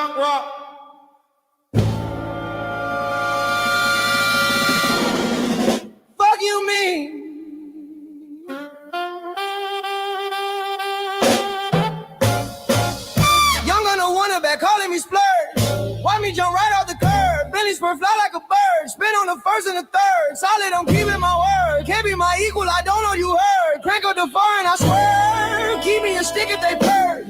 punk rock. Fuck you mean? Young on the one back calling me splurge. Why me jump right off the curb? Billy spur fly like a bird. Spin on the first and the third. Solid, I'm keeping my word. Can't be my equal, I don't know you heard. Crank up the foreign, I swear. Keep me a stick if they purge.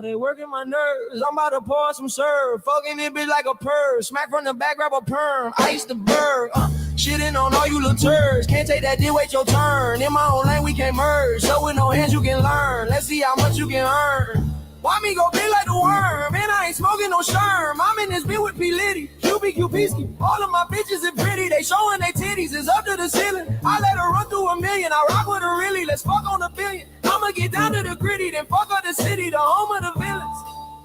They working my nerves. I'm about to pour some serve. Fucking it bitch like a purse. Smack from the back, grab a perm. Ice the bird. Shitting on all you little turds. Can't take that, wait your turn. In my own lane, we can't merge. So with no hands, you can learn. Let's see how much you can earn. Why me go big like the worm? And I ain't smoking no sherm. I'm in this bit with P. Liddy. QB. All of my bitches are pretty. They showing their titties. It's up to the ceiling. I let her run through a million. I rock with her really. Let's fuck on the billion. I'ma get down to the gritty. Then fuck up the city. The home of the villains.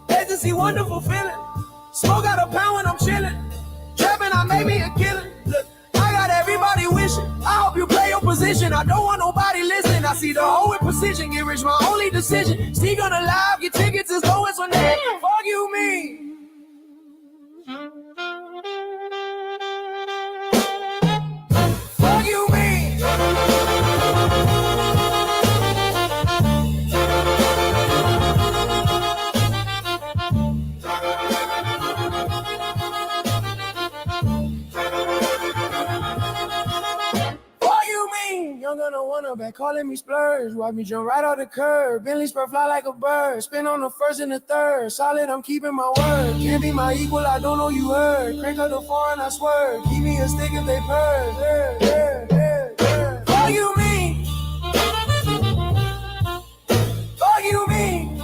Agency, wonderful feeling. Smoke out a pound when I'm chilling. Trapping, I made me a killing. Look, I got everybody wishing. I hope you play your position. I don't want nobody listening. I see the whole with precision. Get rich, my only decision. Still gonna live, get tickets as low as one day. Fuck you, me. Fuck you, me. Young gonna wanna back calling me splurge. Watch me jump right off the curb. Bentley spur fly like a bird. Spin on the first and the third. Solid, I'm keeping my word. Can't be my equal, I don't know you heard. Crank up the foreign, I swear. Keep me a stick if they purge. Yeah. Fuck you mean? Fuck you mean?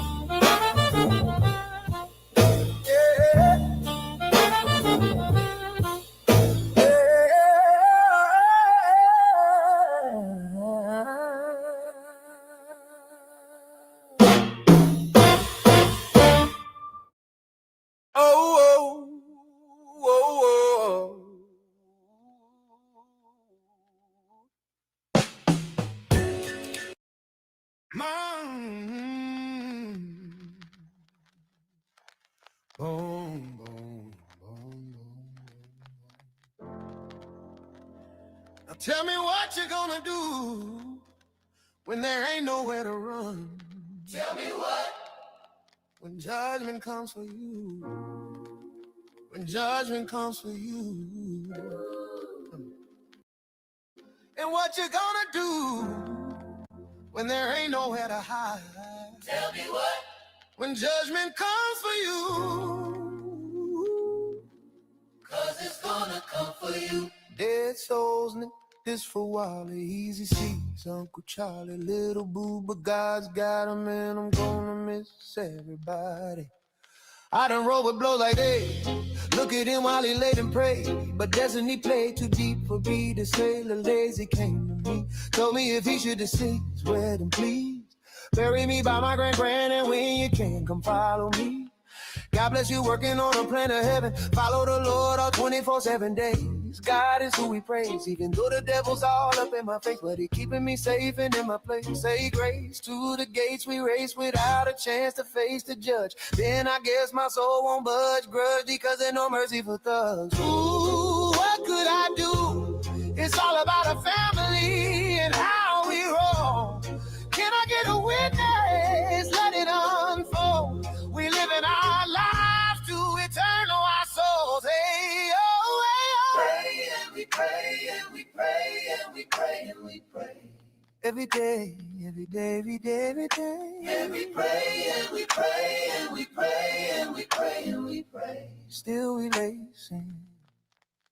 Boom, boom, boom, boom. Now tell me what you're gonna do when there ain't nowhere to run. Tell me what? When judgment comes for you. When judgment comes for you. And what you gonna do when there ain't nowhere to hide? Tell me what? When judgment comes for you, 'cause it's gonna come for you. Dead souls, this for Wally, Easy C's, Uncle Charlie, Little Boo, but God's got 'em and I'm gonna miss everybody. I done roll with blows like they. Look at him while he laid and prayed, but destiny played too deep for me to sailor lazy came to me. Told me if he should deceive his wedding, please bury me by my grand, and when you can, come follow me. God bless you working on a plan of heaven. Follow the Lord all 24/7 days. God is who we praise, even though the devil's all up in my face, but he keeping me safe and in my place. Say grace to the gates we race without a chance to face the judge. Then I guess my soul won't budge, grudge because there's no mercy for thugs. Ooh, what could I do? It's all about a family and how we roll. Can I get a witness? Let it unfold. We living our lives to eternal our souls. Hey, oh, hey, oh. Pray and we pray and we pray and we pray and we pray. Every day, every day, every day, every day. And we pray and we pray and we pray and we pray and we pray. Still we lacing.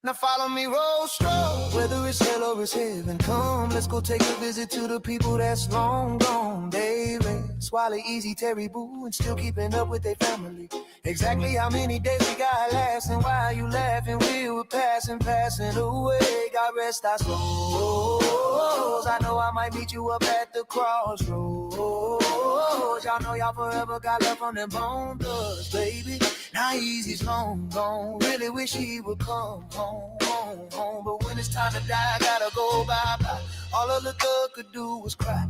Now follow me, roll stroll. Whether it's hell or it's heaven, come. Let's go take a visit to the people that's long gone. They rest, Swallow Easy, Terry Boo, and still keeping up with their family. Exactly how many days we got lasting? Why are you laughing? We were passing away. God rest our souls. I know I might meet you up at the crossroads. shows. Y'all know y'all forever got love from them bone thugs, baby. Now Easy's long gone. Really wish he would come home. But when it's time to die, I gotta go bye-bye. All of the thug could do was cry.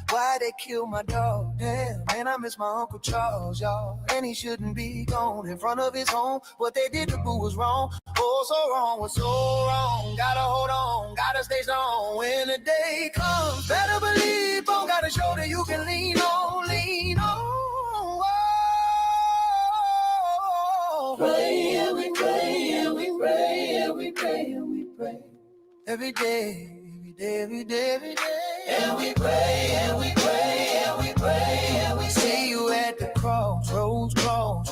Why they kill my dog? Damn, man, I miss my Uncle Charles, y'all. And he shouldn't be gone in front of his home. What they did to Boo was wrong. Oh, so wrong, was so wrong. Gotta hold on, gotta stay strong. When the day comes, better believe, bone got a shoulder you can lean on, lean on. Oh, pray and we pray and we pray and we pray and we pray. Every day. Every day, and we pray, and we pray, and we pray, and we see you at the crossroads, so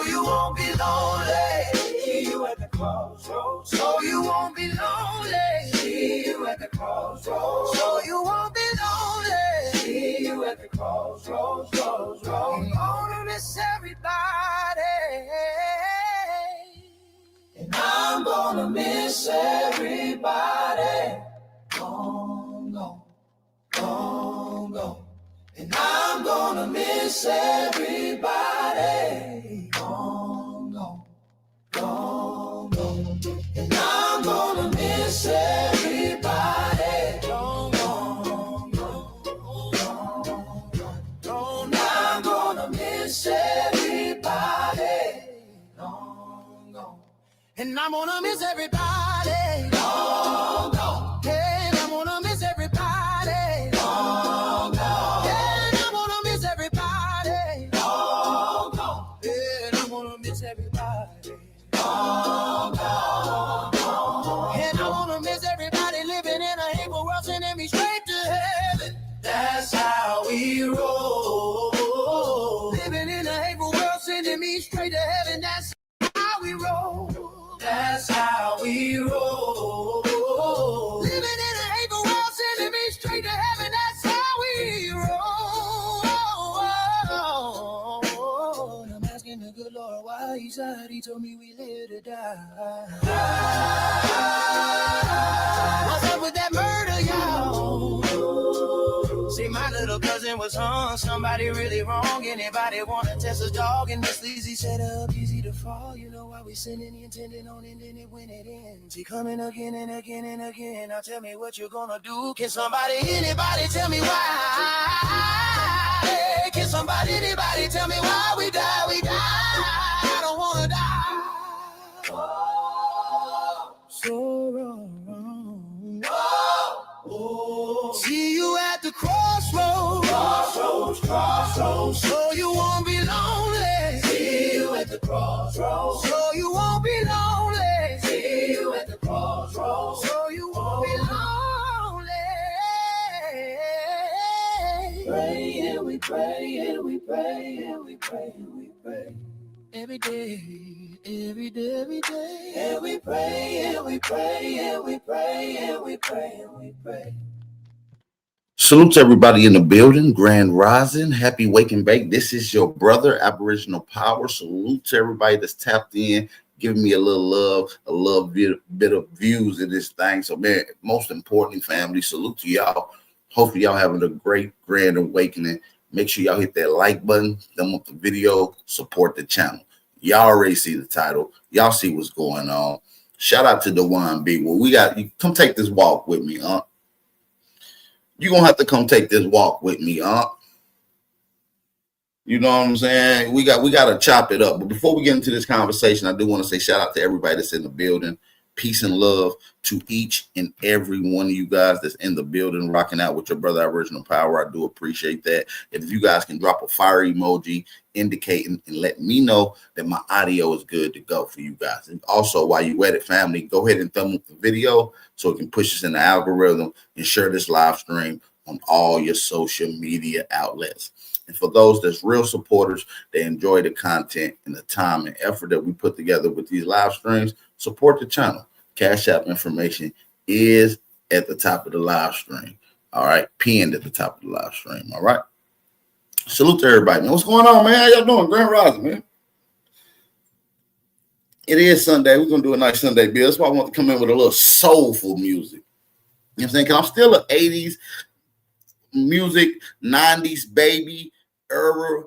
you won't be lonely. See you at the crossroads, so you won't be lonely. See you at the crossroads, so you won't be lonely. See you at the crossroads, I'm gonna miss everybody. And I'm gonna miss everybody. Gone, gone, gone, gone. And I'm gonna miss everybody. Gone, gone, gone, gone. And I'm gonna miss everybody. Gone, gone, gone, gone, gone. I'm gonna miss everybody. Gone, gone. And I'm gonna miss everybody. Gone, gone. Yeah, and I'm gonna miss everybody. Gone, gone. Yeah, and I'm gonna miss everybody. Gone, gone. Yeah, and I'm gonna miss everybody. Gone, gone, gone. And I wanna miss everybody living in a hateful world, sending me straight to heaven. That's how we roll. Living in a hateful world, sending me straight to heaven. That's how we roll. That's how we roll. Living in a hateful world, sending me straight to heaven. That's how we roll. And I'm asking the good Lord why he said he told me we live to die. What's up with that murder, y'all? See, my little cousin was hung, somebody really wrong. Anybody wanna test a dog in this easy setup, easy to fall. You know why we sinning, intending on ending it when it ends. He coming again and again and again. Now tell me what you're gonna do. Can somebody, anybody tell me why? Hey, can somebody, anybody tell me why we die, we die? I don't wanna die. Oh, so wrong. Oh, see you at the crossroads, so you won't be lonely. See you at the crossroads, so you won't be lonely. See you at the crossroads, so you won't be lonely. Pray and we pray and we pray and we pray and we pray. Every day, every day, every day. And we pray and we pray and we pray and we pray and we pray. Salute to everybody in the building. Grand Rising. Happy Wake and Bake. This is your brother, Aboriginal Power. Salute to everybody that's tapped in, giving me a little love, a little bit of views in this thing. So, man, most importantly, family, salute to y'all. Hopefully, y'all having a great grand awakening. Make sure y'all hit that like button, thumb up the video, support the channel. Y'all already see the title. Y'all see what's going on. Shout out to Dwann B. Well, you come take this walk with me, huh? You're gonna have to come take this walk with me, huh? You know what I'm saying? We got to chop it up. But before we get into this conversation, I do want to say shout out to everybody that's in the building. Peace and love to each and every one of you guys that's in the building, rocking out with your brother Aboriginal Power. I do appreciate that. If you guys can drop a fire emoji indicating and let me know that my audio is good to go for you guys. And also, while you at it, family, go ahead and thumb up the video so it can push us in the algorithm and share this live stream on all your social media outlets. And for those that's real supporters, they enjoy the content and the time and effort that we put together with these live streams, support the channel. Cash App information is at the top of the live stream. All right. Pinned at the top of the live stream. All right. Salute to everybody, man. What's going on, man? How y'all doing? Grand Rising, man. It is Sunday. We're going to do a nice Sunday bill. That's why I want to come in with a little soulful music. You know what I'm saying? Because I'm still an 80s music, 90s baby era,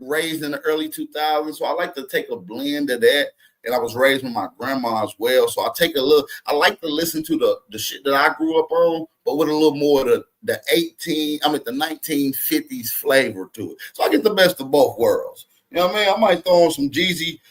raised in the early 2000s. So I like to take a blend of that. And I was raised with my grandma as well. So I like to listen to the shit that I grew up on, but with a little more of the 1950s flavor to it. So I get the best of both worlds. You know what I mean? I might throw on some Jeezy,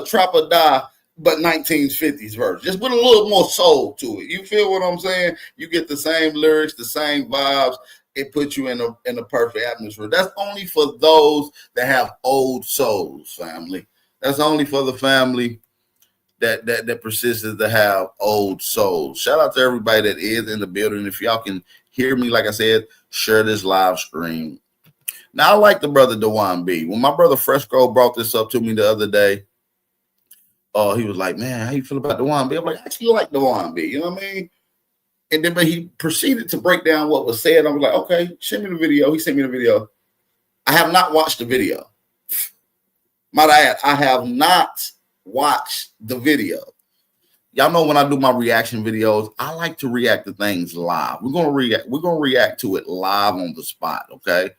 Trap or Die, but 1950s version, just with a little more soul to it. You feel what I'm saying? You get the same lyrics, the same vibes. It puts you in a perfect atmosphere. That's only for those that have old souls, family. That's only for the family that persisted to have old souls. Shout out to everybody that is in the building. If y'all can hear me, like I said, share this live stream. Now, I like the brother Dwann B. When my brother Fresco brought this up to me the other day, he was like, man, how you feel about Dwann B? I'm like, I actually like Dwann B. You know what I mean? And then but he proceeded to break down what was said. I was like, okay, send me the video. He sent me the video. I have not watched the video. Might I add, I have not watch the video. Y'all know when I do my reaction videos, I like to react to things live. We're gonna react to it live on the spot. Okay.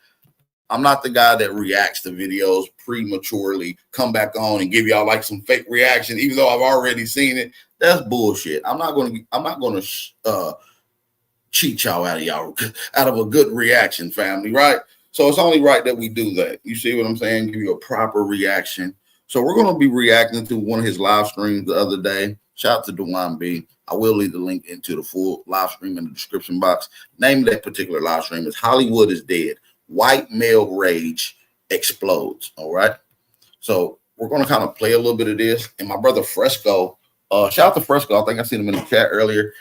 I'm not the guy that reacts to videos prematurely, come back on and give y'all like some fake reaction, even though I've already seen it. That's bullshit. I'm not gonna cheat y'all out of a good reaction, family, right? So it's only right that we do that. You see what I'm saying? Give you a proper reaction. So we're going to be reacting to one of his live streams the other day. Shout out to Dwann B. I will leave the link into the full live stream in the description box. Name of that particular live stream is Hollywood is Dead. White male rage explodes. All right. So we're going to kind of play a little bit of this. And my brother Fresco, shout out to Fresco. I think I seen him in the chat earlier.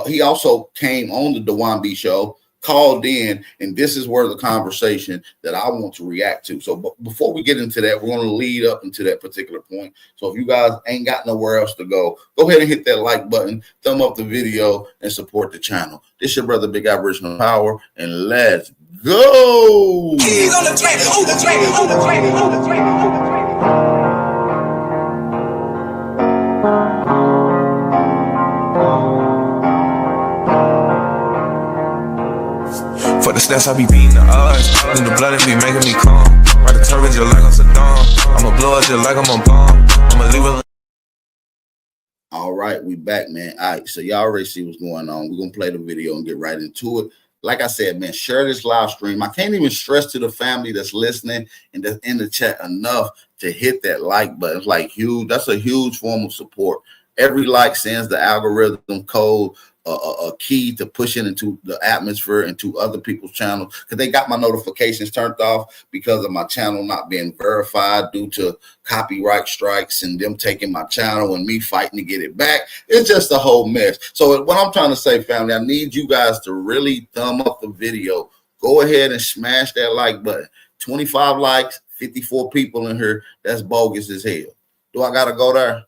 He also came on the Dwann B show, called in, and this is where the conversation that I want to react to. So before we get into that, we're going to lead up into that particular point. So if you guys ain't got nowhere else to go ahead and hit that like button, thumb up the video, and support the channel. This your brother Big Aboriginal Power, and let's go. Keys on the track, on the track, on the track, on the track, on the track. For the stats, I be beating the odds. In the blood, it be making me calm. Ride the turban just like I'm Saddam. I'ma blow it just like I'm a bomb. I'ma leave it. All right, we back, man. All right, so y'all already see what's going on. We're going to play the video and get right into it. Like I said, man, share this live stream. I can't even stress to the family that's listening and that's in the chat enough to hit that like button. It's like huge. That's a huge form of support. Every like sends the algorithm code a key to pushing into the atmosphere and to other people's channels, because they got my notifications turned off because of my channel not being verified due to copyright strikes and them taking my channel and me fighting to get it back. It's just a whole mess. So what I'm trying to say, family, I need you guys to really thumb up the video. Go ahead and smash that like button. 25 likes, 54 people in here. That's bogus as hell. Do I gotta go there?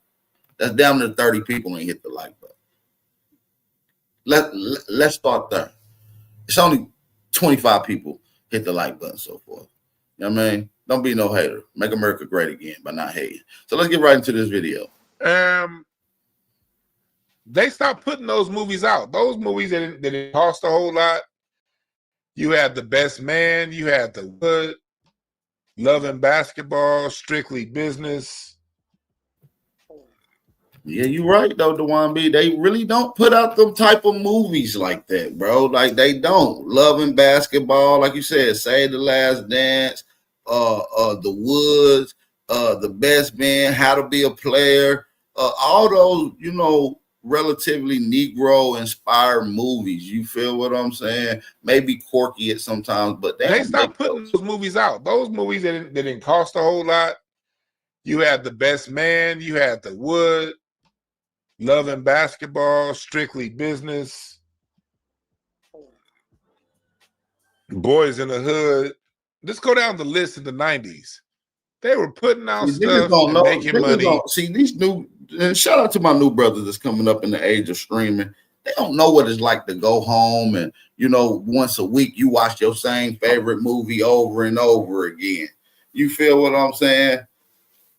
That's down to 30 people and hit the like button. Let's start there. It's only 25 people hit the like button so forth. You know what I mean? Don't be no hater. Make America great again by not hating. So let's get right into this video. They stopped putting those movies out. Those movies that didn't cost a whole lot. You had The Best Man. You had The Wood, Love and Basketball, Strictly Business. Yeah, you're right, though, Dwann B. They really don't put out them type of movies like that, bro. Like, they don't. Love and Basketball, like you said, Save the Last Dance, The Woods, The Best Man, How to Be a Player, all those, you know, relatively Negro-inspired movies. You feel what I'm saying? Maybe quirky at sometimes, but they stopped putting those movies out. Those movies that didn't cost a whole lot. You had The Best Man. You had The Wood, Love and Basketball, Strictly Business, Boys in the Hood. Let's go down the list in the 90s. They were putting out stuff and making money. See, these new, and shout out to my new brothers that's coming up in the age of streaming. They don't know what it's like to go home and, you know, once a week you watch your same favorite movie over and over again. You feel what I'm saying?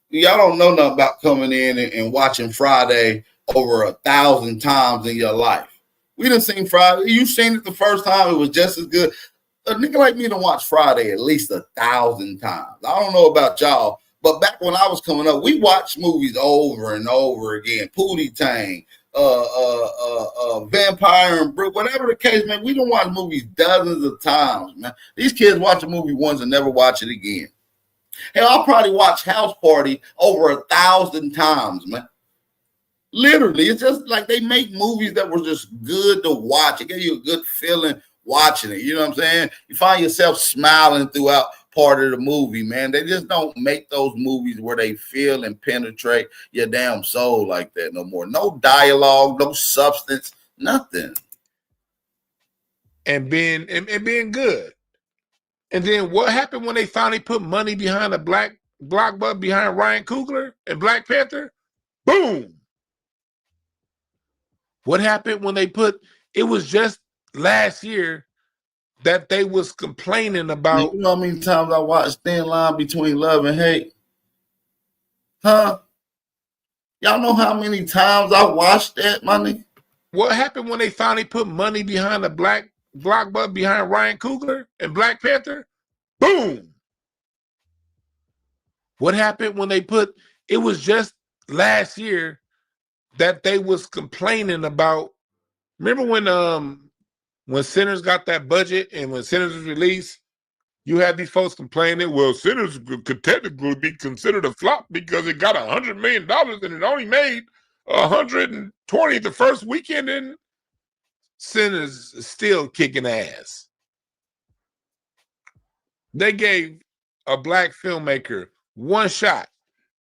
Y'all don't know nothing about coming in and watching Friday over 1,000 times in your life. We done seen Friday. You seen it the first time, it was just as good. A nigga like me to watch Friday at least 1,000 times. I don't know about y'all, but back when I was coming up, we watched movies over and over again. Pootie Tang, Vampire and Brook, whatever the case, man. We don't watch movies dozens of times, man. These kids watch a movie once and never watch it again. Hell, I'll probably watch House Party over 1,000 times, man. Literally, it's just like they make movies that were just good to watch. It gave you a good feeling watching it. You know what I'm saying? You find yourself smiling throughout part of the movie, man. They just don't make those movies where they feel and penetrate your damn soul like that no more. No dialogue, no substance, nothing. And being good. And then what happened when they finally put money behind a black blockbuster behind Ryan Coogler and Black Panther? Boom. What happened when they put, it was just last year that they was complaining about. You know how many times I watched Thin Line Between Love and Hate? Huh? Y'all know how many times I watched that, money? What happened when they finally put money behind a black blockbuster behind Ryan Coogler and Black Panther? Boom. What happened when they put, it was just last year that they was complaining about. Remember when Sinners got that budget and when Sinners was released, you had these folks complaining, well, Sinners could technically be considered a flop because it got $100 million and it only made 120 the first weekend, and Sinners is still kicking ass. They gave a black filmmaker one shot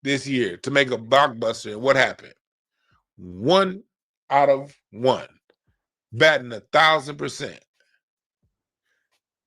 this year to make a blockbuster, and what happened? 1 out of 1, batting 1,000%.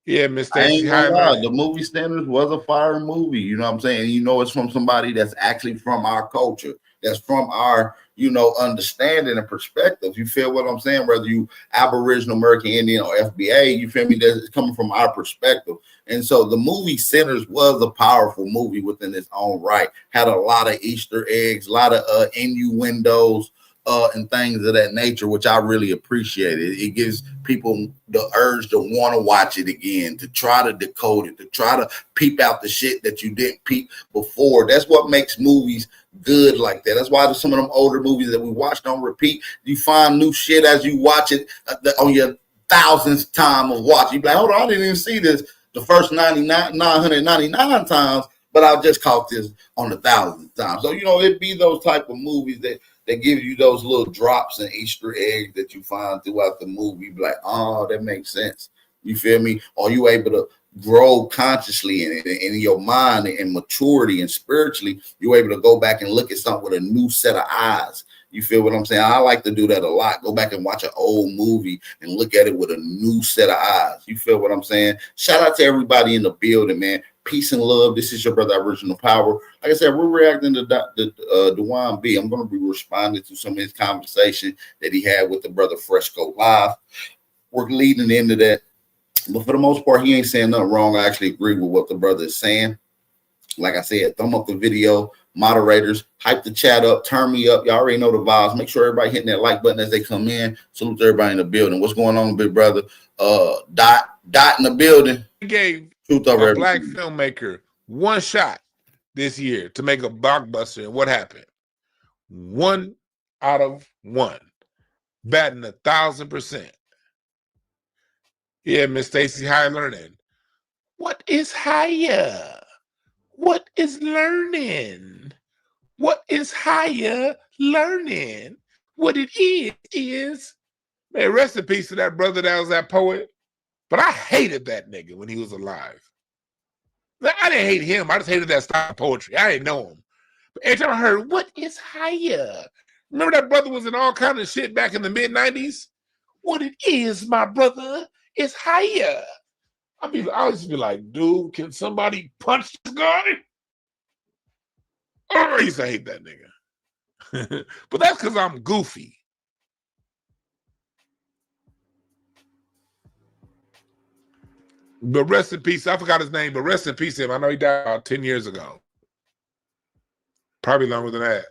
Yeah, Miss I Stacy, ain't how gonna I lie, learned the movie Standards was a fire movie. You know what I'm saying? You know, it's from somebody that's actually from our culture, that's from our, you know, understanding and perspective. You feel what I'm saying? Whether you Aboriginal, American Indian, or FBA, you feel me? That's coming from our perspective. And so the movie Sinners was a powerful movie within its own right. Had a lot of Easter eggs, a lot of innuendos, and things of that nature, which I really appreciate. It gives people the urge to want to watch it again, to try to decode it, to try to peep out the shit that you didn't peep before. That's what makes movies good like that. That's why some of them older movies that we watch don't repeat. You find new shit as you watch it on your 1,000th time of watching. You be like, hold on, I didn't even see this the first 999 times, but I just caught this on the 1,000th time. So, you know, it'd be those type of movies that give you those little drops and Easter eggs that you find throughout the movie. Be like, oh, that makes sense. You feel me? Or you able to grow consciously in your mind and maturity and spiritually, you're able to go back and look at something with a new set of eyes. You feel what I'm saying? I like to do that a lot. Go back and watch an old movie and look at it with a new set of eyes. You feel what I'm saying? Shout out to everybody in the building, man. Peace and love. This is your brother, Original Power. Like I said, we're reacting to Dwann B. I'm going to be responding to some of his conversation that he had with the brother Fresco Live. We're leading into that. But for the most part, he ain't saying nothing wrong. I actually agree with what the brother is saying. Like I said, thumb up the video. Moderators, hype the chat up, turn me up. Y'all already know the vibes. Make sure everybody hitting that like button as they come in. Salute to everybody in the building. What's going on, big brother? Dot in the building. He gave Truth over a black everything. filmmaker one shot this year to make a blockbuster, and what happened? 1 out of 1, batting 1,000%. Yeah, Miss Stacy, higher learning. What is higher? What is learning? What is higher learning? What it is, man, rest in peace to that brother that was that poet. But I hated that nigga when he was alive. I didn't hate him. I just hated that style of poetry. I didn't know him. But every time I heard, what is higher? Remember that brother was in all kind of shit back in the mid-90s? What it is, my brother, is higher. I always be like, dude, can somebody punch this guy? Oh, I used to hate that nigga. But that's because I'm goofy. But rest in peace. I forgot his name, but rest in peace to him. I know he died about 10 years ago. Probably longer than that.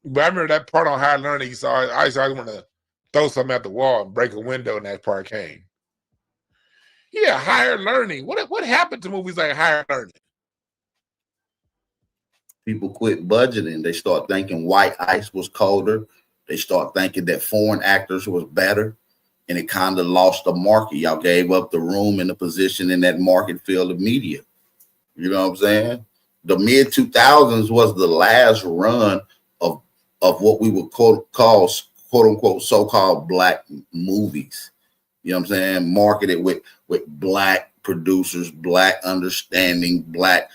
But I remember that part on Higher Learning. You saw, I used to want to throw something at the wall and break a window, and that part came. Yeah, Higher Learning. What happened to movies like Higher Learning? People quit budgeting. They start thinking white ice was colder. They start thinking that foreign actors was better. And it kind of lost the market. Y'all gave up the room and the position in that market field of media. You know what I'm saying? The mid 2000s was the last run of what we would call quote unquote so-called black movies. You know what I'm saying? Marketed with black producers, black understanding, black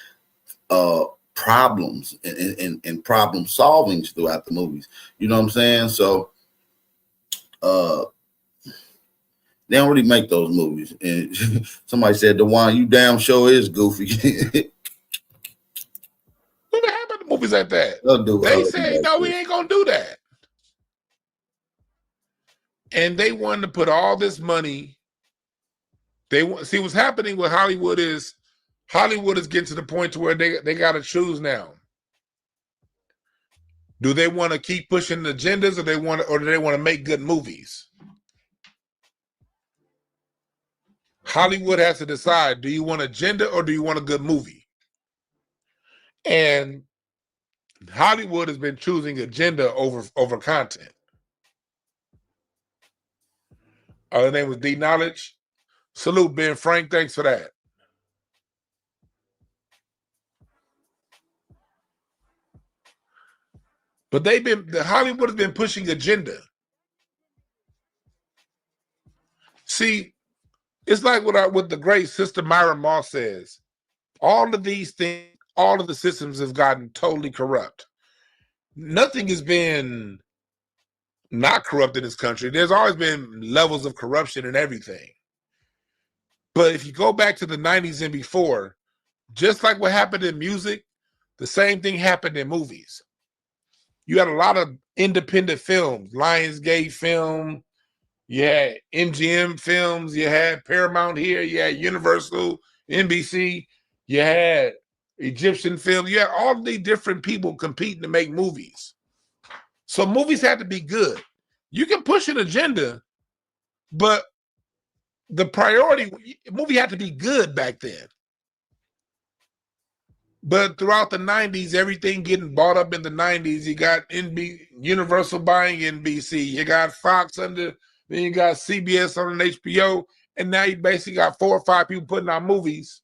problems and problem solvings throughout the movies. You know what I'm saying? So they don't really make those movies. And somebody said, Dwann, you damn sure is goofy. What happened to movies like that? Do they say, no, we ain't going to do that. And they wanted to put all this money. See, what's happening with Hollywood is getting to the point to where they got to choose now. Do they want to keep pushing the agendas, or do they want to make good movies? Hollywood has to decide, do you want agenda or do you want a good movie? And Hollywood has been choosing agenda over content. Her name was D Knowledge. Salute, Ben Frank. Thanks for that. But Hollywood has been pushing agenda. See, it's like what the great Sister Myra Moss says. All of these things, all of the systems have gotten totally corrupt. Nothing has been not corrupt in this country. There's always been levels of corruption in everything. But if you go back to the 90s and before, just like what happened in music, the same thing happened in movies. You had a lot of independent films, Lionsgate film, you had MGM films, you had Paramount here, you had Universal, NBC, you had Egyptian film, you had all these different people competing to make movies. So movies had to be good. You can push an agenda, but the priority, movie had to be good back then. But throughout the 90s, everything getting bought up in the 90s, you got Universal buying NBC, you got Fox under, then you got CBS on an HBO, and now you basically got 4 or 5 people putting out movies.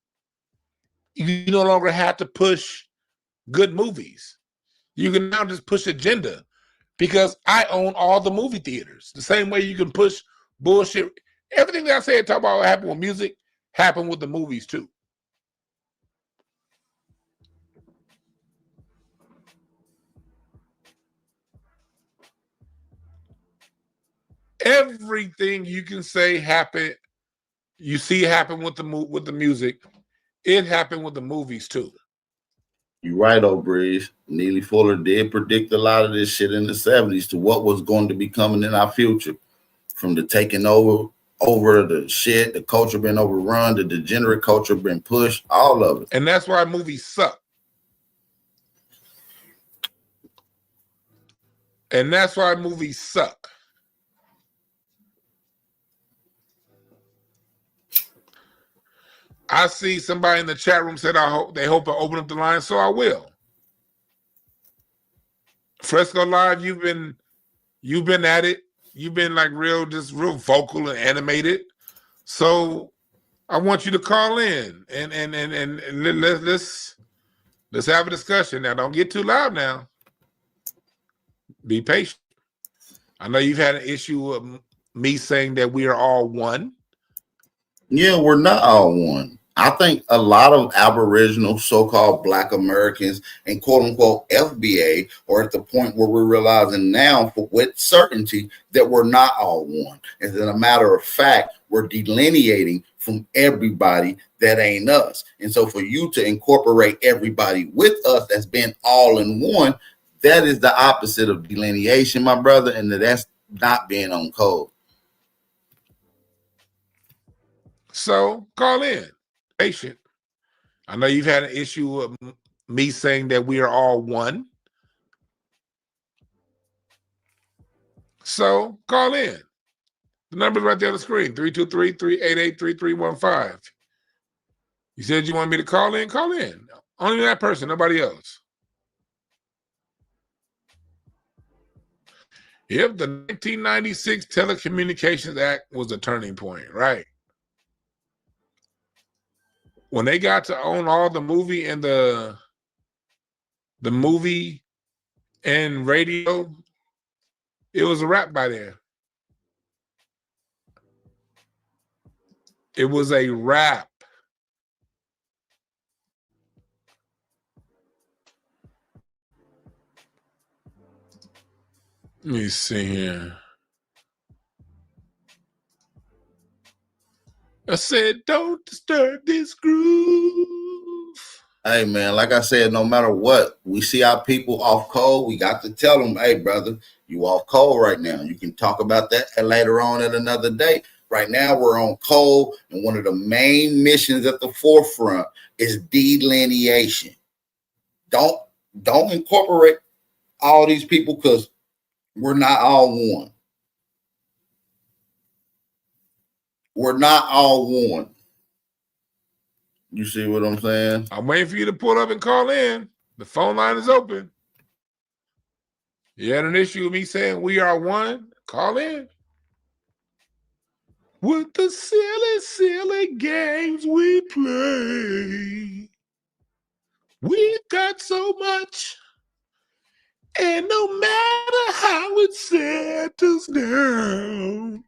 You no longer have to push good movies. You can now just push agenda, because I own all the movie theaters. The same way you can push bullshit. Everything that I said, talk about what happened with music, happened with the movies too. Everything you can say happened, you see happen with the music, it happened with the movies too. You're right, O'Bridge. Neely Fuller did predict a lot of this shit in the 70s to what was going to be coming in our future. From the taking over the shit, the culture been overrun, the degenerate culture been pushed, all of it. And that's why movies suck. And that's why movies suck. I see somebody in the chat room said they hope I open up the line, so I will. Fresco Live, you've been at it. You've been like real vocal and animated. So I want you to call in and let's have a discussion. Now, don't get too loud now. Be patient. I know you've had an issue with me saying that we are all one. Yeah, we're not all one. I think a lot of Aboriginal so-called Black Americans and quote-unquote FBA are at the point where we're realizing now with certainty that we're not all one. As a matter of fact, we're delineating from everybody that ain't us. And so for you to incorporate everybody with us that's been all in one, that is the opposite of delineation, my brother, and that's not being on code. So call in. Patient. I know you've had an issue with me saying that we are all one. So call in. The number's right there on the screen, 323-388-3315. You said you wanted me to call in? Call in. Only that person, nobody else. If the 1996 Telecommunications Act was a turning point, right? When they got to own all the movie and the movie and radio, it was a wrap by then. It was a wrap. Let me see here. I said, don't disturb this groove. Hey, man, like I said, no matter what, we see our people off cold, we got to tell them, hey, brother, you off cold right now. You can talk about that later on at another day. Right now, we're on cold, and one of the main missions at the forefront is delineation. Don't incorporate all these people because we're not all one. We're not all one. You see what I'm saying? I'm waiting for you to pull up and call in. The phone line is open. You had an issue with me saying we are one? Call in. With the silly, silly games we play, we've got so much, and no matter how it settles down,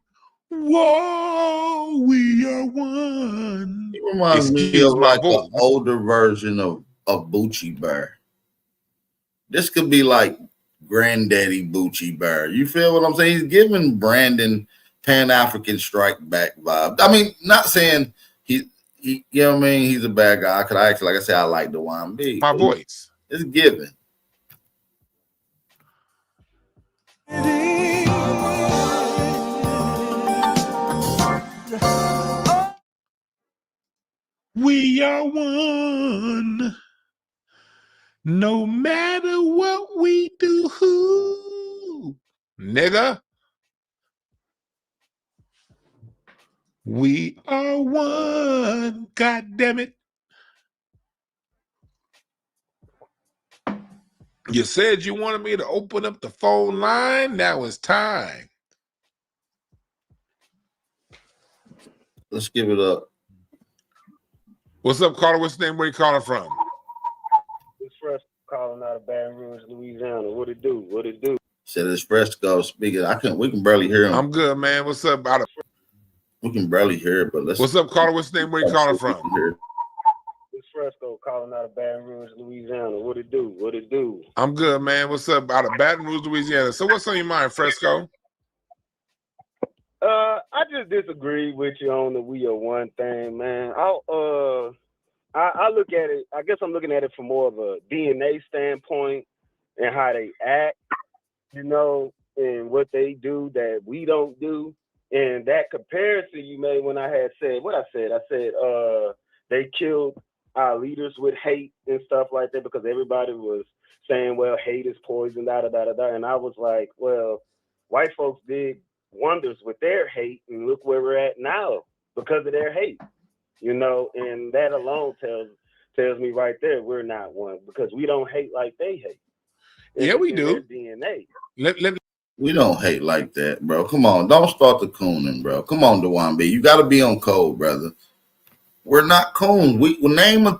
whoa, we are one. It reminds me of like an older version of Bucci Bear. This could be like Granddaddy Bucci Bear. You feel what I'm saying? He's giving Brandon Pan-African Strike Back vibe. I mean, not saying he you know what I mean, he's a bad guy. Cause I actually, like I said, I like Dwann B. My voice. It's given. We are one. No matter what we do, nigga. We are one. God damn it. You said you wanted me to open up the phone line. Now it's time. Let's give it up. What's up, caller? What's your name? Where you calling from? It's Fresh calling out of Baton Rouge, Louisiana. What it do? What it do? Said it's Fresco speaking. We can barely hear him. I'm good, man. What's up? We can barely hear it, but let's. What's up, caller? What's your name? Where you calling from? It's Fresco calling out of Baton Rouge, Louisiana. What it do? What it do? I'm good, man. What's up? Out of Baton Rouge, Louisiana. So what's on your mind, Fresco? I just disagree with you on the we are one thing, man. I look at it, I guess I'm looking at it from more of a DNA standpoint and how they act, you know, and what they do that we don't do. And that comparison you made when I had said what I said they killed our leaders with hate and stuff like that because everybody was saying, well, hate is poison, da da da da da. And I was like, well, white folks did wonders with their hate, and look where we're at now because of their hate, you know. And that alone tells me right there we're not one because we don't hate like they hate. Yeah, we do. DNA. We don't hate like that, bro. Come on, don't start the cooning, bro. Come on, Dwann B. You got to be on code, brother. We're not coons. We name a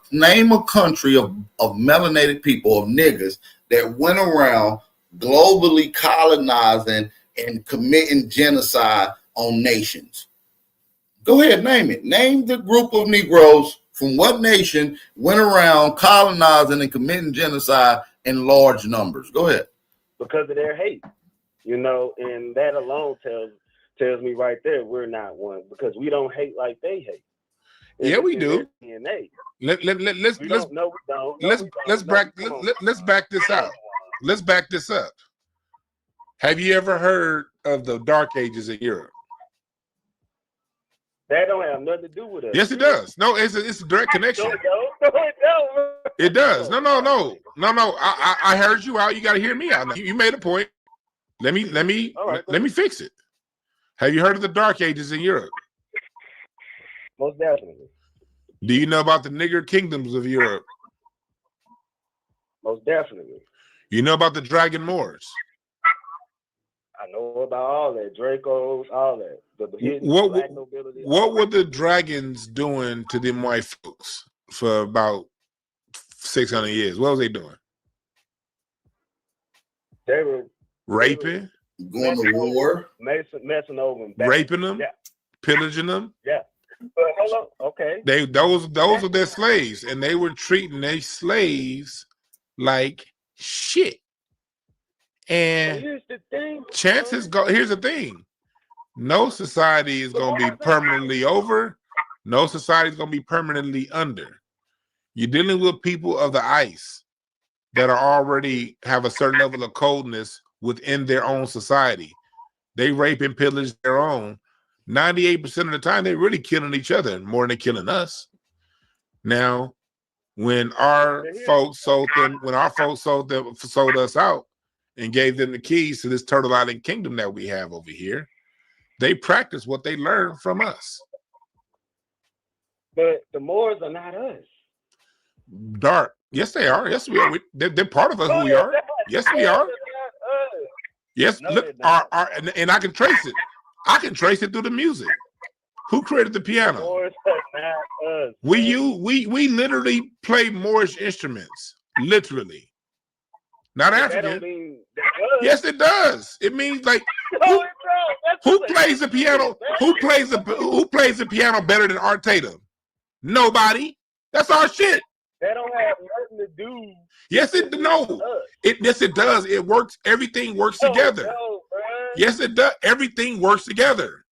country of melanated people, of niggas that went around globally colonizing and committing genocide on nations. Go ahead, name it. Name the group of Negroes from what nation went around colonizing and committing genocide in large numbers. Go ahead. Because of their hate, you know, and that alone tells me right there we're not one because we don't hate like they hate. Yeah, we do. DNA. Let's back this out. Let's back this up. Have you ever heard of the Dark Ages in Europe? That don't have nothing to do with us. Yes, it does. No, it's a direct connection. It does. No. I heard you out. You got to hear me out. You made a point. Let me right, let me fix it. Have you heard of the Dark Ages in Europe? Most definitely. Do you know about the nigger kingdoms of Europe? Most definitely. You know about the Dragon Moors? I know about all that. Dracos, all that. The hidden black nobility. What were the dragons doing to them white folks for about 600 years? What was they doing? They were raping, going to war, messing over them, raping them, yeah, pillaging them. Yeah. But hold on, okay. Those are their slaves, and they were treating their slaves like shit. And here's the thing. Here's the thing. No society is going to be permanently over. No society is going to be permanently under. You're dealing with people of the ice that are already have a certain level of coldness within their own society. They rape and pillage their own. 98% of the time, they're really killing each other more than they're killing us. Now, when our folks sold us out and gave them the keys to this Turtle Island kingdom that we have over here, they practice what they learned from us. But the Moors are not us. Dark. Yes, they are. Yes, we are. They're part of us who we are. Yes, we are. Yes, no, look, and I can trace it. I can trace it through the music. Who created the piano? We literally play Moorish instruments. Literally. Not African. Yes, it does. It means like who plays the piano? Who plays the piano better than Art Tatum? Nobody. That's our shit. That don't have nothing to do. Yes, it does. It works. Everything works together. Yes, it does. Everything works together.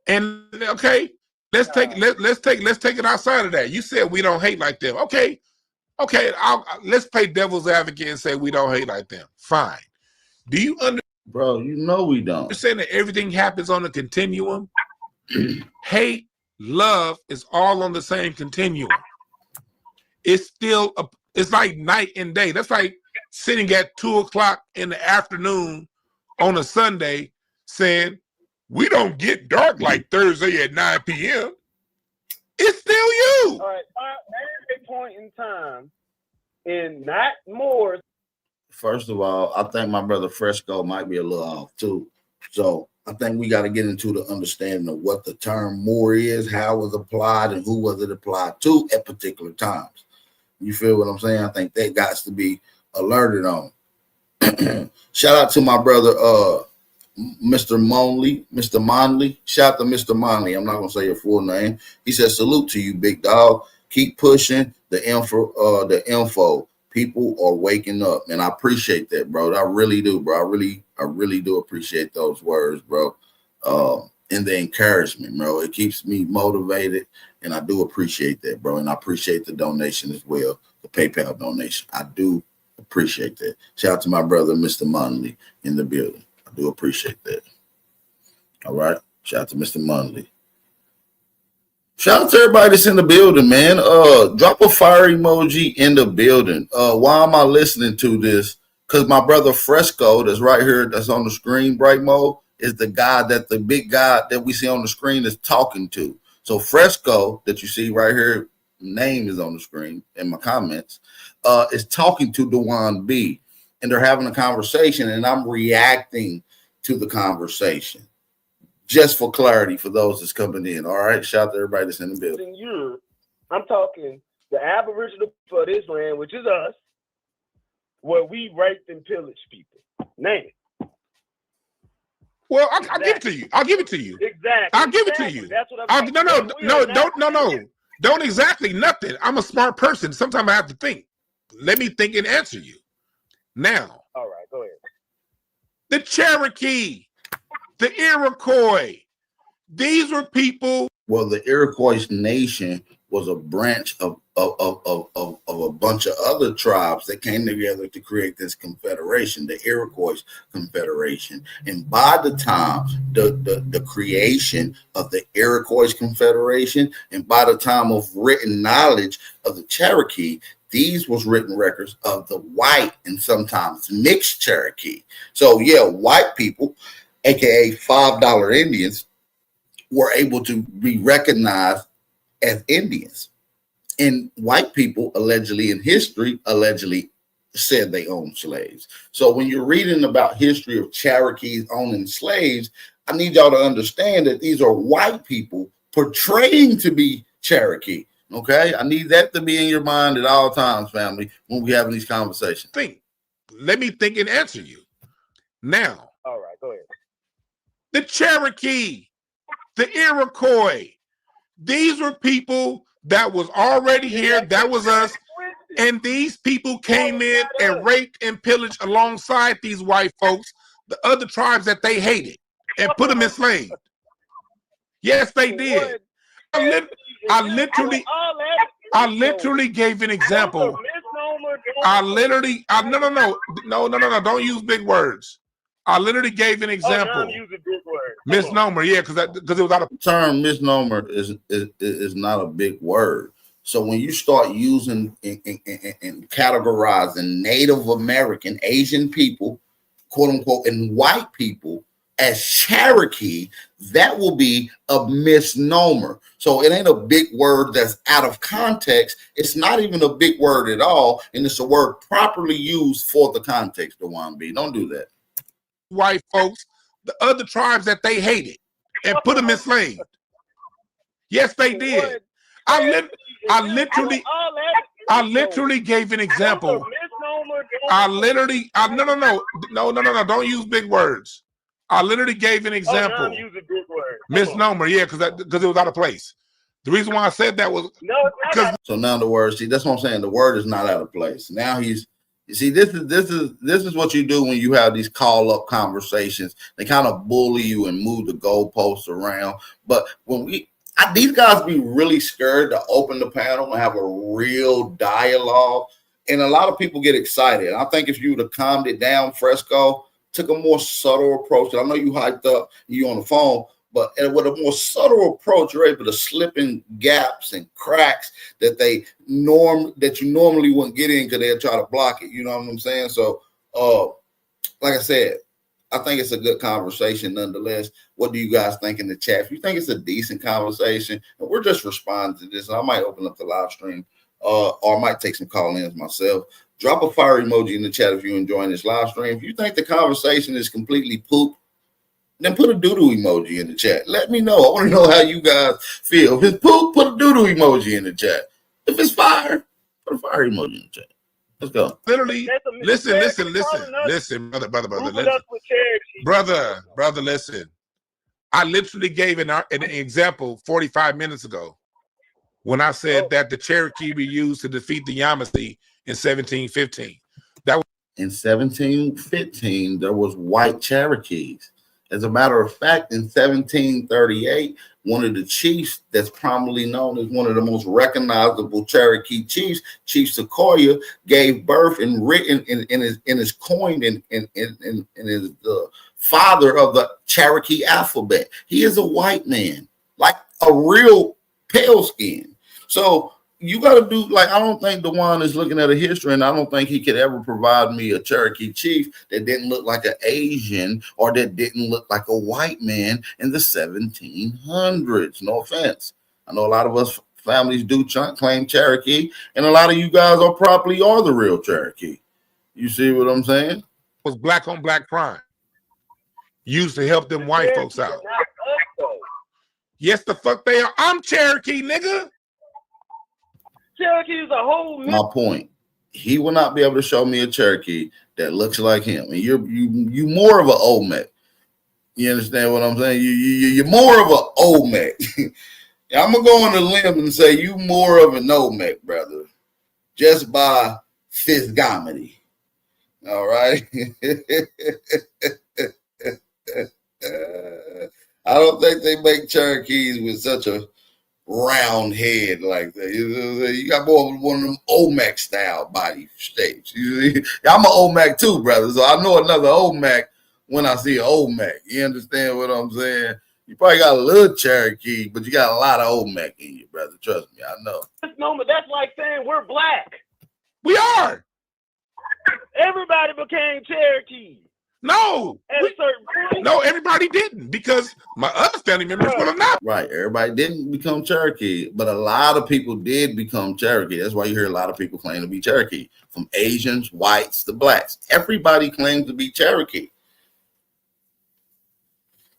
And okay, let's take it outside of that. You said we don't hate like them. Okay. Let's play devil's advocate and say we don't hate like them. Fine. Do you understand? Bro, you know we don't. You're saying that everything happens on a continuum. Hate, love is all on the same continuum. It's it's like night and day. That's like sitting at 2:00 in the afternoon on a Sunday saying, we don't get dark like Thursday at 9 p.m. It's still you. All right. There's a point in time in not more. First of all, I think my brother Fresco might be a little off too. So I think we got to get into the understanding of what the term Moor is, how it was applied, and who was it applied to at particular times. You feel what I'm saying? I think that got to be alerted on. Shout out to my brother, Mr. Monley. Shout out to Mr. Monley. I'm not gonna say your full name. He says, salute to you, big dog. Keep pushing the info. People are waking up, and I appreciate that, bro. I really do, bro. I really do appreciate those words, bro. And the encouragement, bro. It keeps me motivated, and I do appreciate that, bro. And I appreciate the donation as well, the PayPal donation. I do appreciate that. Shout out to my brother, Mr. Monley, in the building. I do appreciate that. All right. Shout out to Mr. Monley. Shout out to everybody that's in the building, man. Drop a fire emoji in the building. Why am I listening to this? Because my brother Fresco, that's right here, that's on the screen, Bright Mode, is the big guy that we see on the screen is talking to. So Fresco, that you see right here, name is on the screen in my comments, is talking to Dwann B. And they're having a conversation, and I'm reacting to the conversation. Just for clarity for those that's coming in. All right. Shout out to everybody that's in the building. I'm talking the Aboriginal for this land, which is us, where we raped and pillaged people. Name it. Well, I'll give it to you. I'll give it to you. Exactly. I'll give it to you. That's what I'm saying. Don't exactly nothing. I'm a smart person. Sometimes I have to think. Let me think and answer you. Now. All right, go ahead. The Cherokee. The Iroquois. These were people. Well, the Iroquois nation was a branch of a bunch of other tribes that came together to create this confederation, the Iroquois Confederation. And by the time the creation of the Iroquois Confederation, and by the time of written knowledge of the Cherokee, these was written records of the white and sometimes mixed Cherokee. So yeah, white people, aka $5 Indians, were able to be recognized as Indians. And white people allegedly in history said they owned slaves. So when you're reading about history of Cherokees owning slaves, I need y'all to understand that these are white people portraying to be Cherokee. Okay, I need that to be in your mind at all times, family, when we're having these conversations. Let me think and answer you. Now, All right, go ahead. The Cherokee, the Iroquois, these were people that was already here. That was us. And these people came in and raped and pillaged alongside these white folks, the other tribes that they hated, and put them enslaved. Yes, they did. I literally gave an example. No. Don't use big words. I literally gave an example. I'm using big words. Misnomer, yeah, because it was out of term. Misnomer is not a big word. So when you start using and categorizing Native American, Asian people, quote unquote, and white people as Cherokee, that will be a misnomer. So it ain't a big word that's out of context. It's not even a big word at all. And it's a word properly used for the context, Dwann B. Don't do that. White folks, the other tribes that they hated, and put them enslaved. Yes, they did. I literally gave an example. No. Don't use big words. I literally gave an example. I'm using big words. Misnomer, yeah, because it was out of place. The reason why I said that was because. So now the word, see, that's what I'm saying. The word is not out of place. Now you see, this is what you do when you have these call-up conversations. They kind of bully you and move the goalposts around. But when these guys be really scared to open the panel and have a real dialogue. And a lot of people get excited. I think if you would have calmed it down, Fresco, took a more subtle approach. I know you hyped up, you on the phone, but with a more subtle approach, you're able to slip in gaps and cracks that you normally wouldn't get in because they'll try to block it. You know what I'm saying? So, like I said, I think it's a good conversation nonetheless. What do you guys think in the chat? If you think it's a decent conversation, and we're just responding to this, and I might open up the live stream, or I might take some call-ins myself. Drop a fire emoji in the chat if you're enjoying this live stream. If you think the conversation is completely poop, then put a doo-doo emoji in the chat. Let me know. I want to know how you guys feel. If it's poop, put a doo-doo emoji in the chat. If it's fire, put a fire emoji in the chat. Let's go. Literally, listen, brother, listen. I literally gave an example 45 minutes ago when I said that the Cherokee were used to defeat the Yamasee in 1715. That was in 1715, there was white Cherokees. As a matter of fact, in 1738, one of the chiefs that's prominently known as one of the most recognizable Cherokee chiefs, Chief Sequoyah, gave birth and written in his coined in his father of the Cherokee alphabet. He is a white man, like a real pale skin. So you got to do, like, I don't think Dwann is looking at a history, and I don't think he could ever provide me a Cherokee chief that didn't look like an Asian or that didn't look like a white man in the 1700s. No offense. I know a lot of us families do claim Cherokee, and a lot of you guys are the real Cherokee. You see what I'm saying? Was black on black crime used to help them white folks out. Yes, the fuck they are. I'm Cherokee, nigga. Cherokee is a whole. My point. He will not be able to show me a Cherokee that looks like him. And you're more of an Olmec. You understand what I'm saying? You're more of an Olmec. I'm gonna go on a limb and say you more of an Olmec, brother, just by physiognomy. All right. I don't think they make Cherokees with such a round head like that. You got more of one of them Olmec style body shapes. I'm an Olmec too, brother. So I know another Olmec when I see an Olmec. You understand what I'm saying? You probably got a little Cherokee, but you got a lot of Olmec in you, brother. Trust me, I know. No, but that's like saying we're black. We are. Everybody became Cherokee. No. At a certain point. No, everybody didn't, because my other family members would have not. Right. Everybody didn't become Cherokee, but a lot of people did become Cherokee. That's why you hear a lot of people claim to be Cherokee, from Asians, whites, to blacks. Everybody claims to be Cherokee.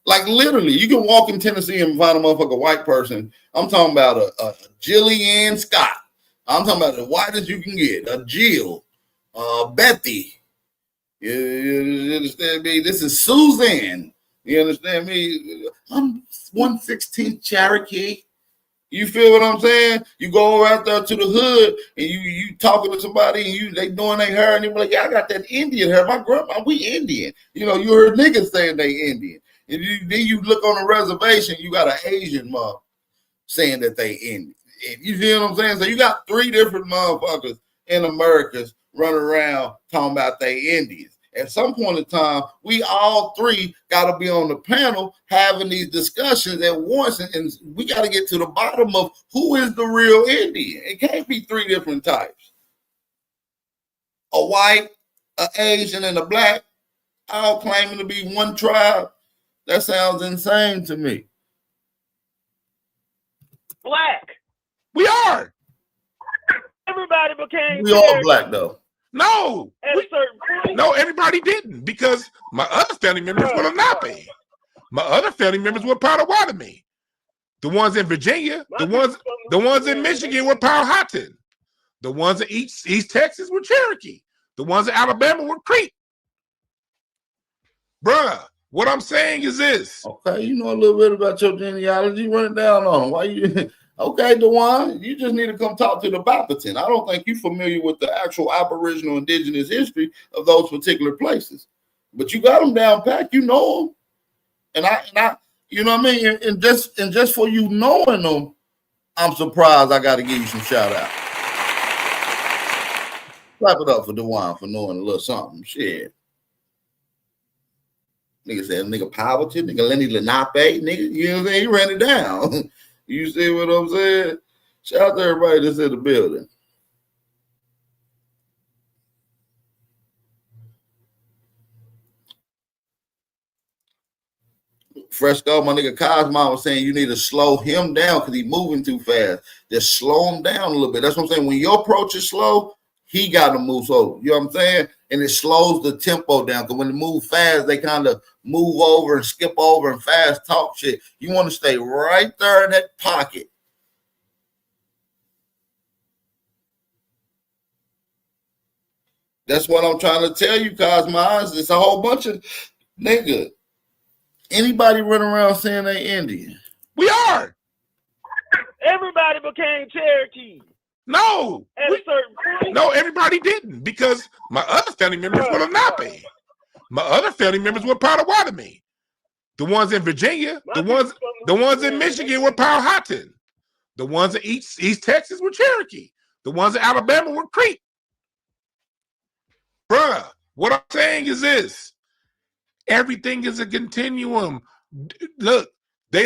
Like literally, you can walk in Tennessee and find a motherfucking white person. I'm talking about a Jillian Scott. I'm talking about the whitest you can get. A Jill, Bethy. You understand me? This is Suzanne. You understand me? I'm 1/16 Cherokee. You feel what I'm saying? You go out there to the hood and you talking to somebody and they doing their hair and they be like, yeah, I got that Indian hair. My grandma, we Indian. You know, you heard niggas saying they Indian. And then you look on the reservation, you got an Asian mother saying that they Indian. You see what I'm saying? So you got 3 different motherfuckers in Americas running around talking about they Indians. At some point in time, we all 3 got to be on the panel having these discussions at once, and we got to get to the bottom of who is the real Indian. It can't be 3 different types. A white, an Asian, and a black, all claiming to be one tribe. That sounds insane to me. Black. We are. Everybody became We all black though. No. At a certain point. No, everybody didn't, because my other family members would have not been. My other family members were Potawatomi. The ones in Virginia, the ones in Michigan were Powhatan. The ones in East Texas were Cherokee. The ones in Alabama were Creek. Bruh, what I'm saying is this. Okay, you know a little bit about your genealogy. Run it down on them. Why you? Okay, Dwann, you just need to come talk to the Baphomet. I don't think you're familiar with the actual Aboriginal indigenous history of those particular places, but you got them down pat. You know them, and I, you know what I mean. And just for you knowing them, I'm surprised. I got to give you some shout out. Clap it up for Dwann for knowing a little something. Shit. Nigga said, nigga Powhatan, nigga Lenny Lenape, nigga, you know what I'm saying? He ran it down. You see what I'm saying? Shout out to everybody that's in the building. Fresco, my nigga Cosmo was saying you need to slow him down because he's moving too fast. Just slow him down a little bit. That's what I'm saying. When your approach is slow, he got to move slow. You know what I'm saying? And it slows the tempo down because when they move fast, they kind of move over and skip over and fast talk shit. You want to stay right there in that pocket. That's what I'm trying to tell you, Cosmos. It's a whole bunch of nigga. Anybody running around saying they Indian? We are. Everybody became Cherokee. No. At a certain point. No, everybody didn't, because my other family members would have not been. My other family members were Potawatomi. The ones in Virginia, the ones in Michigan were Powhatan. The ones in East Texas were Cherokee. The ones in Alabama were Creek. Bruh, what I'm saying is this. Everything is a continuum. Look, we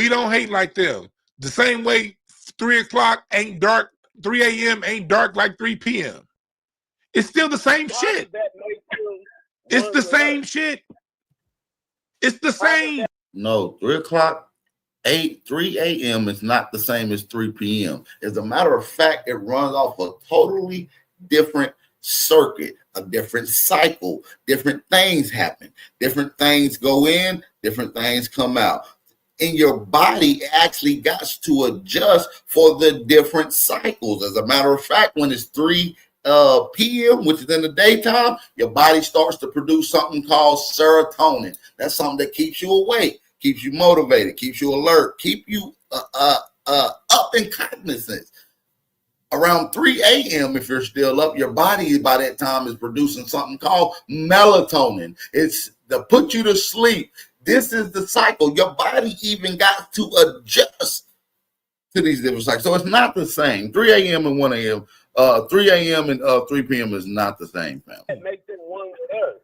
don't hate like them. The same way 3 o'clock ain't dark, 3 a.m. ain't dark like 3 p.m. It's still the same shit. It's the same shit. It's the same. No, 3 o'clock, 3 a.m. is not the same as 3 p.m. As a matter of fact, it runs off a totally different circuit, a different cycle. Different things happen. Different things go in, different things come out. And your body actually got to adjust for the different cycles. As a matter of fact, when it's 3 p.m., which is in the daytime, your body starts to produce something called serotonin. That's something that keeps you awake, keeps you motivated, keeps you alert, keep you up in cognizance. Around 3 a.m., if you're still up, your body by that time is producing something called melatonin. It's to put you to sleep. This is the cycle. Your body even got to adjust to these different cycles. So it's not the same. 3 a.m. and 1 a.m., 3 a.m. and 3 p.m. is not the same, family. That makes them one with us.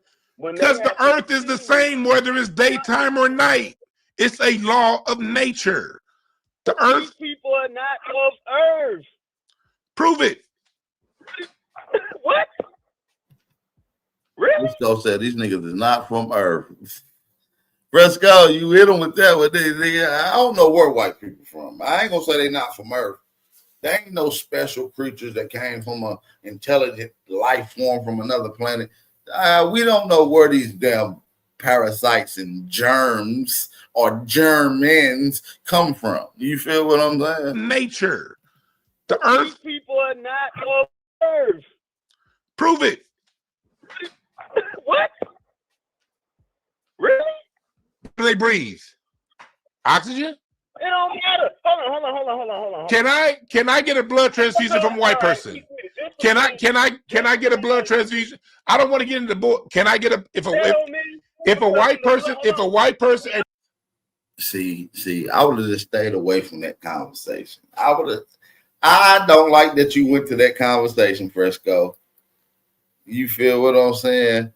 Because the earth is the same whether it's daytime or night. It's a law of nature. The earth. These people are not of earth. Prove it. What? Really? Frisco said these niggas is not from Earth. Frisco, you hit them with that one. I don't know where white people from. I ain't gonna say they not from Earth. There ain't no special creatures that came from an intelligent life form from another planet. We don't know where these damn parasites and germs or germans come from. You feel what I'm saying? Nature. The Earth. These people are not on Earth. Prove it. What? Really? Do they breathe? Oxygen? It don't matter. Hold on. Can I get a blood transfusion from a white person? Can I get a blood transfusion? I don't want to get into the can I get a if a white person See, I would have just stayed away from that conversation. I don't like that you went to that conversation, Fresco. You feel what I'm saying?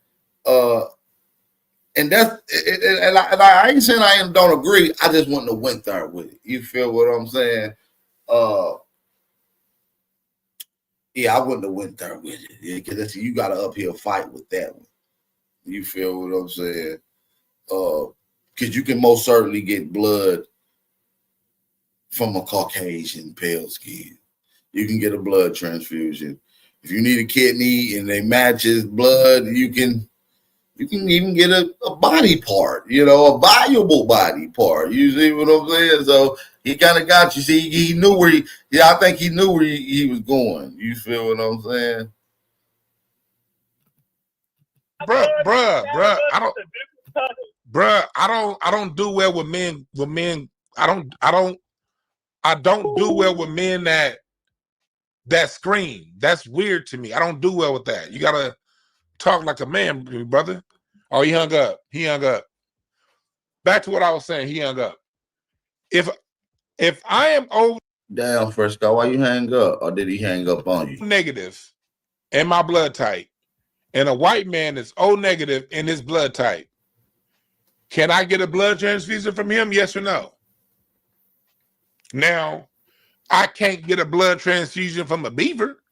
And I ain't saying I don't agree. I just wouldn't have went there with it. You feel what I'm saying? Yeah, I wouldn't have went there with it because you got an uphill fight with that one. You feel what I'm saying? Because you can most certainly get blood from a Caucasian pale skin. You can get a blood transfusion. If you need a kidney and they match his blood, you can even get a body part, a valuable body part. You see what I'm saying? So he kind of got you. See, he knew where I think he knew where he was going. You feel what I'm saying? Bruh, I don't do well with men. I don't do well with men that scream. That's weird to me. I don't do well with that. You gotta talk like a man, brother. Oh, he hung up. Back to what I was saying. He hung up. If I am O Damn, Fresco, why you hang up? Or did he hang up on you? negative in my blood type, and a white man is O negative in his blood type, can I get a blood transfusion from him? Yes or no? Now, I can't get a blood transfusion from a beaver.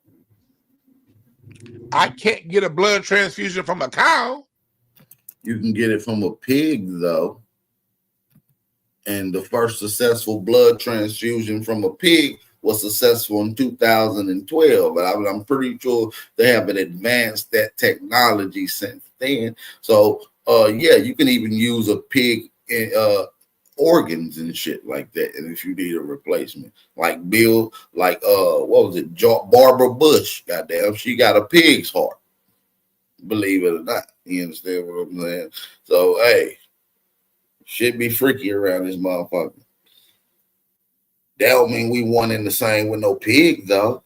I can't get a blood transfusion from a cow. You can get it from a pig, though. And the first successful blood transfusion from a pig was successful in 2012. But I'm pretty sure they haven't advanced that technology since then. So, yeah, you can even use a pig organs and shit like that. And if you need a replacement, like what was it? Barbara Bush, goddamn, she got a pig's heart. Believe it or not. You understand what I'm saying? So, hey, shit be freaky around this motherfucker. That don't mean we one in the same with no pig, though.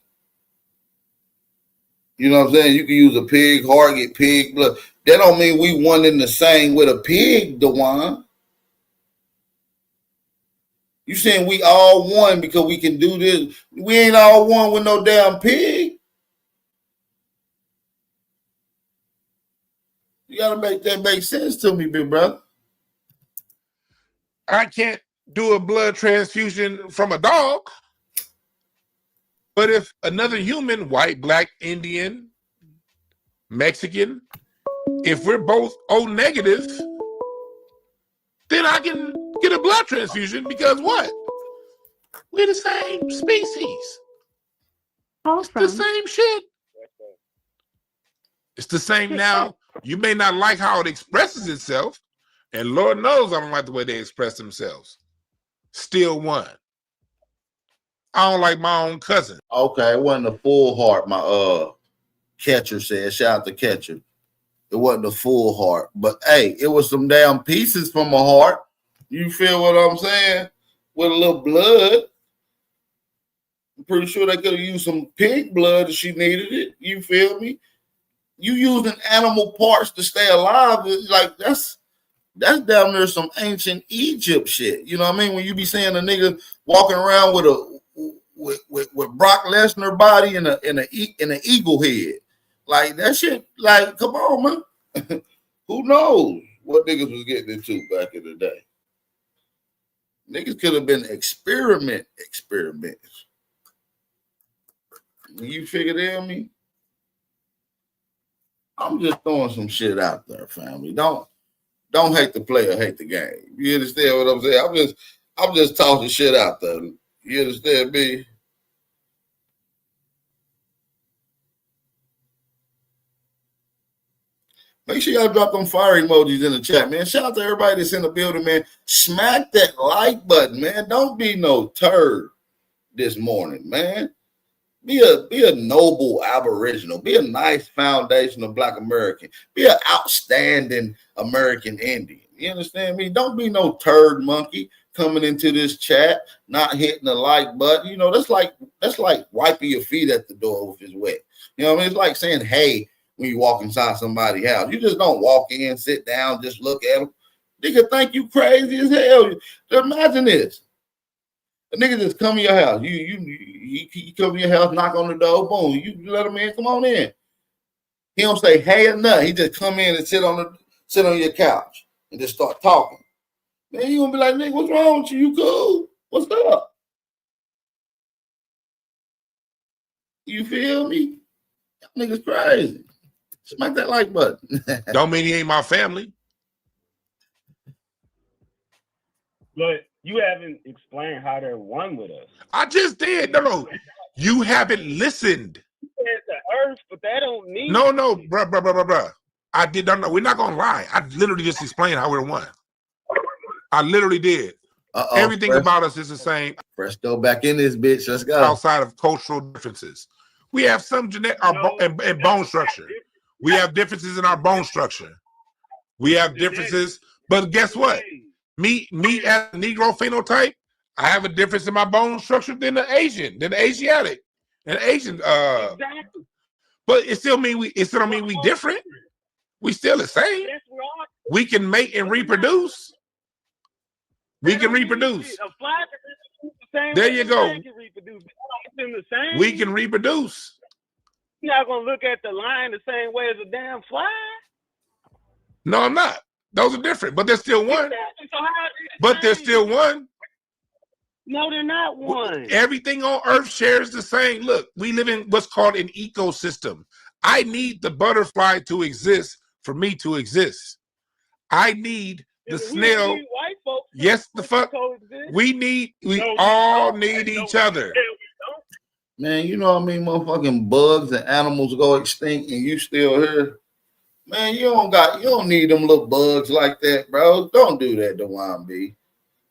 You know what I'm saying? You can use a pig heart, get pig blood. That don't mean we one in the same with a pig, Dwann. You saying we all one because we can do this? We ain't all one with no damn pig. You gotta make that make sense to me, big brother. I can't do a blood transfusion from a dog. But if another human, white, black, Indian, Mexican, if we're both O negative, then I can get a blood transfusion because what? We're the same species. It's the same shit. It's the same now. You may not like how it expresses itself, and Lord knows I don't like the way they express themselves. Still one. I don't like my own cousin. Okay, it wasn't a full heart, my catcher said. Shout out to catcher. It wasn't a full heart, but hey, it was some damn pieces from a heart. You feel what I'm saying? With a little blood. I'm pretty sure they could have used some pig blood if she needed it. You feel me? You using animal parts to stay alive, like that's down there some ancient Egypt shit. You know what I mean? When you be saying a nigga walking around with Brock Lesnar body and an eagle head, like that shit. Like, come on, man. Who knows what niggas was getting into back in the day? Niggas could have been experiments. You figure that, me? I'm just throwing some shit out there, family. Don't hate the player, hate the game. You understand what I'm saying? I'm just talking shit out there. You understand me? Make sure y'all drop them fire emojis in the chat, man. Shout out to everybody that's in the building, man. Smack that like button, man. Don't be no turd this morning, man. Be a noble Aboriginal. Be a nice foundational Black American. Be an outstanding American Indian. You understand me? Don't be no turd monkey coming into this chat, not hitting the like button. You know, that's like wiping your feet at the door if it's wet. You know what I mean? It's like saying hey when you walk inside somebody's house. You just don't walk in, sit down, just look at them. Nigga think you crazy as hell. Imagine this. A nigga just come in your house. You come in your house, knock on the door, boom. You let him in, come on in. He don't say hey or nothing. He just come in and sit on your couch and just start talking. Man, you gonna be like, nigga, what's wrong with you? You cool? What's up? You feel me? That nigga's crazy. Smack that like button. Don't mean he ain't my family. But you haven't explained how they're one with us. I just did. No. You haven't listened. You said the earth, but that don't mean No, bruh. I did not know. We're not gonna lie. I literally just explained how we're one. I literally did. Everything about us is the same. Let's go back in this bitch. Let's go. Outside of cultural differences, we have some genetic and bone structure. We have differences in our bone structure. We have differences, but guess what? Me as a Negro phenotype, I have a difference in my bone structure than the Asiatic, and Asian. Exactly. But it still don't mean we different. We still the same. We can mate and reproduce. We can reproduce. There you go. We can reproduce. You're not gonna look at the lion the same way as a damn fly. No, I'm not. Those are different, but they're still one. But they're still one. No, they're not one. Everything on Earth shares the same. Look, we live in what's called an ecosystem. I need the butterfly to exist for me to exist. I need the snail. White folks yes, the fuck. We all need each other. Man, you know what I mean? Motherfucking bugs and animals go extinct and you still here. Man, you don't need them little bugs like that, bro. Don't do that, Dwann B.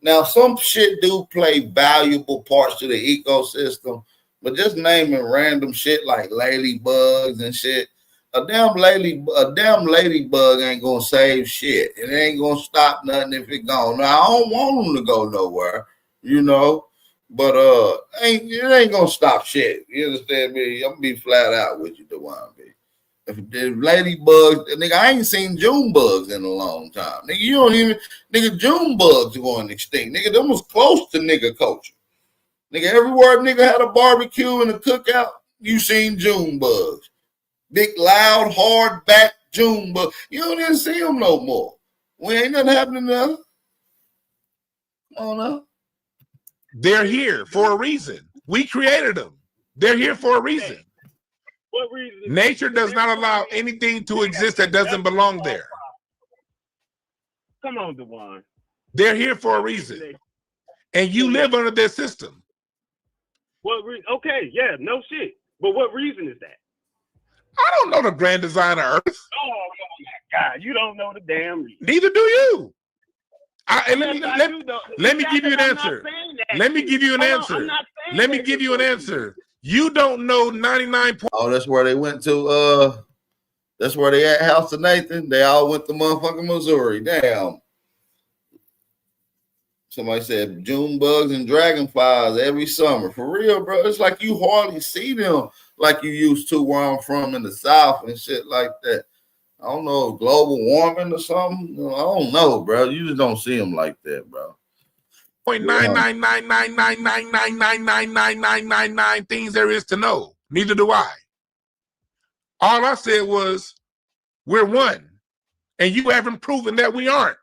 Now, some shit do play valuable parts to the ecosystem, but just naming random shit like ladybugs and shit, a damn ladybug ain't gonna save shit. It ain't gonna stop nothing if it gone. Now, I don't want them to go nowhere, you know, but it ain't gonna stop shit. You understand me? I'm gonna be flat out with you, Dwann B. If the ladybugs, nigga, I ain't seen June bugs in a long time. Nigga, June bugs are going extinct. Nigga, them was close to nigga culture. Nigga, everywhere nigga had a barbecue and a cookout, you seen June bugs. Big, loud, hard back June bugs. You don't even see them no more. We ain't nothing happening now. Come on now. They're here for a reason. We created them. They're here for a reason. What reason? Nature does not allow anything to exist that doesn't belong there. Come on, Dwann. They're here for a reason. And you live under their system. What reason? Okay, yeah, no shit. But what reason is that? I don't know the grand design of Earth. Oh my God, you don't know the damn reason. Neither do you. Let me give you an answer. Let me give you an answer. Let me give you an answer. You don't know 99. Oh, that's where they went to. That's where they at House of Nathan. They all went to motherfucking Missouri. Damn. Somebody said June bugs and dragonflies every summer. For real, bro. It's like you hardly see them like you used to where I'm from in the South and shit like that. I don't know, global warming or something. I don't know, bro. You just don't see them like that, bro. 0.99999999999 things there is to know. Neither do I. All I said was we're one, and you haven't proven that we aren't.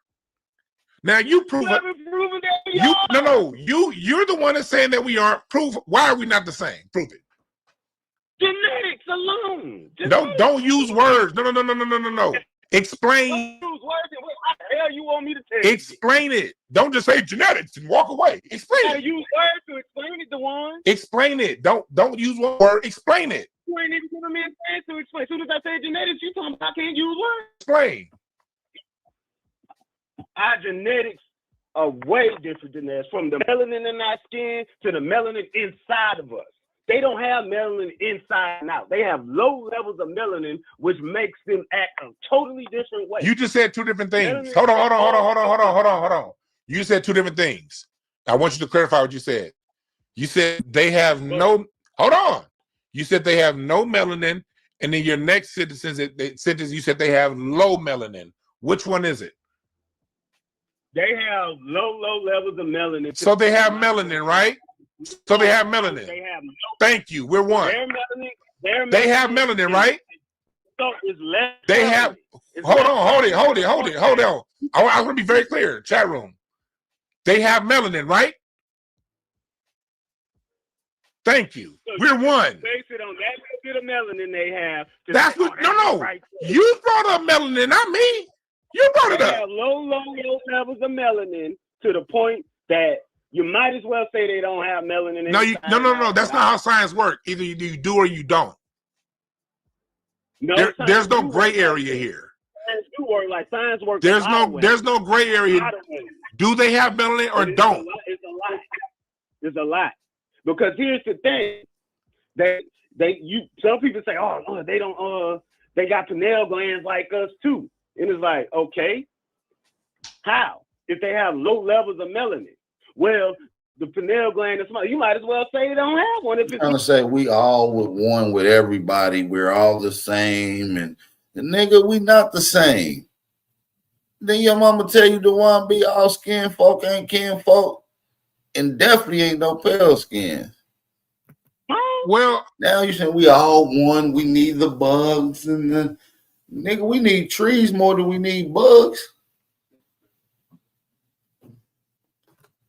Now you prove it. You're the one that's saying that we aren't. Prove why are we not the same? Prove it. Genetics. alone. Don't use words. No. Explain. Don't use words. What the hell you want me to tell you? Explain it. Don't just say genetics and walk away. Explain You gotta it. use words to explain it, Dwann. Explain it. Don't use one word. Explain it. You ain't even giving me a chance to explain. As soon as I say genetics, you talking about I can't use words. Explain. Our genetics are way different than theirs. From the melanin in our skin to the melanin inside of us. They don't have melanin inside and out. They have low levels of melanin, which makes them act a totally different way. You just said two different things. Hold on. You said two different things. I want you to clarify what you said. You said they have no. Hold on. You said they have no melanin, and in your next sentence, you said they have low melanin. Which one is it? They have low levels of melanin. So they have melanin, right? So they have melanin. They have no. Thank you. We're one. They have melanin, right? So it's less. They have. Hold on. I want to be very clear. Chat room. They have melanin, right? Thank you. We're one. Base it on that bit of melanin they have. That's what. No. Right, you brought up melanin, not me. You brought it up. They have low levels of melanin to the point that you might as well say they don't have melanin. No. That's not how science works. Either you do or you don't. No, there's no gray area here. Science do work like science works. There's no gray area. Do they have melanin or don't? It's a lot. Because here's the thing, some people say, oh, they don't, they got pineal glands like us too, and it's like, okay, how? If they have low levels of melanin, well, the pineal gland is small. You might as well say they don't have one. If it's trying to say we all with one with everybody, we're all the same, and nigga, we not the same. Then your mama tell you Dwann be all skin folk ain't kin folk. And definitely ain't no pale skin. Well, now you saying we all one. We need the bugs and the nigga. We need trees more than we need bugs.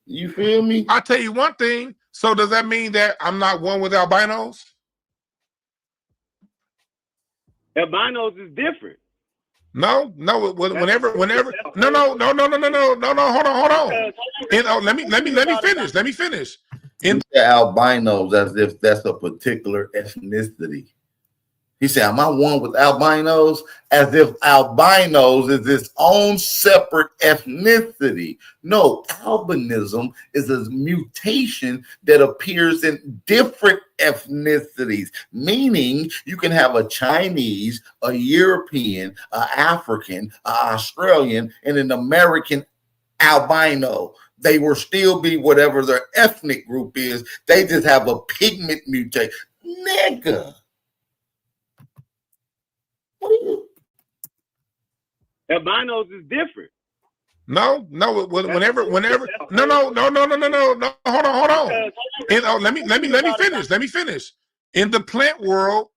You feel me? I'll tell you one thing. So does that mean that I'm not one with albinos? Albinos is different. No. Whenever. No. Hold on. And let me finish. In the albinos, as if that's a particular ethnicity. He said, "Am I one with albinos?" As if albinos is its own separate ethnicity. No, albinism is a mutation that appears in different ethnicities, meaning you can have a Chinese, a European, an African, an Australian, and an American albino. They will still be whatever their ethnic group is. They just have a pigment mutation. Nigga. Albinos is different. No. Whenever. No. Hold on. And, let me finish. In the plant world,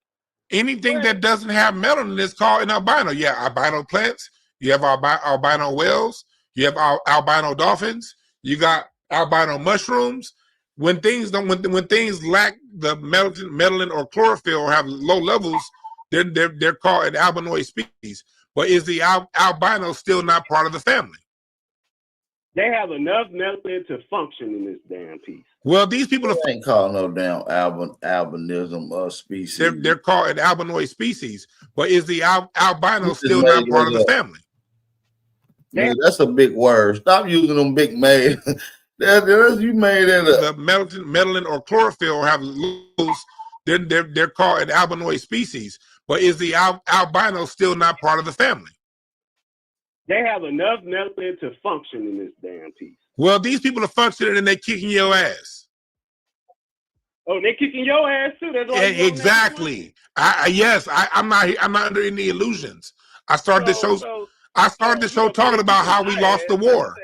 anything that doesn't have melanin is called an albino. Yeah, albino plants. You have albino whales. You have albino dolphins. You got albino mushrooms. When things lack the melanin or chlorophyll or have low levels, they're called an albinoid species. But is the albino still not part of the family? They have enough melanin to function in this damn piece. Well, these people ain't called no damn albinism species. They're called an albinoid species. But is the albino still not part of the family? Yeah, that's a big word. Stop using them big made. You made it up. The melanin or chlorophyll have lows. They're called an albinoid species. But is the albino still not part of the family? They have enough melanin to function in this damn piece. Well, these people are functioning and they're kicking your ass. Oh, they're kicking your ass too. That's why exactly. I'm not under any illusions. I started the show talking about how we lost the war.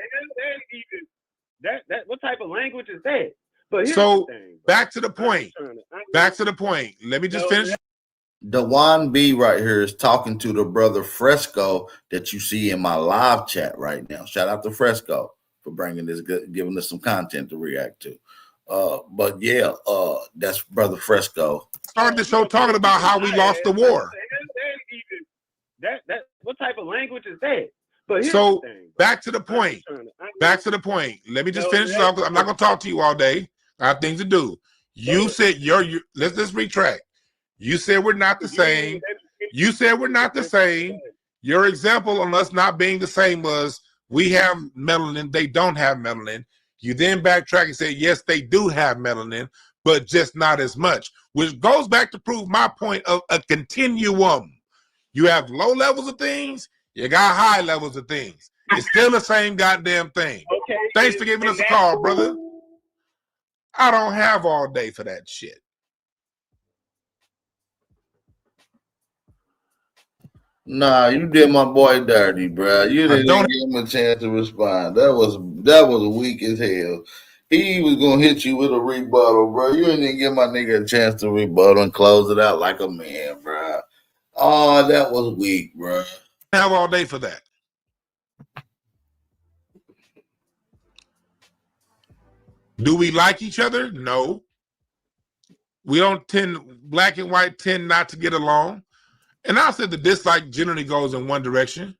That what type of language is that? But so back to the point. Let me just finish. Dwann B right here is talking to the brother Fresco that you see in my live chat right now. Shout out to Fresco for bringing this, giving us some content to react to. But yeah, that's Brother Fresco. Started the show talking about how we lost the war. That what type of language is that? But so the thing, back to the point. Back to the point. Let me just finish it off because I'm not going to talk to you all day. I have things to do. You said let's retract. You said we're not the same. You said we're not the same. Your example on us not being the same was we have melanin, they don't have melanin. You then backtrack and say, yes, they do have melanin, but just not as much, which goes back to prove my point of a continuum. You have low levels of things, you got high levels of things. It's still the same goddamn thing. Okay. Thanks for giving us a call, brother. I don't have all day for that shit. Nah, you did my boy dirty, bro. You didn't even give him a chance to respond. That was weak as hell. He was gonna hit you with a rebuttal, bro. You didn't even give my nigga a chance to rebuttal and close it out like a man, bro. Oh, that was weak, bro. I have all day for that. Do we like each other? No. We don't black and white tend not to get along. And I said the dislike generally goes in one direction.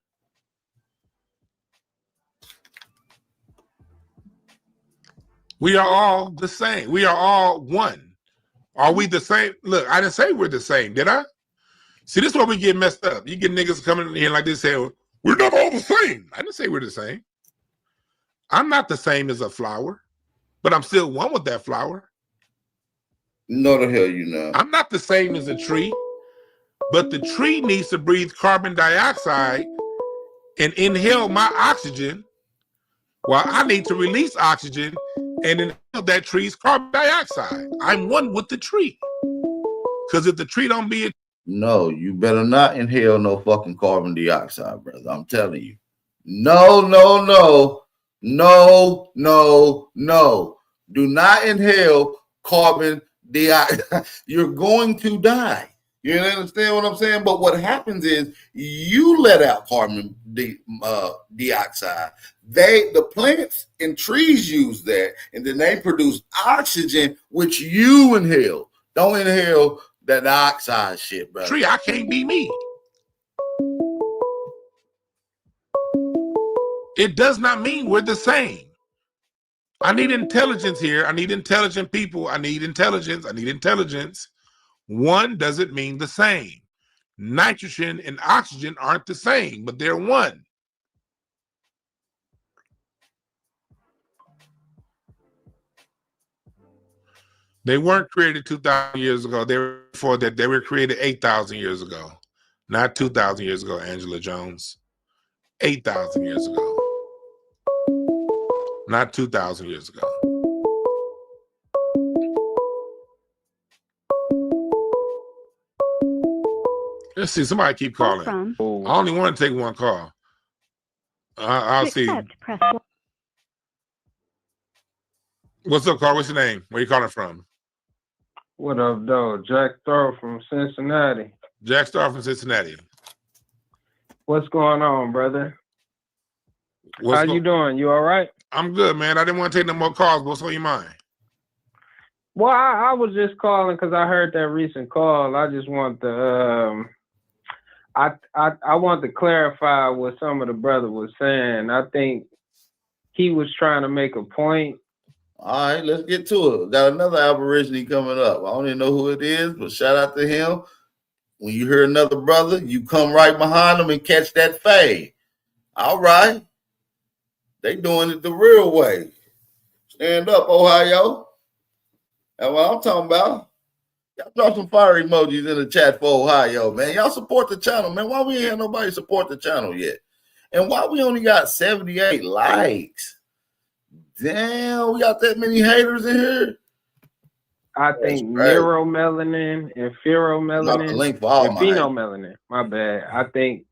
We are all the same. We are all one. Are we the same? Look, I didn't say we're the same, did I? See, this is where we get messed up. You get niggas coming in here like this saying, we're not all the same. I didn't say we're the same. I'm not the same as a flower, but I'm still one with that flower. No, the hell you not. I'm not the same as a tree, but the tree needs to breathe carbon dioxide and inhale my oxygen while I need to release oxygen and inhale that tree's carbon dioxide. I'm one with the tree. Because if the tree don't be... No, you better not inhale no fucking carbon dioxide, brother. I'm telling you. No. Do not inhale carbon dioxide. You're going to die. You understand what I'm saying? But what happens is you let out carbon dioxide. The plants and trees use that, and then they produce oxygen, which you inhale. Don't inhale that dioxide shit, bro. Tree, I can't be me. It does not mean we're the same. I need intelligence here. I need intelligent people. I need intelligence. One doesn't mean the same. Nitrogen and oxygen aren't the same, but they're one. They weren't created 2,000 years ago. They were before that. They were created 8,000 years ago. Not 2,000 years ago, Angela Jones. 8,000 years ago. Not 2,000 years ago. Let's see. Somebody keep calling. I only want to take one call. I'll see. What's up, Carl? What's your name? Where you calling from? What up, though? Jack Throw from Cincinnati. Jack Star from Cincinnati. What's going on, brother? How you doing? You all right? I'm good, man. I didn't want to take no more calls. What's on your mind? Well, I was just calling because I heard that recent call. I just want to I want to clarify what some of the brother was saying. I think he was trying to make a point. All right, let's get to it. Got another Aborigine coming up. I don't even know who it is, but shout out to him. When you hear another brother, you come right behind them and catch that fade. All right. They doing it the real way. Stand up, Ohio. That's what I'm talking about. Y'all drop some fire emojis in the chat for Ohio, man. Y'all support the channel, man. Why we ain't had nobody support the channel yet? And why we only got 78 likes? Damn, we got that many haters in here. I think neuromelanin and pheromelanin and phenomelanin. My bad. I think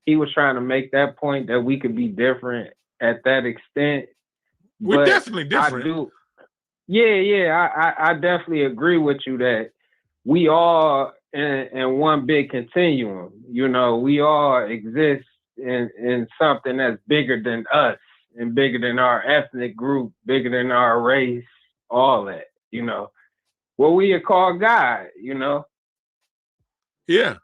he was trying to make that point that we could be different at that extent. We're definitely different. I definitely agree with you that we all in one big continuum. You know, we all exist in something that's bigger than us and bigger than our ethnic group, bigger than our race, all that, what we call God, Yeah.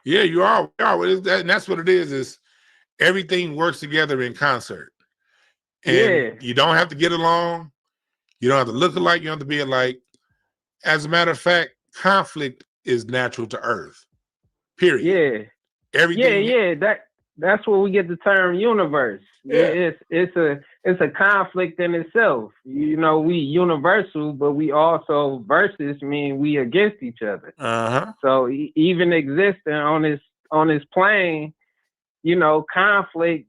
Yeah, you are. And that's what it is everything works together in concert. And you don't have to get along. You don't have to look alike. You don't have to be alike. As a matter of fact, conflict is natural to Earth. Period. Yeah. Everything. Yeah. That's where we get the term universe. Yeah. It's a conflict in itself. We universal, but we also versus mean we against each other. So even existing on this plane, conflict,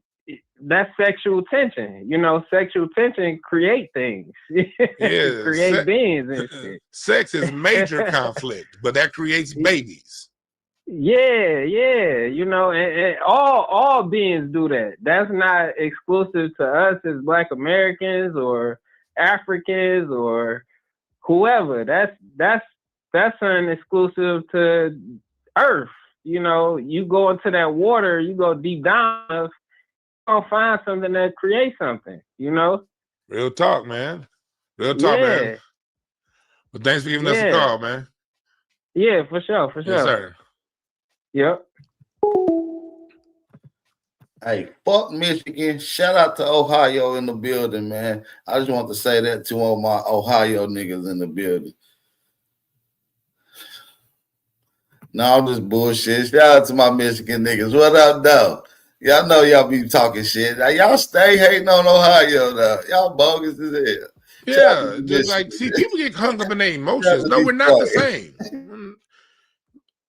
that's sexual tension. Sexual tension create things. Create beings and shit. Sex is major conflict, but that creates babies. Yeah, and all beings do that. That's not exclusive to us as Black Americans or Africans or whoever. That's something exclusive to Earth. You go into that water, you go deep down, you're gonna find something that creates something. Real talk, man. Real talk, man. But thanks for giving us a call, man. Yeah, for sure. Yes, sir. Yep. Hey, fuck Michigan. Shout out to Ohio in the building, man. I just want to say that to all my Ohio niggas in the building. No, I'm just bullshit. Shout out to my Michigan niggas. What up, though? Y'all know y'all be talking shit. Y'all stay hating on Ohio, though. Y'all bogus as hell. Yeah, just like, see, people get hung up in their emotions. No, we're not the same.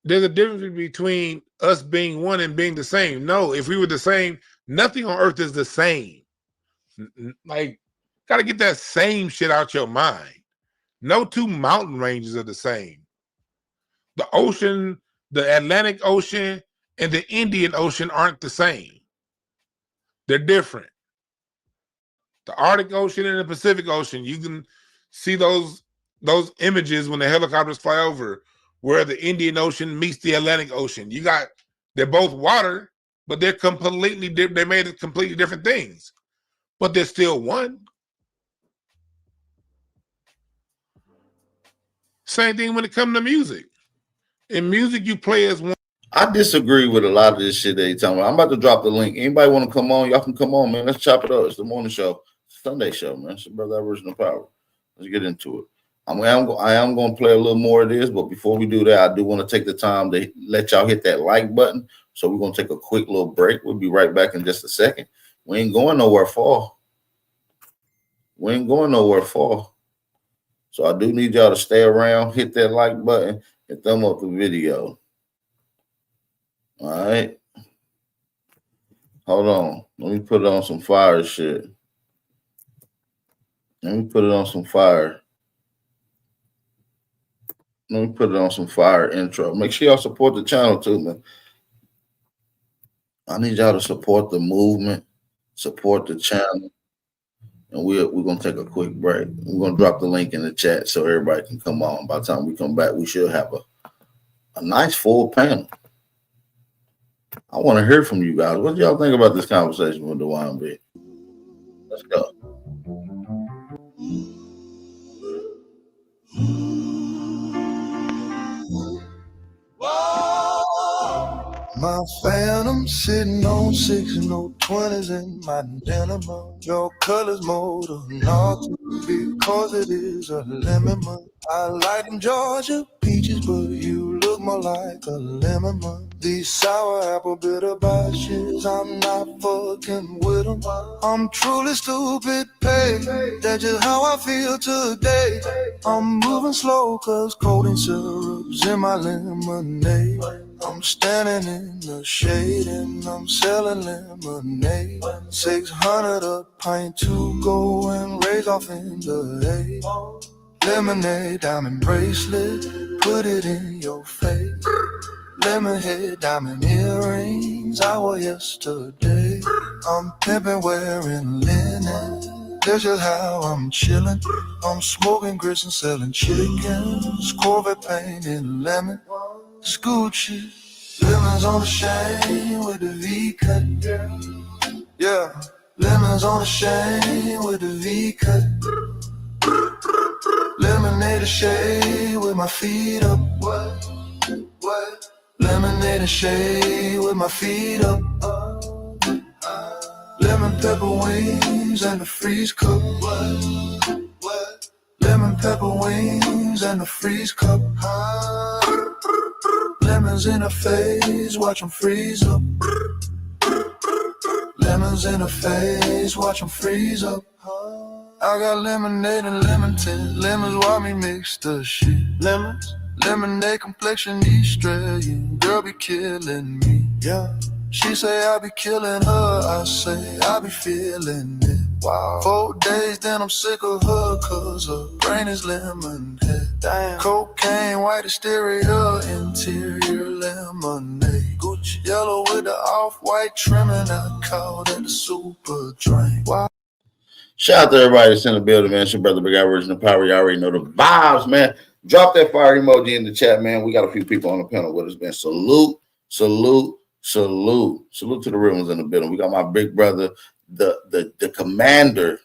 There's a difference between us being one and being the same. No, if we were the same, nothing on earth is the same. Like, gotta get that same shit out your mind. No two mountain ranges are the same. The ocean, the Atlantic Ocean, and the Indian Ocean aren't the same. They're different. The Arctic Ocean and the Pacific Ocean, you can see those images when the helicopters fly over, where the Indian Ocean meets the Atlantic Ocean. They're both water, but they're completely different. They made completely different things, but they're still one. Same thing when it comes to music. In music, you play as one. I disagree with a lot of this shit that you talking about. I'm about to drop the link. Anybody want to come on? Y'all can come on, man. Let's chop it up. It's the morning show, Sunday show, man. It's Brother Aboriginal Power. Let's get into it. I am going to play a little more of this, but before we do that, I do want to take the time to let y'all hit that like button. So we're going to take a quick little break. We'll be right back in just a second. We ain't going nowhere far. So I do need y'all to stay around, hit that like button, and thumb up the video. All right. Hold on. Let me put it on some fire shit. Let me put it on some fire intro. Make sure y'all support the channel too, man. I need y'all to support the movement, support the channel. And we're going to take a quick break. We're going to drop the link in the chat so everybody can come on. By the time we come back, we should have a nice full panel. I want to hear from you guys. What do y'all think about this conversation with Dwann B? Let's go. My phantom sitting on 6 and no 20s in my denim. Your colors mold of not because it is a lemon. I like them Georgia peaches, but you look more like a lemon. These sour apple bitter batches, I'm not fucking with them. I'm truly stupid, paid. That's just how I feel today. I'm moving slow cause coating syrup's in my lemonade. I'm standing in the shade and I'm selling lemonade. 600 a pint to go and raise off in the hay. Lemonade, diamond bracelet, put it in your face. Lemon head, diamond earrings, I wore yesterday. I'm pimping, wearing linen. That's just how I'm chillin'. I'm smoking grits and selling chickens. Corvette painted lemon. Scoochie, lemons on the chain with the V-cut. Yeah, lemons on the chain with the V-cut. Lemonade and shade with my feet up. What? Lemonade and shade with my feet up. Lemon pepper wings and the freeze cup. What? Lemon pepper wings and the freeze cup. Lemons in her face, watch them freeze up. Lemons in her face, watch them freeze up. I got lemonade and lemon tint. Lemons, why me mix the shit? Lemons, lemonade complexion, Australian. Girl be killing me, yeah. She say I be killing her, I say I be feeling it. Wow. 4 days, then I'm sick of her, cause her brain is lemonade. Damn. Cocaine, white exterior, interior lemonade. Gucci yellow with the off-white trimming, I call that the super drink. Wow. Shout out to everybody that's in the building, man. It's your brother, Big Original Power. You already know the vibes, man. Drop that fire emoji in the chat, man. We got a few people on the panel with us, man. Salute to the real ones in the building. We got my big brother, the commander,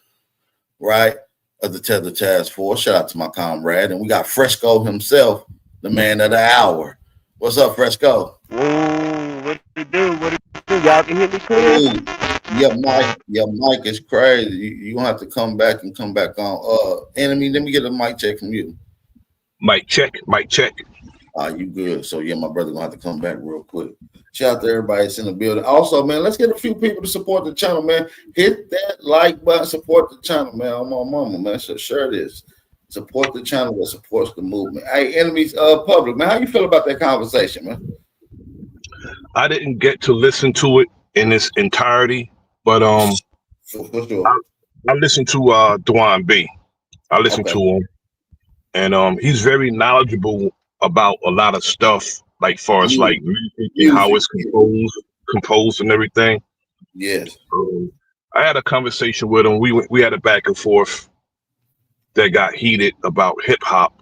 right, of the Tether Task Force. Shout out to my comrade. And we got Fresco himself, the man of the hour. What's up, Fresco? Ooh, what do you do? Y'all can hear me clear? Your mic is crazy. You gonna have to come back on. Enemy, let me get a mic check from you. Mic check. You good. So yeah, my brother gonna have to come back real quick. Shout out to everybody that's in the building. Also, man, let's get a few people to support the channel, man. Hit that like button, support the channel, man. I'm on mama, man. So share this. Support the channel that supports the movement. Hey, enemies, public, man. How you feel about that conversation, man? I didn't get to listen to it in its entirety, but For sure. I listened to Dwann B. I listened to him, and he's very knowledgeable about a lot of stuff, like far as like music and how it's composed and everything. Yes. I had a conversation with him. We had a back and forth that got heated about hip hop.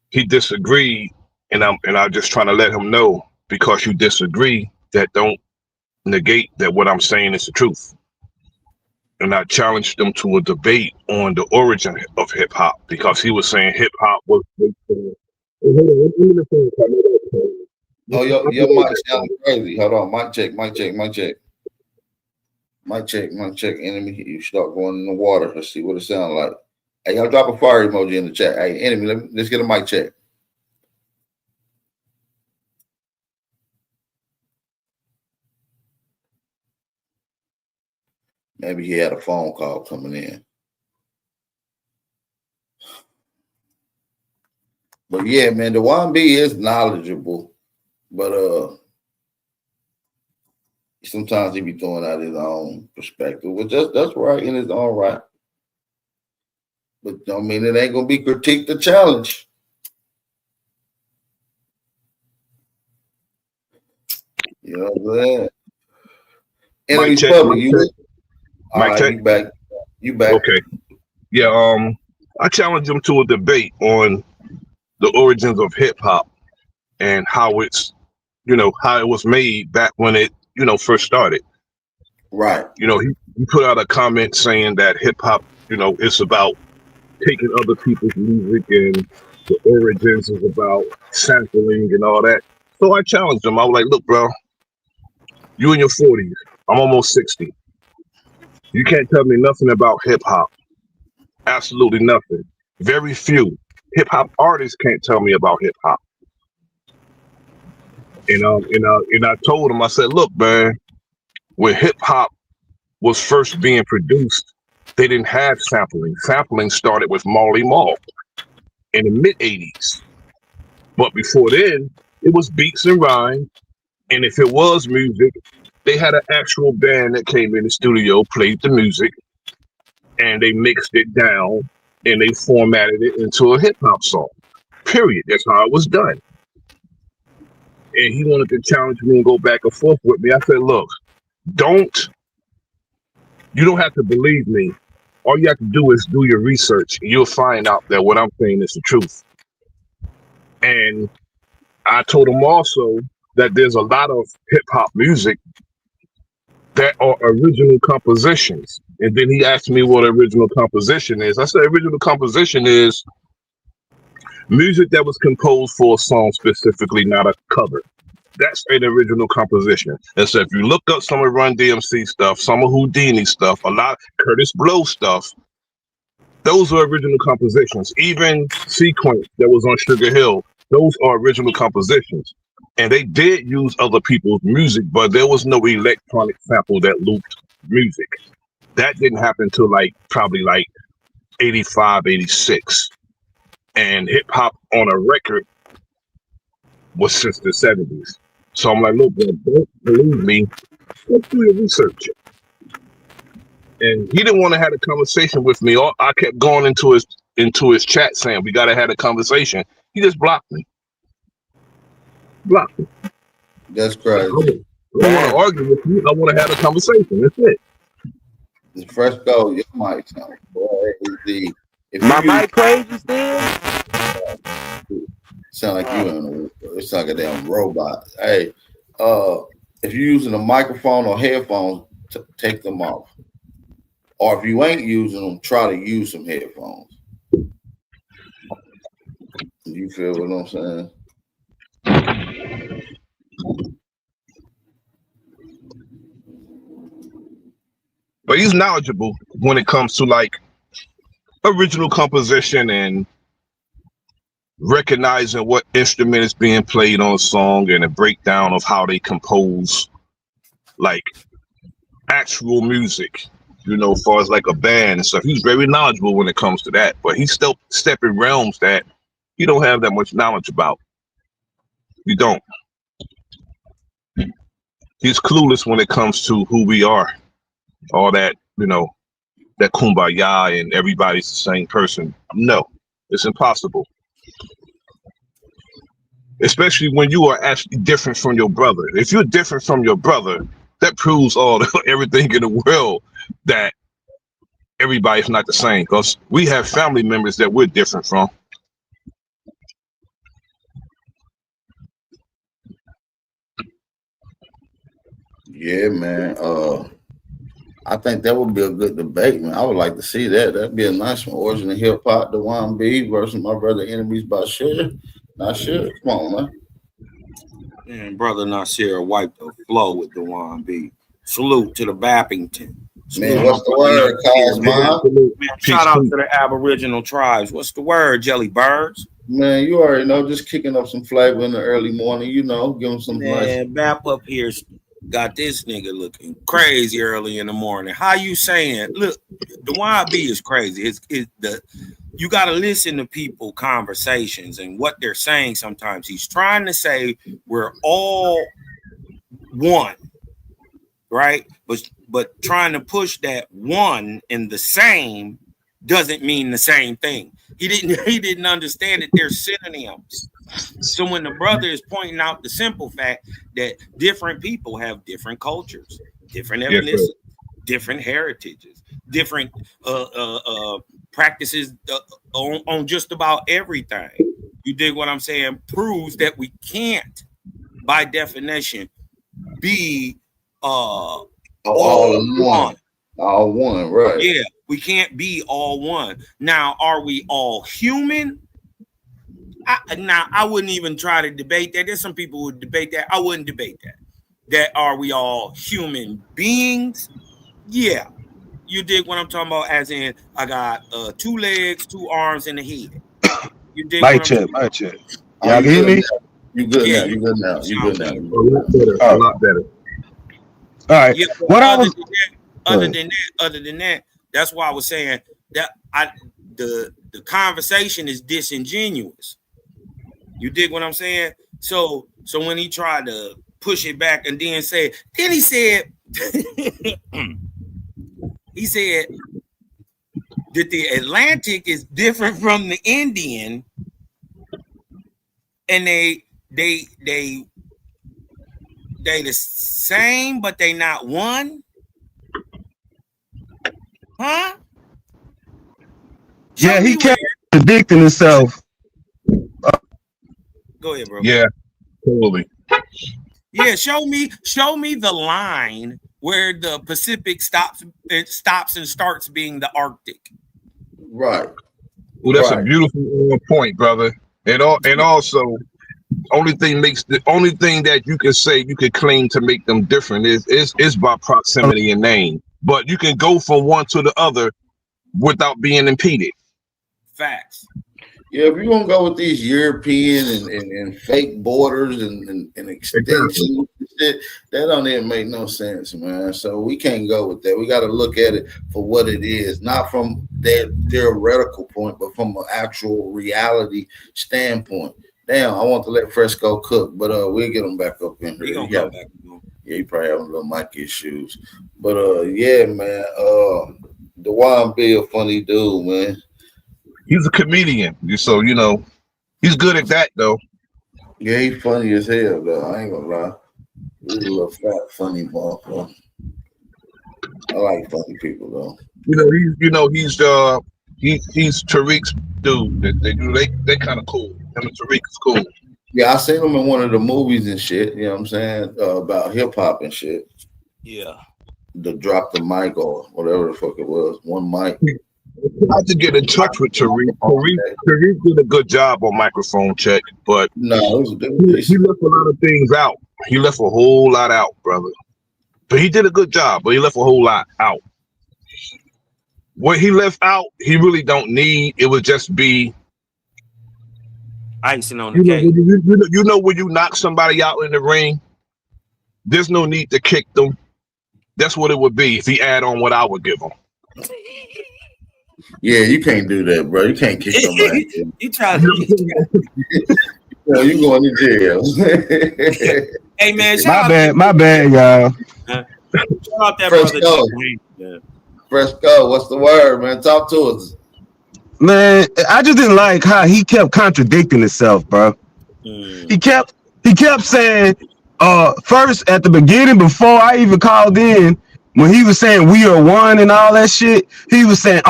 He disagreed, and I'm just trying to let him know, because you disagree, that don't negate that what I'm saying is the truth. And I challenged him to a debate on the origin of hip hop, because he was saying hip hop was. Oh, your mic sounds crazy. Hold on, mic check. Enemy, you start going in the water. Let's see what it sounds like. Hey, y'all drop a fire emoji in the chat. Hey, enemy, let's get a mic check. Maybe he had a phone call coming in. But yeah, man, Dwann B is knowledgeable, but sometimes he be throwing out his own perspective, which that's right in his own right. But don't mean it ain't gonna be critique the challenge. You know what I'm saying? Enemy public, you back. Okay. Yeah, I challenged him to a debate on the origins of hip hop and how it's, how it was made back when it, first started. Right. He put out a comment saying that hip hop, it's about taking other people's music, and the origins is about sampling and all that. So I challenged him. I was like, look, bro, you in your 40s. I'm almost 60. You can't tell me nothing about hip hop. Absolutely nothing. Very few. Hip hop artists can't tell me about hip hop. And I told him, I said, look, man, when hip hop was first being produced, they didn't have sampling. Sampling started with Marley Marl in the mid 80s. But before then, it was beats and rhymes. And if it was music, they had an actual band that came in the studio, played the music, and they mixed it down and they formatted it into a hip hop song. Period. That's how it was done. And he wanted to challenge me and go back and forth with me. I said, look, you don't have to believe me. All you have to do is do your research, and you'll find out that what I'm saying is the truth. And I told him also that there's a lot of hip hop music that are original compositions. And then he asked me what original composition is. I said, original composition is Music that was composed for a song specifically, not a cover. That's an original composition. And so if you look up some of Run DMC stuff, some of Houdini stuff, a lot of Curtis Blow stuff, those are original compositions. Even Sequence that was on Sugar Hill, those are original compositions. And they did use other people's music, but there was no electronic sample that looped music. That didn't happen until probably 85, 86. And hip hop on a record was since the 70s. So I'm like, look, bro, don't believe me. Let's do your research. And he didn't want to have a conversation with me. I kept going into his chat saying, we got to have a conversation. He just blocked me. Blocked me. That's crazy. I don't want to argue with you. I want to have a conversation. That's it. It's fresh go. Your mic sound. Boy, My mic crazy still? Sound like it's like a damn robot. Hey, if you're using a microphone or headphones, take them off. Or if you ain't using them, try to use some headphones. You feel what I'm saying? But he's knowledgeable when it comes to original composition and recognizing what instrument is being played on a song and a breakdown of how they compose actual music, as far as a band and stuff. He's very knowledgeable when it comes to that, but he's still stepping realms that you don't have that much knowledge about. You don't. He's clueless when it comes to who we are. All that, that kumbaya and everybody's the same person. No, it's impossible. Especially when you are actually different from your brother. If you're different from your brother, that proves everything in the world that everybody's not the same. Because we have family members that we're different from. Yeah, man. I think that would be a good debate, man. I would like to see that. That'd be a nice one. Origin of hip hop, Dwann B versus my brother Enemies by Sugar. Nasir, come on, man. And brother Nasir wiped the flow with Dwann B. Salute to the Bappington. Man, what's the word, Cosmo? Man, shout out to the Aboriginal tribes. What's the word, Jelly Birds? Man, you already know, just kicking up some flavor in the early morning, give them some nice. Bap up here got this nigga looking crazy early in the morning. How you saying? Look, the YB is crazy. You got to listen to people conversations and what they're saying. Sometimes he's trying to say we're all one, right? But trying to push that one in the same doesn't mean the same thing. He didn't understand that they're synonyms. So when the brother is pointing out the simple fact that different people have different cultures, different ethnicities, different heritages, different practices on just about everything. You dig what I'm saying? Proves that we can't, by definition, be all one. All one, right? Yeah, we can't be all one. Now, are we all human? I wouldn't even try to debate that. There's some people who would debate that. I wouldn't debate that. That are we all human beings? Yeah. You dig what I'm talking about? As in, I got 2 legs, 2 arms, and a head. You dig my check. Y'all can hear me? You good now. You good now. You good now. A lot better. All right. Yeah, other than that, that's why I was saying that the conversation is disingenuous. You dig what I'm saying? So when he tried to push it back and then he said he said that the Atlantic is different from the Indian, and they the same, but they not one. Huh? Yeah, he kept predicting himself. Go ahead, bro. Yeah, totally. Yeah, show me the line where the Pacific stops and starts being the Arctic. Right. Well, that's a beautiful point, brother. And also, only thing that you can say you can claim to make them different is by proximity and name. But you can go from one to the other without being impeded. Facts. Yeah, if you're gonna go with these European and fake borders and extensions and shit, that don't even make no sense, man. So we can't go with that. We got to look at it for what it is, not from their theoretical point, but from an actual reality standpoint. Damn, I want to let Fresco cook, but we'll get him back up in here. Yeah, he probably having little mic issues. But yeah, man. Dwann be a funny dude, man. He's a comedian, so you know he's good at that, though. Yeah, he's funny as hell, though. I ain't gonna lie. He's a little fat, funny motherfucker. I like funny people, though. He's Tariq's dude. They kind of cool. Him and Tariq is cool. Yeah, I seen him in one of the movies and shit. You know what I'm saying, about hip hop and shit. Yeah. The drop the mic or whatever the fuck it was. One mic. I had to get in touch with Tariq. Tariq did a good job on microphone check, but no, he left a lot of things out. He left a whole lot out, brother. But he did a good job, but he left a whole lot out. What he left out, he really don't need. It would just be icing on the cake. You know when you knock somebody out in the ring, there's no need to kick them. That's what it would be if he add on what I would give him. Yeah, you can't do that, bro. You can't kick somebody. You try to. You going to jail. Hey man, my bad, y'all. Shout out that Fresco. brother. Fresco, what's the word, man? Talk to us. Man, I just didn't like how he kept contradicting himself, bro. He kept saying, first at the beginning, before I even called in, when he was saying we are one and all that shit, he was saying,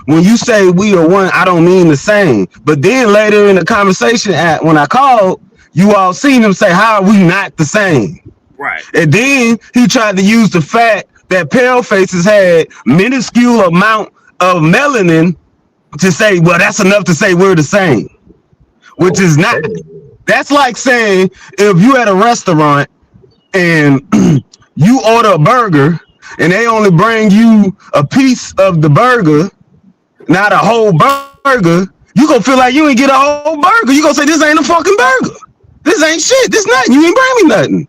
when you say we are one, I don't mean the same. But then later in the conversation, when I called, you all seen him say, how are we not the same? Right. And then he tried to use the fact that pale faces had minuscule amount of melanin to say, well, that's enough to say we're the same, which is not. That's like saying if you at a restaurant and you order a burger and they only bring you a piece of the burger, not a whole burger, you gonna feel like you ain't get a whole burger. You gonna say this ain't a fucking burger. This ain't shit. This nothing. You ain't bring me nothing.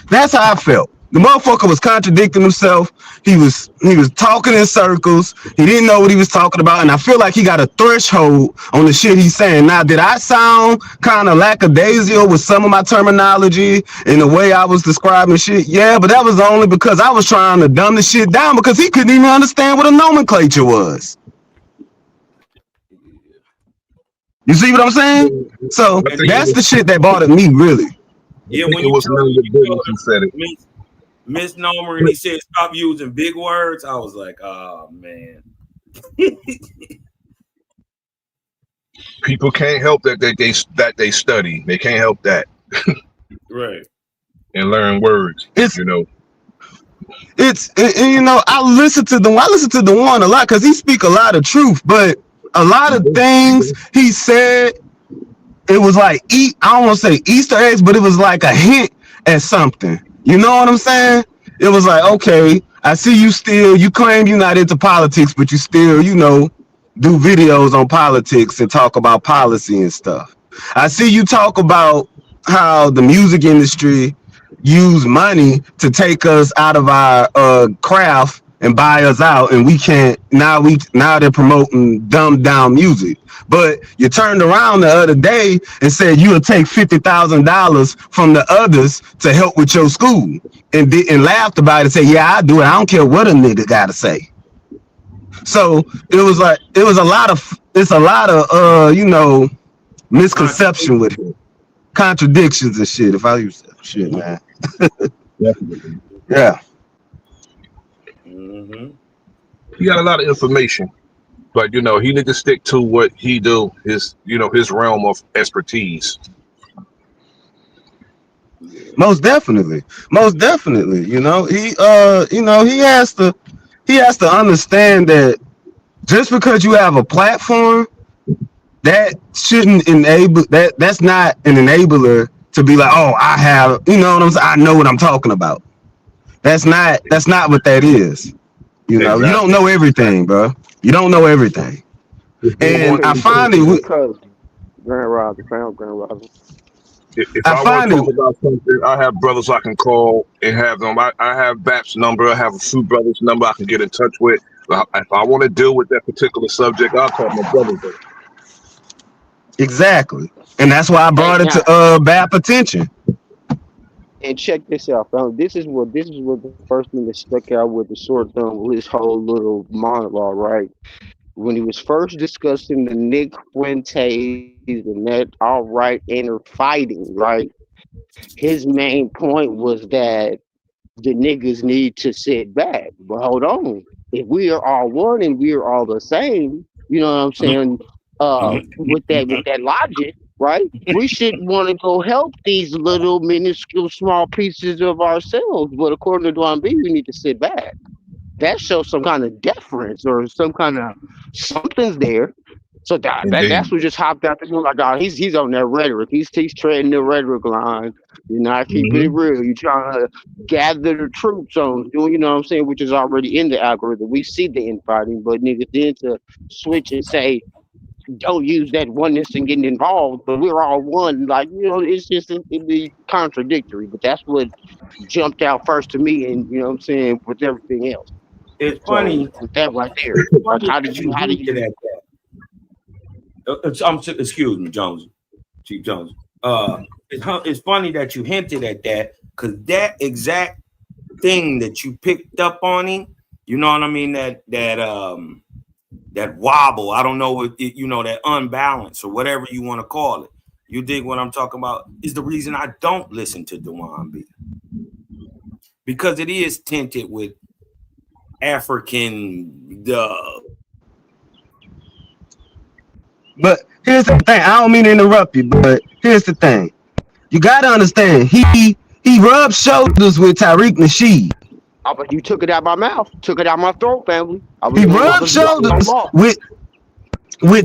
That's how I felt. The motherfucker was contradicting himself. He was talking in circles. He didn't know what he was talking about. And I feel like he got a threshold on the shit he's saying. Now, did I sound kind of lackadaisical with some of my terminology and the way I was describing shit? Yeah, but that was only because I was trying to dumb the shit down because he couldn't even understand what a nomenclature was. You see what I'm saying? So that's the shit that bothered me, really. Yeah, when it was really the business who said it. Misnomer, and he said stop using big words. I was like, oh man. People can't help that they study. They can't help that. Right. And learn words. It's you know. I listen to Dwann a lot because he speak a lot of truth, but a lot of things he said, it was like I don't want to say Easter eggs, but it was like a hint at something. You know what I'm saying? It was like, okay, I see you claim you're not into politics, but you still, do videos on politics and talk about policy and stuff. I see you talk about how the music industry use money to take us out of our craft and buy us out, and we can't. Now they're promoting dumbed down music. But you turned around the other day and said you would take $50,000 from the others to help with your school, and laughed about it and said, "Yeah, I do it. I don't care what a nigga got to say." So it's a lot of misconception with it, contradictions and shit. If I use that shit, man. Definitely. Yeah. Mm-hmm. He got a lot of information, but he need to stick to what he do, his realm of expertise. Most definitely. He has to understand that just because you have a platform that shouldn't enable that. That's not an enabler to be like, oh, I have, you know what I'm saying? I know what I'm talking about. That's not what that is. You know, you don't Exactly. know everything, bro. You don't know everything. If they And want Okay, I to, find it, because Grand Rising, found Grand Rising. if I I want find to it, talk about something, I have brothers I can call and have them. I have BAP's number. I have a few brothers' number I can get in touch with. If I want to deal with that particular subject, I'll call my brothers. exactly. And that's why I Hey, brought it now, to BAP attention. and check this out, fam. This is what the first thing that stuck out with the short term with his whole little monologue, right? When he was first discussing the Nick Fuentes and that all right inner fighting, right? His main point was that the niggas need to sit back. But hold on. If we are all one and we are all the same, you know what I'm saying? With that logic, right? We should want to go help these little minuscule small pieces of ourselves. But according to Dwann B, we need to sit back. That shows some kind of deference or some kind of something's there. So that's Indeed. what just hopped out. Like, oh, he's on that rhetoric. He's treading the rhetoric line. You're not keeping it Mm-hmm. real. You're trying to gather the troops on doing, you know what I'm saying, which is already in the algorithm. We see the infighting, but niggas then to switch and say, don't use that oneness and getting involved, but we're all one. Like, it's just it'd be contradictory. But that's what jumped out first to me, and you know what I'm saying, with everything else. It's So funny. with that right there, It's like, funny that you how do hinted you? at that. Excuse me, Jones, Chief Jones. It's funny that you hinted at that because that exact thing that you picked up on him, you know what I mean? That wobble. I don't know if that unbalance or whatever you want to call it. You dig what I'm talking about? Is the reason I don't listen to Dwann B, because it is tinted with African But here's the thing. I don't mean to interrupt you, but here's the thing. You gotta understand. He rubbed shoulders with Tariq Nasheed. Oh, but you took it out my mouth, took it out my throat, family. I was He gonna rubbed hold shoulders off. with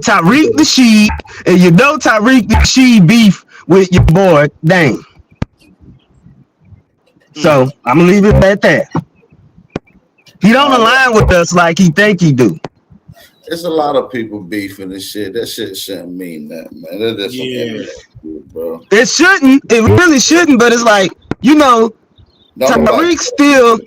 Tariq Nasheed, and you know Tariq Nasheed beef with your boy Dane. So I'm gonna leave it at that. He don't align with us like he think he do. There's a lot of people beefing and shit. That shit shouldn't mean that, man. That's just some yeah. shit, bro. It shouldn't. It really shouldn't. But it's like, Tariq still,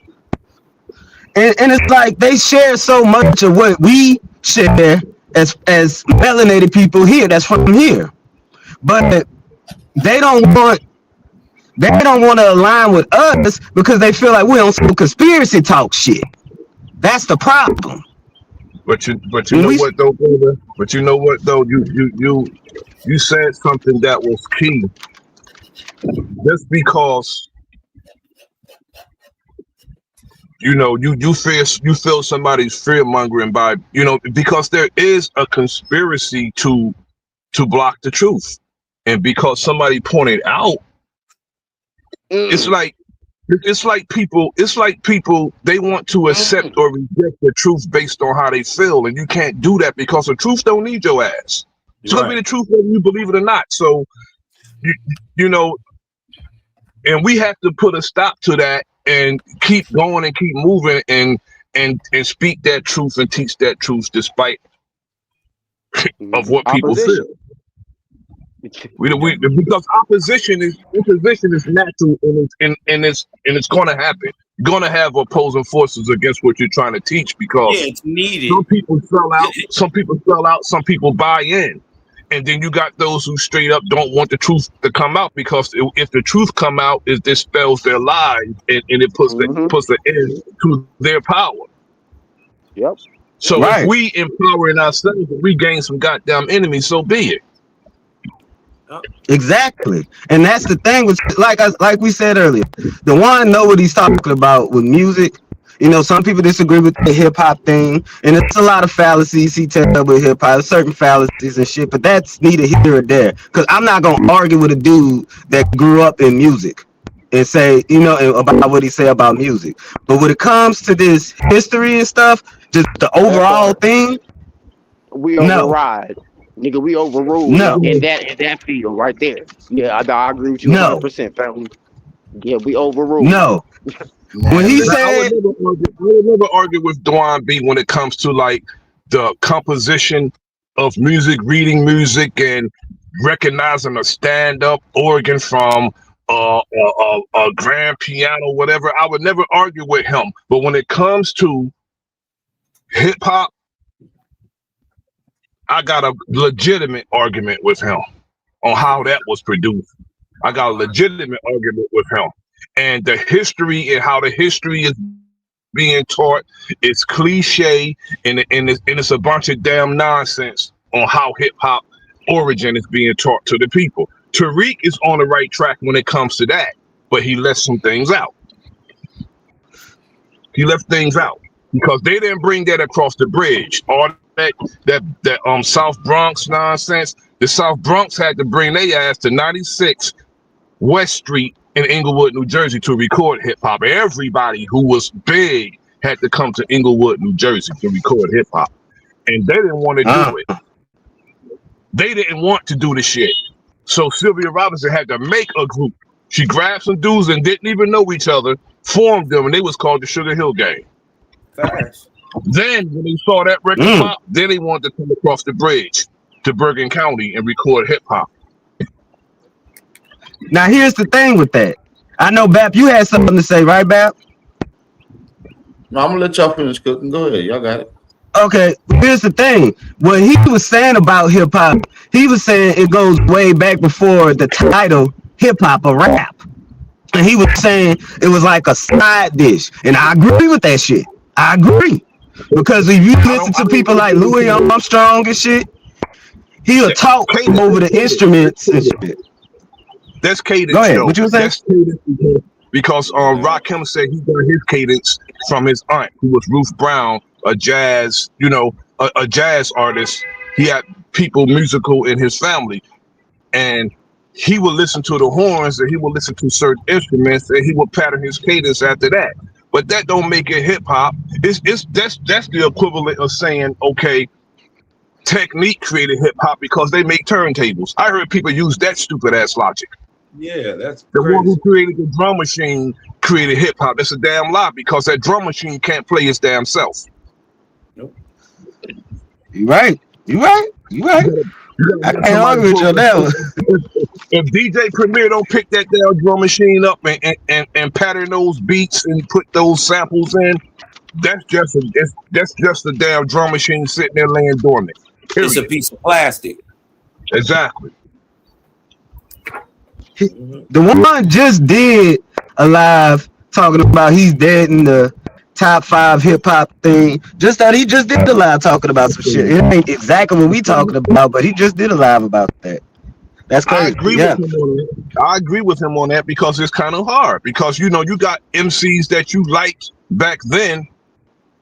and it's like they share so much of what we share as melanated people here. That's from here, but they don't want to align with us because they feel like we're on some conspiracy talk shit. That's the problem. But you know what though, brother? But you know what though? You said something that was key. Just because you feel somebody's fear mongering by because there is a conspiracy to block the truth, and because somebody pointed out, it's like people they want to accept or reject the truth based on how they feel, and you can't do that because the truth don't need your ass. It's gonna be the truth whether you believe it or not. So you know, and we have to put a stop to that and keep going and keep moving and speak that truth and teach that truth despite of what people feel. Because opposition is natural and it's gonna happen. You're gonna have opposing forces against what you're trying to teach because it's needed. Some people sell out, some people buy in. And then you got those who straight up don't want the truth to come out because if the truth come out, it dispels their lies and it puts the end to their power. Yep. So if we empowering ourselves, we gain some goddamn enemies, so be it. Exactly, and that's the thing with like we said earlier. Dwann know what he's talking about with music. Some people disagree with the hip hop thing, and it's a lot of fallacies he tells with hip hop, certain fallacies and shit. But that's neither here or there, because I'm not gonna argue with a dude that grew up in music and say about what he say about music. But when it comes to this history and stuff, just the overall thing, we override. Nigga, we overruled No, in that field right there. Yeah, I agree with you no, 100%, family. Yeah, we overruled. no. When Man, he Now, I said, would never argue with Dwann B when it comes to like the composition of music, reading music, and recognizing a stand-up organ from a grand piano, whatever. I would never argue with him. But when it comes to hip hop, I got a legitimate argument with him on how that was produced. I got a legitimate argument with him. And the history and how the history is being taught is cliche and it's a bunch of damn nonsense on how hip hop origin is being taught to the people. Tariq is on the right track when it comes to that, but he left some things out. He left things out because they didn't bring that across the bridge. All that South Bronx nonsense. The South Bronx had to bring their ass to 96 West Street in Inglewood, New Jersey to record hip hop. Everybody who was big had to come to Inglewood, New Jersey to record hip hop. And they didn't want to do it. They didn't want to do the shit. So Sylvia Robinson had to make a group. She grabbed some dudes and didn't even know each other, formed them, and they was called the Sugar Hill Gang. Fast. Then when they saw that record pop, then they wanted to come across the bridge to Bergen County and record hip hop. now here's the thing with that. I know, Bap, you had something to say, right, Bap? No, I'm gonna let y'all finish cooking. Go ahead, y'all got it. Okay, here's the thing. What he was saying about hip hop, he was saying it goes way back before the title hip hop or rap. And he was saying it was like a side dish. And I agree with that shit. I agree. Because if you listen to people like Louis Armstrong and shit, he'll talk over the instruments and shit. That's cadence. Go ahead. Though. What you saying? That's cadence because Rakim said he got his cadence from his aunt, who was Ruth Brown, a jazz, a jazz artist. He had people musical in his family, and he would listen to the horns and he would listen to certain instruments and he would pattern his cadence after that. But that don't make it hip hop. That's the equivalent of saying, okay, Technique created hip hop because they make turntables. I heard people use that stupid ass logic. Yeah, that's the crazy. one who created the drum machine created hip hop. That's a damn lie because that drum machine can't play its damn self. Nope. You right. I can't argue with you on that one. If DJ Premier don't pick that damn drum machine up and pattern those beats and put those samples in, that's just a damn drum machine sitting there laying dormant. Period. It's a piece of plastic. Exactly. The one just did a live talking about he's dead in the top 5 hip hop thing. Just that he just did a live talking about some shit. It ain't exactly what we talking about, but he just did a live about that. That's crazy. I agree with him on that because it's kind of hard because you got MCs that you liked back then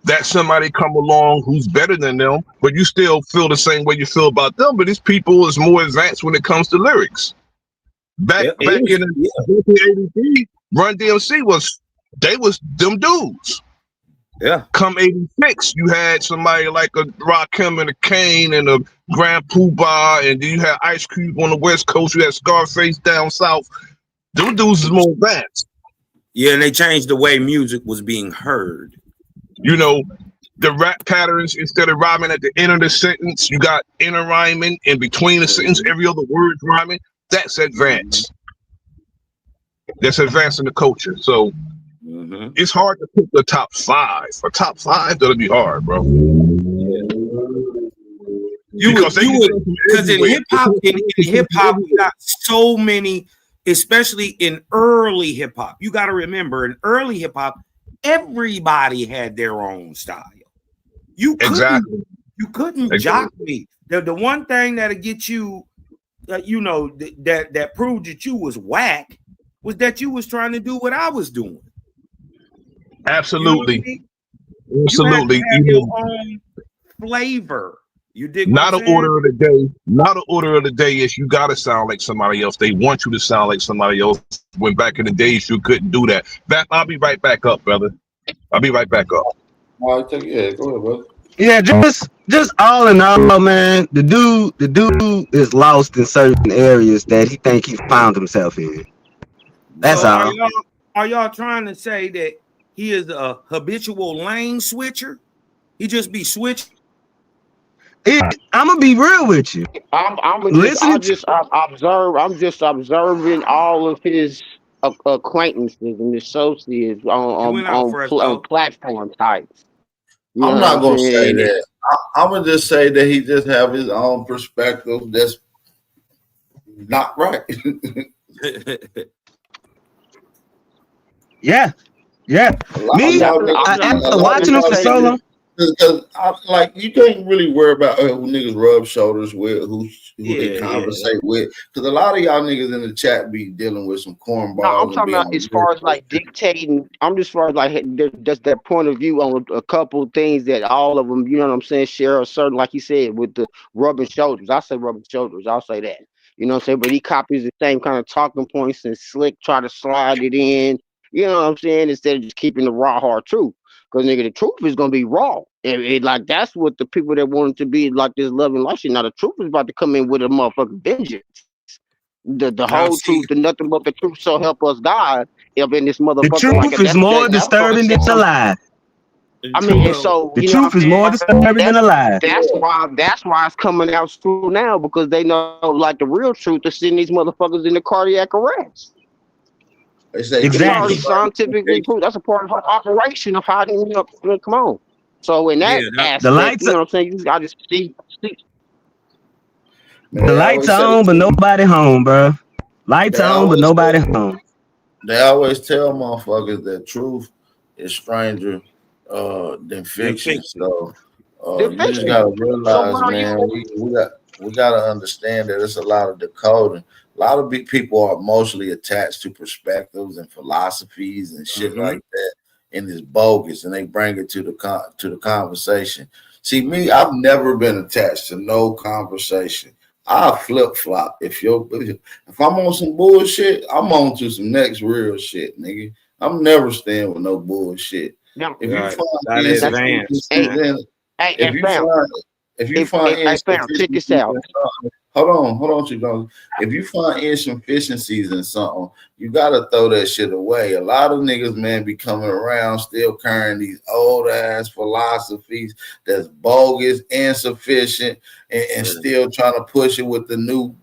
that somebody come along who's better than them, but you still feel the same way you feel about them. But these people is more advanced when it comes to lyrics. Back in 1983, Run DMC was them dudes. Yeah. Come 86, you had somebody like a Rakim and a Kane and a Grand Poobah, and then you had Ice Cube on the West Coast. You had Scarface down south. Them dudes is more advanced. Yeah, and they changed the way music was being heard. The rap patterns, instead of rhyming at the end of the sentence, you got inner rhyming in between the sentence, every other word rhyming. That's advanced. That's advancing the culture. So it's hard to pick the top 5. A top 5, that'll be hard, bro. Because in hip hop, you got so many, especially in early hip hop. You got to remember, in early hip hop, everybody had their own style. You couldn't jock me. The one thing that'll get you, that proved that you was whack was that you was trying to do what I was doing. Absolutely. You know what I mean? You had to have your own flavor. You dig? Not an order of the day. Not an order of the day is you gotta sound like somebody else. They want you to sound like somebody else. When back in the days you couldn't do that. I'll be right back up, brother. I'll be right back up. All right, go ahead, brother. Yeah, just all in all, man, the dude is lost in certain areas that he think he found himself in. That's So all. are y'all trying to say that he is a habitual lane switcher? He just be switching. I'm gonna be real with you. Listening to I'm just observing all of his acquaintances and associates It went out for us on though. platform types. You know I'm what not I'm gonna say saying? that. I'm gonna just say that he just have his own perspective that's not right. yeah. A lot of Me, y'all after watching him for so long, because like you can't really worry about who niggas rub shoulders with, who they Yeah. conversate with, because a lot of y'all niggas in the chat be dealing with some No, I'm cornballs and talking be about on as weird far as shit. like dictating. I'm just far as like just that point of view on a couple things that all of them, you know what I'm saying, share a certain, like you said, with the rubbing shoulders. I say rubbing shoulders. I'll say that. You know what I'm saying? But he copies the same kind of talking points and slick try to slide it in. You know what I'm saying? Instead of just keeping the raw hard truth. Because nigga, the truth is gonna be raw. Like that's what the people that want it to be like this loving life shit. Now the truth is about to come in with a motherfucking vengeance. The Now whole see, truth and nothing but the truth, so help us God, up in this the motherfucker. Like truth is more that's what disturbing than a lie. I mean, and well, so The you know what truth I'm is more saying. disturbing than a lie. That's why it's coming out true now, because they know like the real truth is sending these motherfuckers into cardiac arrest. They say It's truth already Exactly. is scientifically proved. That's a part of our operation of how they come on. So in yeah, that The aspect, lights you know what I'm saying. You got to see. man. the lights are on, but nobody home, bro. Lights They on, but always nobody say home. they always tell motherfuckers that truth is stranger than then fiction. fiction. So The you just fiction. gotta So realize, what are man, you? we gotta understand that it's a lot of decoding. A lot of big people are emotionally attached to perspectives and philosophies and shit Mm-hmm. like that, and it's bogus, and they bring it to the conversation. See, me, I've never been attached to no conversation. I flip flop. If I'm on some bullshit, I'm on to some next real shit, nigga. I'm never staying with no bullshit. Now, If you Right. find That advanced, insufficiencies hey, man. in, hey, if you fam. find if you find Hey, fam, check this insufficiencies out. in something, hold on, Chico. If you find insufficiencies in something, you gotta throw that shit away. A lot of niggas, man, be coming around still carrying these old ass philosophies that's bogus, insufficient, and still trying to push it with the new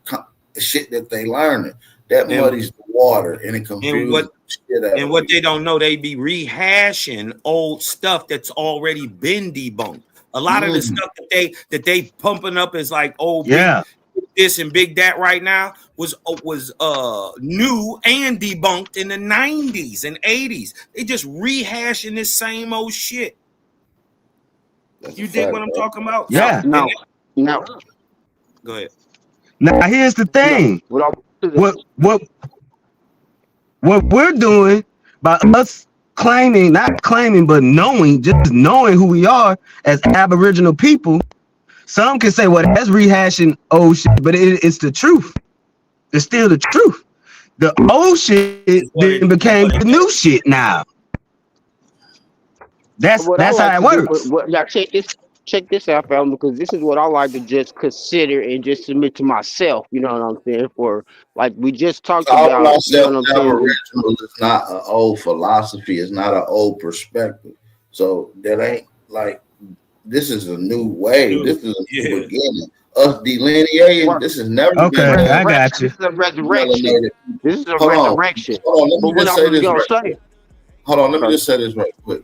shit that they learning. That And muddies the water and it and confuses what the shit out and of what people. they don't know, they be rehashing old stuff that's already been debunked. A lot of the Mhm. stuff that they pumping up as like big Yeah. this and big that right now was new and debunked in the 90s and 80s. They just rehashing this same old shit. That's a You dig what fact, I'm bro. talking about? Now, Yeah. now, now, Go ahead. Now here's the no. thing. What I'm What what what we're doing by us claiming, not claiming, but knowing, just knowing who we are as Aboriginal people. Some can say, well, that's rehashing old shit, but it's the truth. It's still the truth. The old shit Is what then it is became what it the is. new shit now. what I That's how like it to do, works. what now check this out, fam, because this is what I like to just consider and just submit to myself. You know what I'm saying? For like we just talked Call about, you know myself what I'm saying? Aboriginal is not an old philosophy. It's not an old perspective. So that ain't like this is a new wave. This Dude, is a new yeah. beginning. Us delineating. What This has never been Okay, done I with got resurrection? you. This is a resurrection. melanated. This is a Hold on, resurrection. hold on. Let But me what just I say was this gonna right say, quick. Hold on, let me okay, just say this right quick.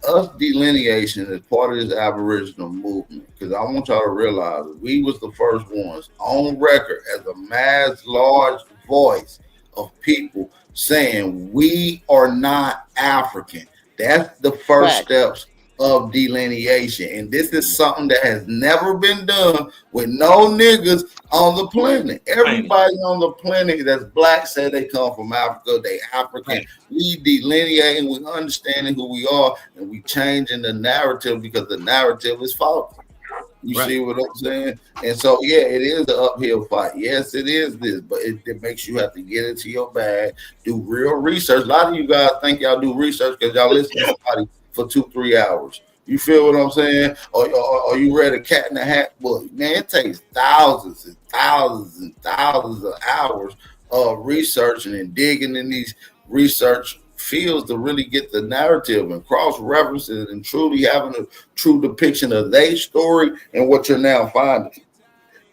Us delineation is part of this Aboriginal movement because I want y'all to realize we was the first ones on record as a mass large voice of people saying we are not African. That's the first facts. steps of delineation. And this is something that has never been done with no niggas on the planet. Right. Everybody on the planet that's black say they come from Africa, they African. Right. We delineating, we understanding who we are, and we changing the narrative because the narrative is faulty. You Right. see what I'm saying? And so, yeah, it is an uphill fight. Yes, it is this, but it makes you have to get into your bag, do real research. A lot of you guys think y'all do research because y'all listen to somebody for 2-3 hours. You feel what I'm saying? Or you read a Cat in the Hat book. Man, it takes thousands and thousands and thousands of hours of researching and digging in these research fields to really get the narrative and cross-referencing and truly having a true depiction of their story and what you're now finding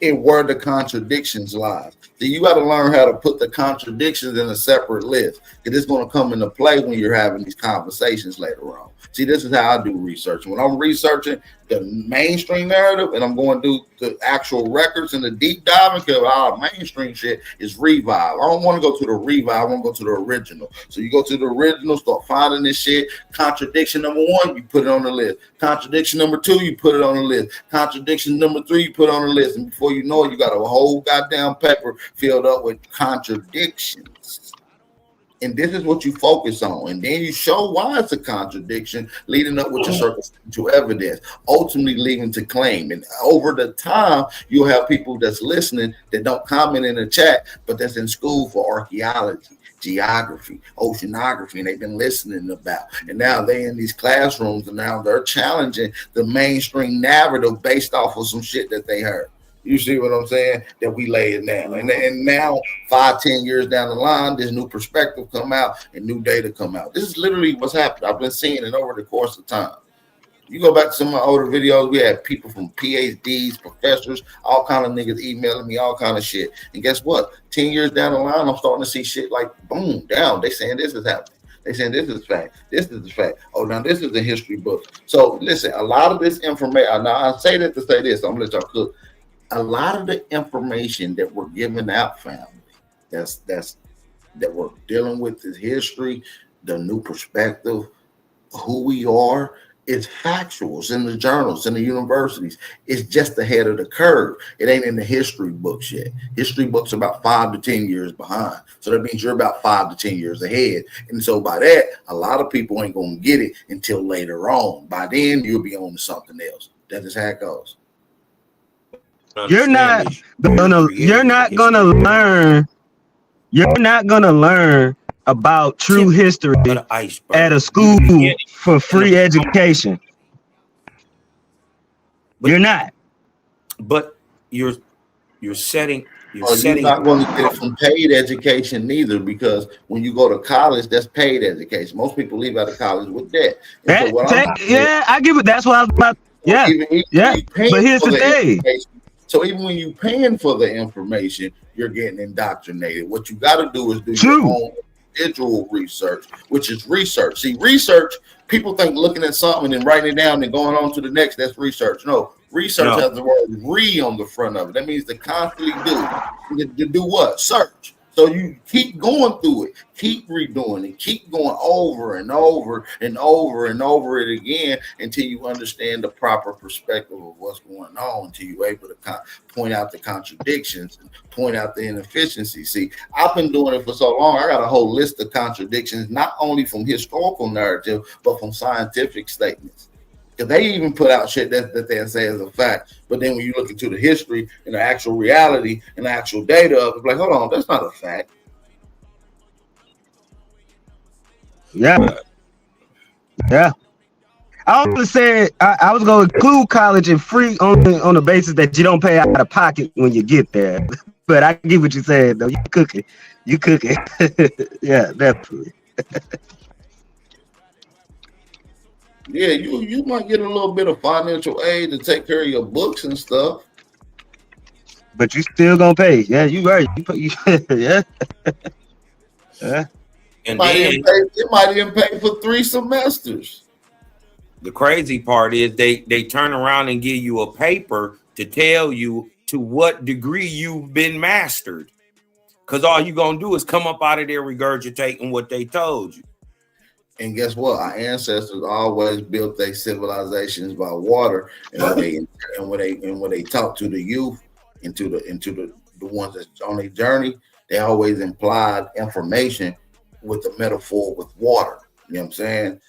and where the contradictions lie. So you got to learn how to put the contradictions in a separate list, because it's going to come into play when you're having these conversations later on. See, this is how I do research. When I'm researching the mainstream narrative and I'm going to do the actual records and the deep diving, because our mainstream shit is revive. I don't want to go to the revive. I want to go to the original. So you go to the original, start finding this shit. Contradiction number 1, you put it on the list. Contradiction number 2, you put it on the list. Contradiction number 3, you put it on the list. And before you know it, you got a whole goddamn paper filled up with contradictions. And this is what you focus on. And then you show why it's a contradiction, leading up with your circumstantial evidence, ultimately leading to claim. And over the time, you'll have people that's listening that don't comment in the chat, but that's in school for archaeology, geography, oceanography, and they've been listening about. And now they're in these classrooms, and now they're challenging the mainstream narrative based off of some shit that they heard. You see what I'm saying? That we lay it down. And now 5-10 years down the line, this new perspective come out and new data come out. This is literally what's happened. I've been seeing it over the course of time. You go back to some of my older videos, we had people from PhDs, professors, all kind of niggas emailing me, all kind of shit. And guess what? 10 years down the line, I'm starting to see shit like, boom, down. They saying this is happening. They saying this is fact. This is the fact. Oh, now this is the history book. So listen, a lot of this information, now I say that to say this, I'm going to let y'all cook. A lot of the information that we're giving out, family, that we're dealing with is history, the new perspective, who we are, is factuals in the journals, in the universities. It's just ahead of the curve. It ain't in the history books yet. History books are about 5 to 10 years behind. So that means you're about 5 to 10 years ahead. And so by that, a lot of people ain't going to get it until later on. By then, you'll be on to something else. That is how it goes. You're not gonna learn about true history at a school for free education. You're not. But you're setting. You're not going to get it from paid education neither, because when you go to college, that's paid education. Most people leave out of college with debt. I give it. That's what I was about. Yeah, But here's the thing. So even when you're paying for the information, you're getting indoctrinated. What you got to do is do your own individual research, which is research. See, research, people think looking at something and writing it down and going on to the next, that's research. No, research has the word re on the front of it. That means to constantly do. To do what? Search. So you keep going through it, keep redoing it, keep going over and over and over and over it again until you understand the proper perspective of what's going on, until you're able to point out the contradictions and point out the inefficiencies. See, I've been doing it for so long, I got a whole list of contradictions, not only from historical narrative, but from scientific statements. Because they even put out shit that they say is a fact. But then when you look into the history and the actual reality and the actual data of it, it's like, hold on, that's not a fact. Yeah. I only said I was going to include college and free on the basis that you don't pay out of pocket when you get there. But I get what you said, though. You cooking. Yeah, definitely. Yeah, you might get a little bit of financial aid to take care of your books and stuff. But you still gonna pay. Yeah, you right. Yeah. And it might even pay for 3 semesters. The crazy part is they turn around and give you a paper to tell you to what degree you've been mastered. Because all you're going to do is come up out of there regurgitating what they told you. And guess what? Our ancestors always built their civilizations by water, and when they talk to the youth and to the ones that's on their journey, they always implied information with the metaphor with water. You know what I'm saying?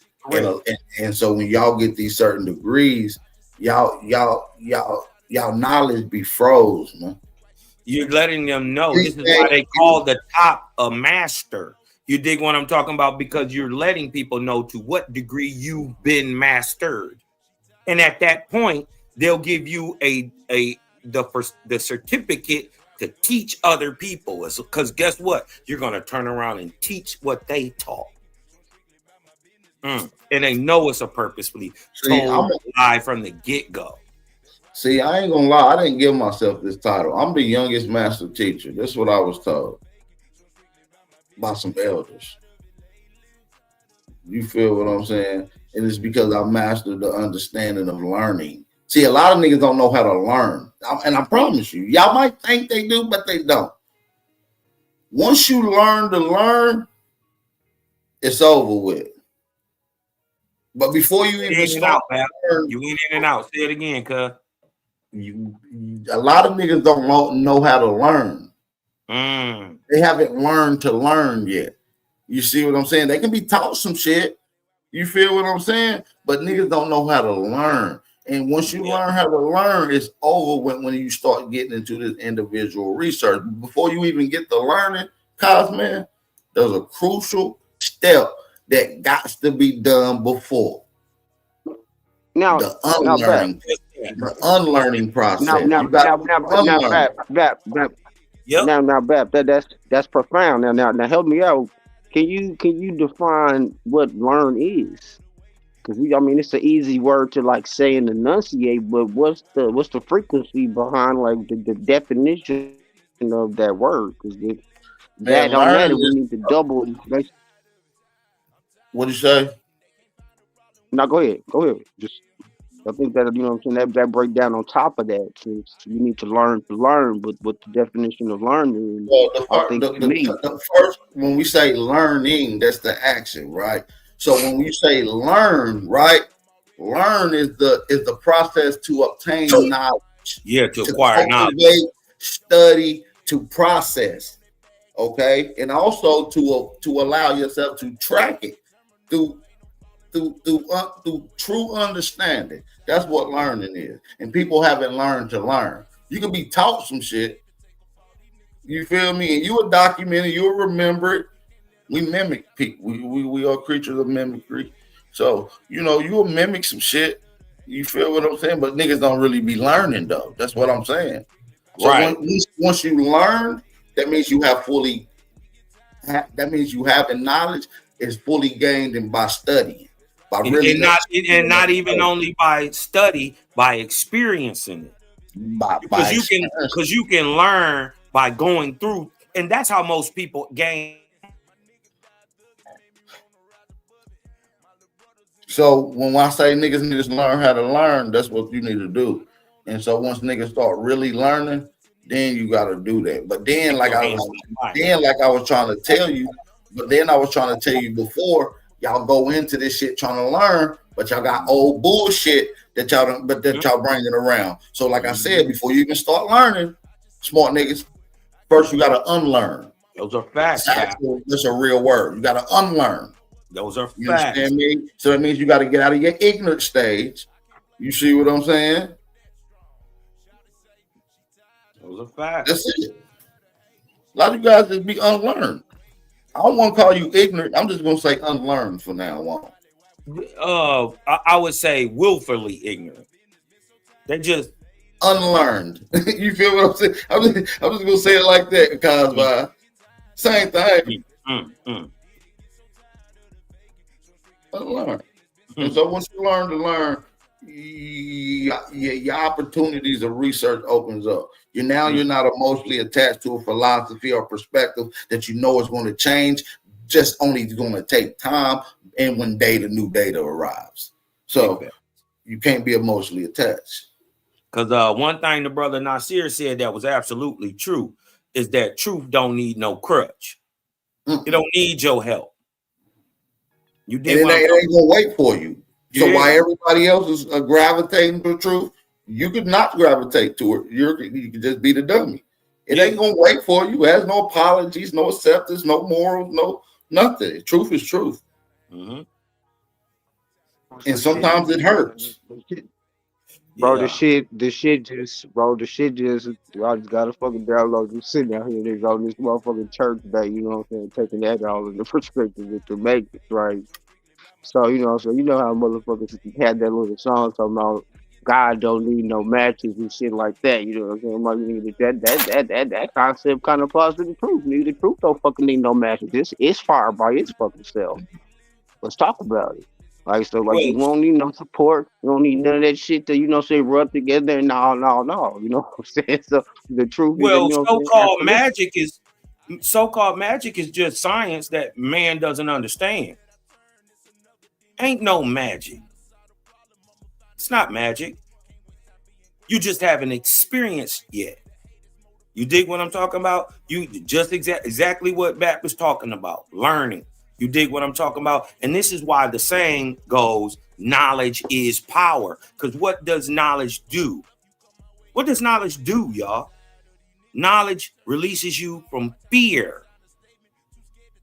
And so when y'all get these certain degrees, y'all knowledge be froze, man. You're letting them know. This is why they call the top a master. You dig what I'm talking about? Because you're letting people know to what degree you've been mastered. And at that point, they'll give you the certificate to teach other people. Because guess what? You're going to turn around and teach what they taught. And they know it's a purposefully told lie from the get-go. See, I ain't gonna lie, I didn't give myself this title. I'm the youngest master teacher. That's what I was told by some elders. You feel what I'm saying? And it's because I mastered the understanding of learning. See, a lot of niggas don't know how to learn. And I promise you, y'all might think they do, but they don't. Once you learn to learn, it's over with. But before you even start, you in and out. Say it again, cuz. A lot of niggas don't know how to learn. They haven't learned to learn yet. You see what I'm saying? They can be taught some shit. You feel what I'm saying? But niggas don't know how to learn. And once you learn how to learn, it's over when you start getting into this individual research. Before you even get to learning, man, there's a crucial step that got to be done before. Now, the unlearning process. Now, Bap, that's profound. Now, help me out. Can you define what learn is? Because it's an easy word to like say and enunciate, but what's the frequency behind like the definition of that word? Because that on that we need to double. What'd you say? Now go ahead. Just I think that that break down on top of that. Since you need to learn, but what the definition of learning is. Well, the first when we say learning, that's the action, right? So when we say learn, right? Learn is the process to obtain knowledge. Yeah, to acquire knowledge. Study, to process. Okay, and also to allow yourself to track it through true understanding. That's what learning is. And people haven't learned to learn. You can be taught some shit. You feel me? And you will document it. You'll remember it. We mimic people. We are creatures of mimicry. So, you'll mimic some shit. You feel what I'm saying? But niggas don't really be learning, though. That's what I'm saying. So right. Once you learn, that means you have the knowledge is fully gained and by studying. Not even only by study, by experiencing it. Because you can learn by going through, and that's how most people gain. So when I say niggas need to learn how to learn, that's what you need to do. And so once niggas start really learning, then you got to do that. But then, like I was trying to tell you, before. Y'all go into this shit trying to learn, but y'all got old bullshit that y'all bringing around. So, like I said, before you even start learning, smart niggas, first you got to unlearn. Those are facts. That's a real word. You got to unlearn. Those are facts. You understand me? So that means you got to get out of your ignorant stage. You see what I'm saying? Those are facts. That's it. A lot of you guys just be unlearned. I don't want to call you ignorant. I'm just going to say unlearned from now on. I would say willfully ignorant. They just unlearned. You feel what I'm saying? I'm just going to say it like that, Cosby. Same thing. Unlearned. And so once you learn to learn, your opportunities of research opens up. You're not emotionally attached to a philosophy or perspective that you know is going to change, just only going to take time and when new data arrives. So you can't be emotionally attached. Because one thing the brother Nasir said that was absolutely true is that truth don't need no crutch. It don't need your help. You did it ain't gonna wait for you. So while everybody else is gravitating to truth, you could not gravitate to it. You could just be the dummy. It ain't gonna wait for you. It has no apologies, no acceptance, no morals, no nothing. Truth is truth. And sometimes it hurts. Bro, the shit just, I just got a fucking download. Just sitting out here, they on this motherfucking church day, you know what I'm saying? Taking that all into perspective with the make it, right? So you know how motherfuckers had that little song talking about God don't need no matches and shit like that. You know what I'm saying? Like, that concept kind of applies to the truth. Nigga, the truth don't fucking need no matches. It's fire by its fucking self. Let's talk about it. Like, so, like, you Well, don't need no support. You don't need none of that shit to, say, rub together and no, no, no. You know what I'm saying? So the truth is that, well, what I'm saying? Absolutely. so-called magic is just science that man doesn't understand. Ain't no magic. It's not magic. You just haven't experienced yet. You dig what I'm talking about? You just exactly what Bat was talking about, learning. You dig what I'm talking about? And this is why the saying goes, knowledge is power. Because what does knowledge do? What does knowledge do, y'all? Knowledge releases you from fear.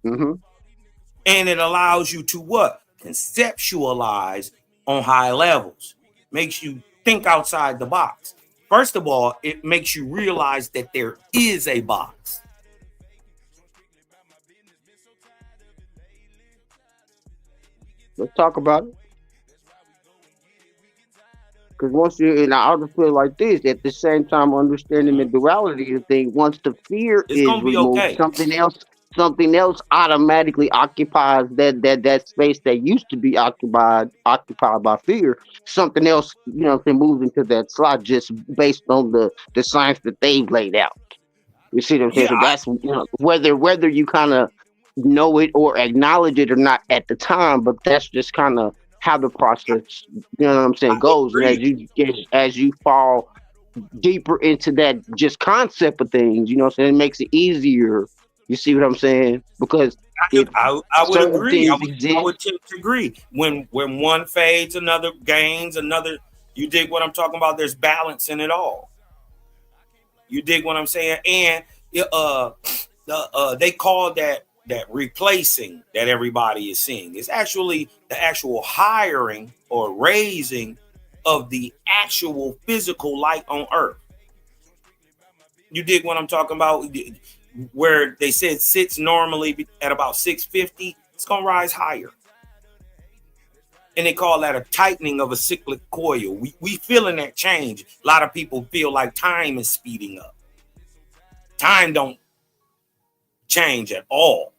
Mm-hmm. And it allows you to what? Conceptualize on high levels. Makes you think outside the box. First of all, it makes you realize that there is a box. Let's talk about it. Because once you, and I just feel like this, at the same time, understanding the duality of things, once the fear It's is gonna be removed, okay. something else automatically occupies that space that used to be occupied by fear. Something else, can move into that slot just based on the science that they've laid out. You see what I'm saying? Yeah, So that's, whether you kind of know it or acknowledge it or not at the time, but that's just kind of how the process, what I'm saying, I goes. And agree. as you fall deeper into that just concept of things, what I'm saying, it makes it easier. You see what I'm saying? Because if I would certain agree. things I exist, would tend to agree. When one fades, another gains, another. You dig what I'm talking about? There's balance in it all. You dig what I'm saying? And they call that replacing that everybody is seeing. It's actually the actual hiring or raising of the actual physical light on Earth. You dig what I'm talking about? Where they said sits normally at about 650, it's gonna rise higher. And they call that a tightening of a cyclic coil. We feeling that change. A lot of people feel like time is speeding up. Time don't change at all.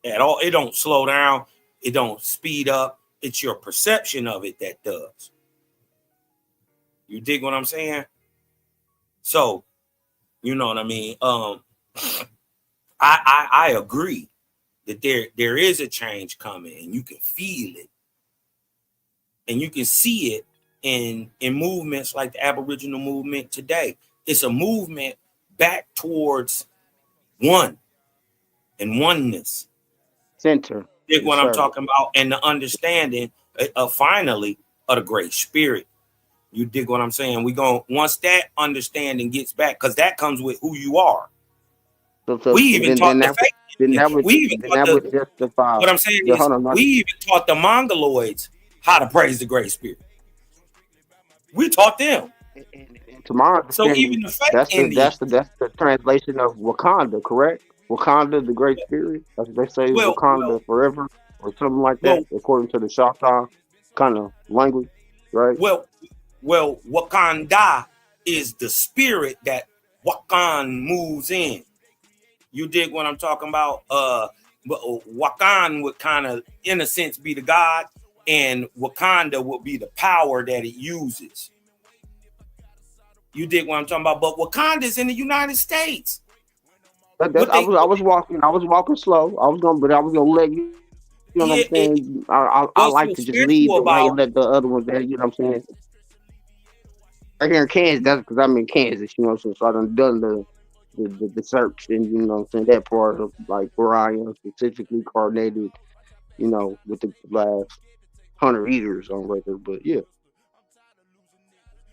At all. It don't slow down. It don't speed up. It's your perception of it that does. You dig what I'm saying? So, you know what I mean? I agree that there is a change coming and you can feel it. And you can see it in movements like the Aboriginal movement today. It's a movement back towards one and oneness. center. Dig Yes, what I'm sir. talking about, and the understanding finally of the great spirit. You dig what I'm saying? We going once that understanding gets back, because that comes with who you are. We So even then, taught then the that fake. then that would We even then taught that the. would justify. What I'm saying The, is, hold on, we even taught the Mongoloids how to praise the great spirit. We taught them. and to my So understanding, even the fake that's the Indians. that's the that's the translation of Wakanda, correct? Wakanda, the Great Spirit. That's what they say is Well, Wakanda forever or something like that, well, according to the Choctaw kind of language, right? well, Wakanda is the spirit that Wakan moves in. You dig what I'm talking about? But Wakan would kind of, in a sense, be the god, and Wakanda would be the power that it uses. You dig what I'm talking about? But Wakanda's in the United States. That's What they, I was walking slow. I was gonna let you. You know what I'm yeah, saying? I what's like so to just lead spiritual the way about? and let the other ones. You know what I'm saying? Right here in Kansas, that's because I'm in Kansas. You know what I'm saying? So I done the search and what I'm saying, that part of like where I am specifically coordinated, with the last 100 years on record. But yeah,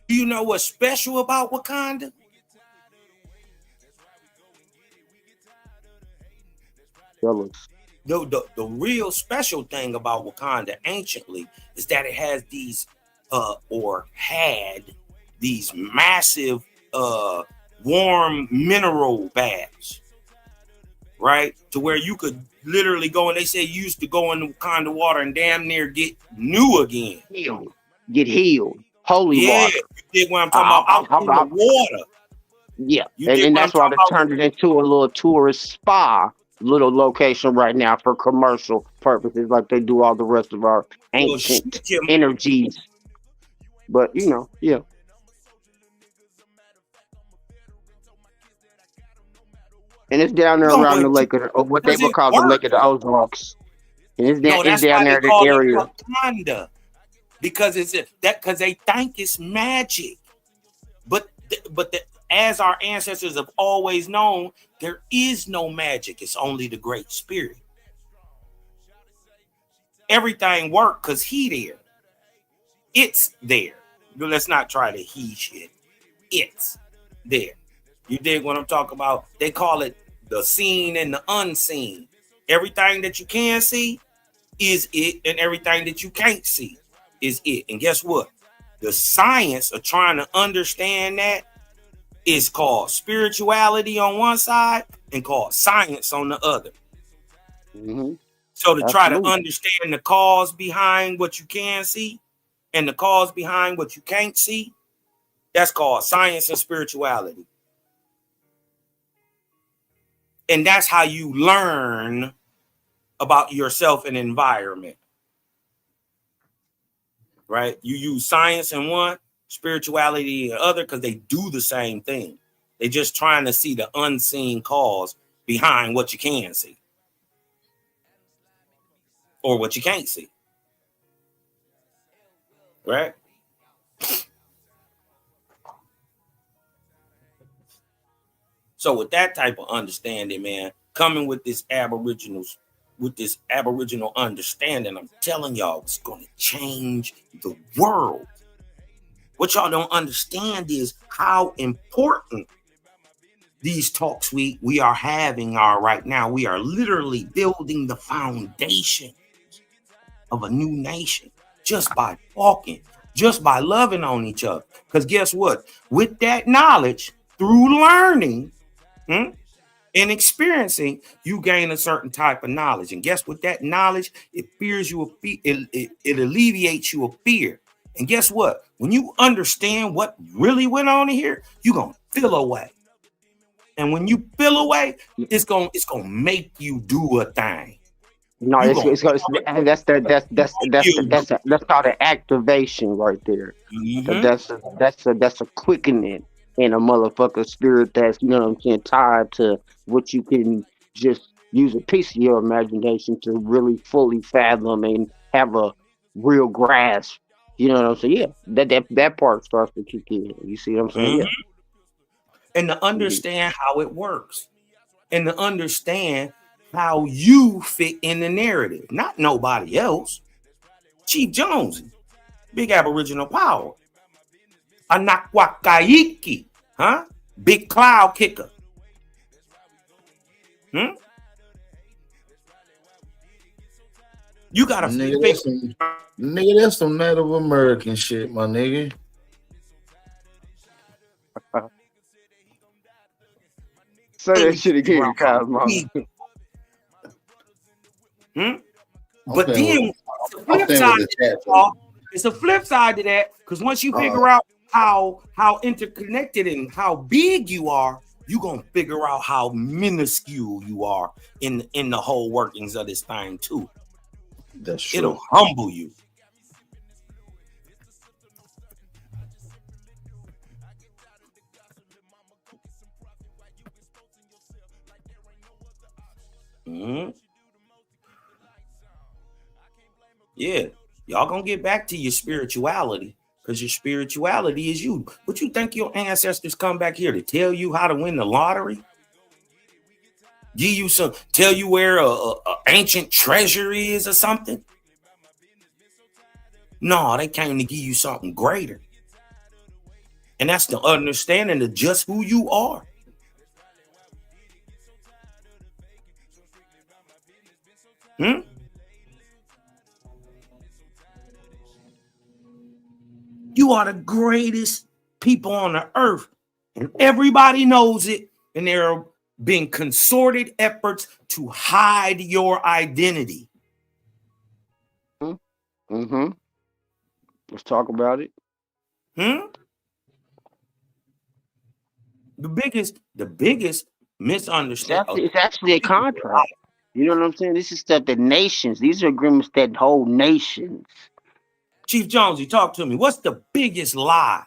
Do you know what's special about Wakanda? fellas. The real special thing about Wakanda anciently is that it has these or had these massive warm mineral baths. right? To where you could literally go, and they say you used to go in the kind of water and damn near get new again. Healed. Get healed. Holy Yeah, water. you dig what I'm talking about? Out in the water. Yeah, You and, dig and what I'm that's why talking they about? turned it into a little tourist spa little location right now for commercial purposes, like they do all the rest of our Well, ancient shit, you energies. But yeah. And it's down there gonna around the enjoy lake of what they because would it call the Lake works. of the Ozarks. And No, it's that's down why they there that call it area. Wakanda, because because they think it's magic. But as our ancestors have always known, there is no magic. It's only the Great Spirit. Everything worked because he there. It's there. But let's not try to he shit. It's there. You dig what I'm talking about? They call it the seen and the unseen. Everything that you can see is it, and everything that you can't see is it. And guess what? The science of trying to understand that is called spirituality on one side and called science on the other. Mm-hmm. So to try to Absolutely. understand the cause behind what you can see and the cause behind what you can't see, that's called science and spirituality. And that's how you learn about yourself and environment. Right? You use science in one, spirituality in the other, because they do the same thing. They're just trying to see the unseen cause behind what you can see or what you can't see. Right? So with that type of understanding, man, coming with this Aboriginal understanding, I'm telling y'all, it's going to change the world. What y'all don't understand is how important these talks we are having are right now. We are literally building the foundation of a new nation just by talking, just by loving on each other. Because guess what? With that knowledge, through learning and experiencing, you gain a certain type of knowledge. And guess what? That knowledge, it fears you, it alleviates you of fear. And guess what? When you understand what really went on in here, you're going to feel away. And when you feel away, it's gonna make you do a thing. No, You it's gonna that's called an activation right there. That's a quickening in a motherfucker spirit that's what I'm saying, tied to what you can just use a piece of your imagination to really fully fathom and have a real grasp. You know what I'm saying? Yeah, that part starts to kick in. You see what I'm saying? Yeah. And to understand how it works, and to understand how you fit in the narrative, not nobody else. Chief Jones, big Aboriginal power. Anakwakaiki, huh? Big cloud kicker. You gotta nigga, that's some Native American shit, my nigga. Say that shit again, Cosmo. But then it's a flip side to that, because once you figure out how interconnected and how big you are, you're gonna figure out how minuscule you are in the whole workings of this thing too. That's true. It'll humble you. Yeah, y'all gonna get back to your spirituality, because your spirituality is you. What you think your ancestors come back here to tell you how to win the lottery? Give you tell you where a ancient treasure is or something? No, they came to give you something greater. And that's the understanding of just who you are. You are the greatest people on the earth, and everybody knows it, and they're been concerted efforts to hide your identity. Mm-hmm. Let's talk about it. The biggest misunderstanding. It's actually a contract. You know what I'm saying? This is stuff that nations. These are agreements that hold nations. Chief Jones, you talk to me. What's the biggest lie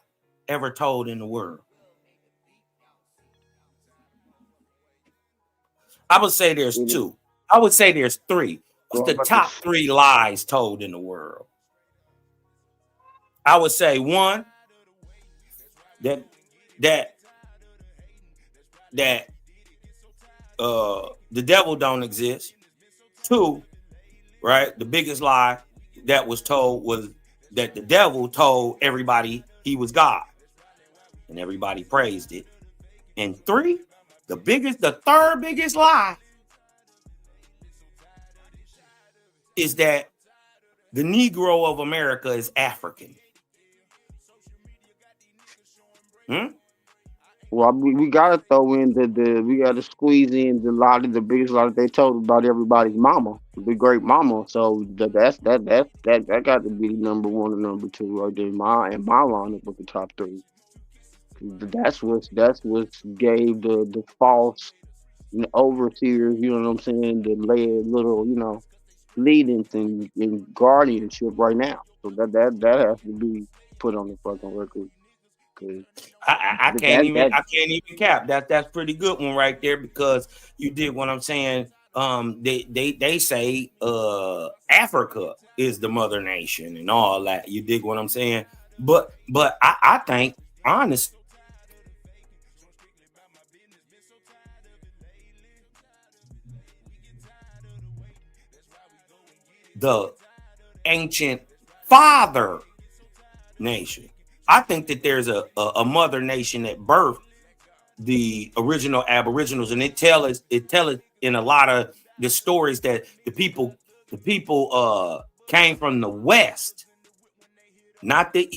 ever told in the world? I would say there's two. I would say there's three. What's the top 3 lies told in the world? I would say one, that the devil don't exist. 2, right? The biggest lie that was told was that the devil told everybody he was God, and everybody praised it. And 3, the third biggest lie is that the Negro of America is African. Well, we gotta throw in we gotta squeeze in the biggest lie that they told about everybody's mama, the great mama. So that got to be number 1 and number 2 right there in my lineup with the top 3. That's what gave the false overseers, you know what I'm saying, the led little leadings in guardianship right now. So that has to be put on the fucking record. I can't even cap that. That's pretty good one right there, because you did what I'm saying. They say Africa is the mother nation and all that. You dig what I'm saying? But I think honestly, the ancient father nation. I think that there's a mother nation that birthed the original Aboriginals, and it tell us in a lot of the stories that the people came from the West, not the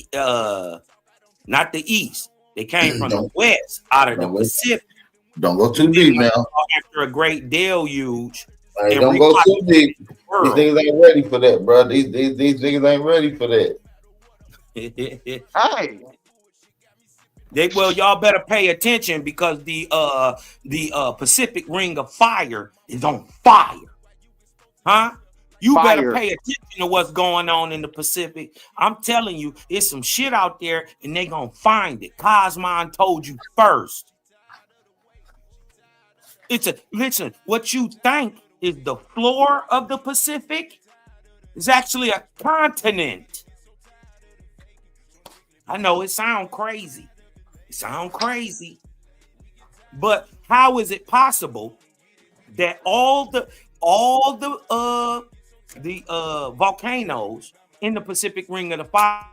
East. They came from the West, out of the Pacific. Don't go too deep now. After a great deluge. Hey, don't go too deep. These niggas ain't ready for that, bro. These niggas ain't ready for that. Hey. Y'all better pay attention, because the Pacific Ring of Fire is on fire. You better pay attention to what's going on in the Pacific. I'm telling you, it's some shit out there, and they gonna find it. Cosmon told you first. Listen, what you think is the floor of the Pacific is actually a continent. I know it sounds crazy. But how is it possible that all the volcanoes in the Pacific Ring of the Fire?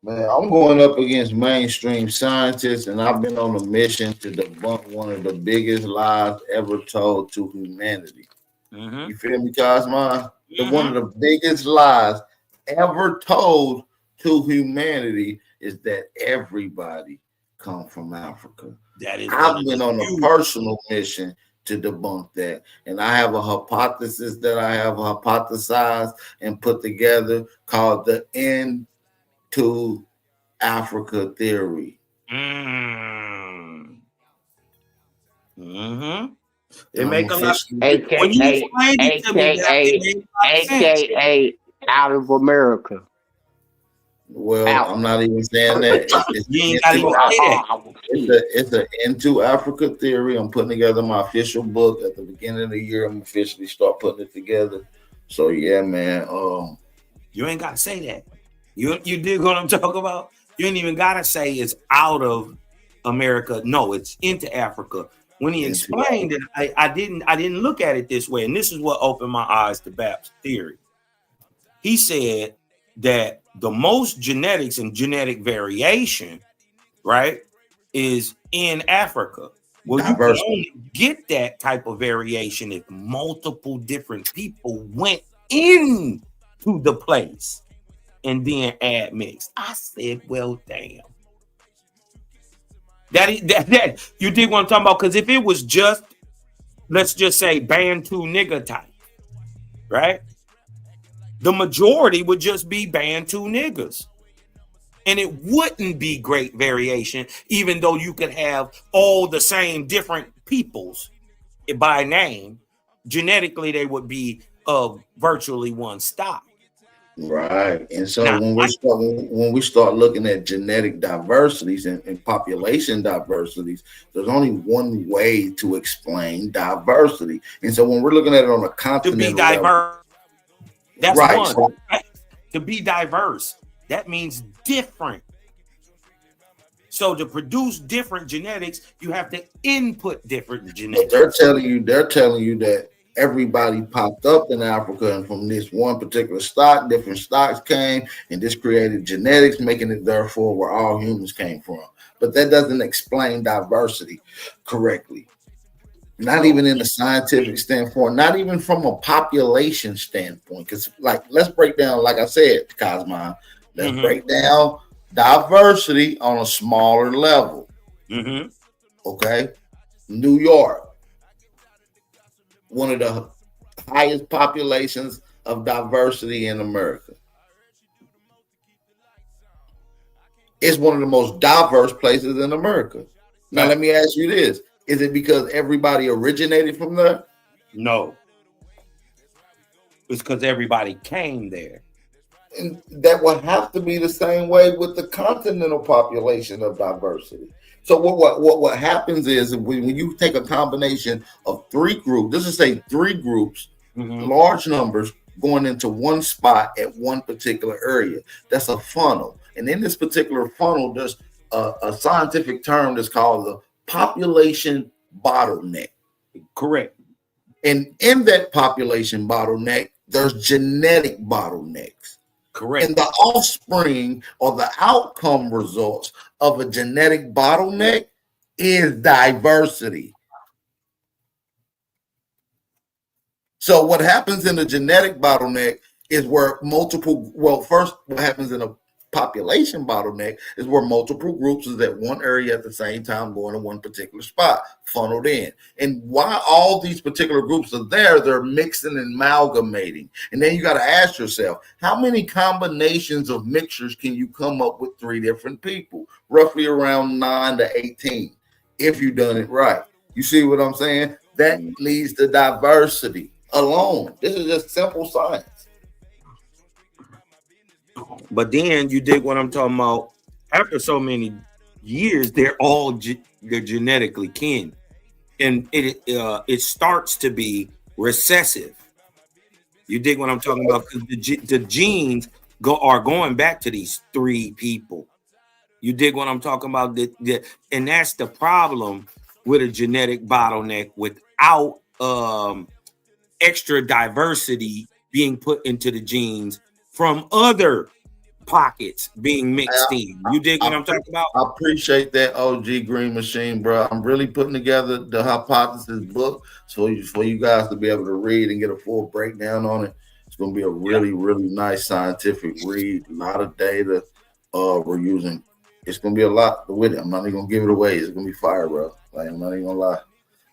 Man, I'm going up against mainstream scientists, and I've been on a mission to debunk one of the biggest lies ever told to humanity. You feel me, Cosmo? One of the biggest lies ever told to humanity is that everybody come from Africa. I've been on a personal mission to debunk that, and I have a hypothesis that I have hypothesized and put together called the Into Africa theory. It make a lot. AKA out of America. Well, I'm not even saying that. It's an Into Africa theory. I'm putting together my official book at the beginning of the year. I'm officially start putting it together. So yeah, man. You ain't gotta say that. You dig what I'm talking about? You ain't even gotta say it's out of America. No, it's into Africa. When he explained it, I didn't look at it this way, and this is what opened my eyes to Bap's theory. He said that the most genetics and genetic variation, right, is in Africa. Well, you can only get that type of variation if multiple different people went into the place and then admixed. I said, well, damn. That you dig what I'm talking about? Because if it was just, let's just say Bantu nigga type, right? The majority would just be Bantu niggas. And it wouldn't be great variation, even though you could have all the same different peoples by name. Genetically, they would be of virtually one stock. Right. And so Now, when we start looking at genetic diversities and population diversities, there's only one way to explain diversity. And so when we're looking at it on a to be continental diverse, level, that's right. one. So, To be diverse, that means different. So to produce different genetics, you have to input different but genetics. they're telling you that everybody popped up in Africa, and from this one particular stock, different stocks came, and this created genetics, making it therefore where all humans came from. But that doesn't explain diversity correctly. Not even in a scientific standpoint, not even from a population standpoint. Because, like, let's break down, like I said, Cosmo, let's break down diversity on a smaller level. Okay. New York, one of the highest populations of diversity in America. It's one of the most diverse places in America. Now, let me ask you this. Is it because everybody originated from there? No. It's because everybody came there. And that will have to be the same way with the continental population of diversity. So what happens is when you take a combination of three groups, let's just say three groups, large numbers going into one spot at one particular area, that's a funnel. And in this particular funnel, there's a scientific term that's called the population bottleneck. Correct. And in that population bottleneck, there's genetic bottlenecks. Correct. And the offspring or the outcome results of a genetic bottleneck is diversity. So what happens in a genetic bottleneck is where first what happens in a population bottleneck is where multiple groups is at one area at the same time going to one particular spot, funneled in. And while all these particular groups are there, they're mixing and amalgamating. And then you got to ask yourself, how many combinations of mixtures can you come up with three different people? Roughly around 9 to 18, if you've done it right. You see what I'm saying? That leads to diversity alone. This is just simple science. But then you dig what I'm talking about. After so many years, they're all they're genetically kin, and it starts to be recessive. You dig what I'm talking about? Because the genes are going back to these three people. You dig what I'm talking about? And that's the problem with a genetic bottleneck without extra diversity being put into the genes from other pockets being mixed in. You dig what I'm talking about? I appreciate that, OG Green Machine, bro. I'm really putting together the hypothesis book for you guys to be able to read and get a full breakdown on it. It's going to be a really, really nice scientific read. A lot of data we're using. It's going to be a lot with it. I'm not even going to give it away. It's going to be fire, bro. Like, I'm not even going to lie.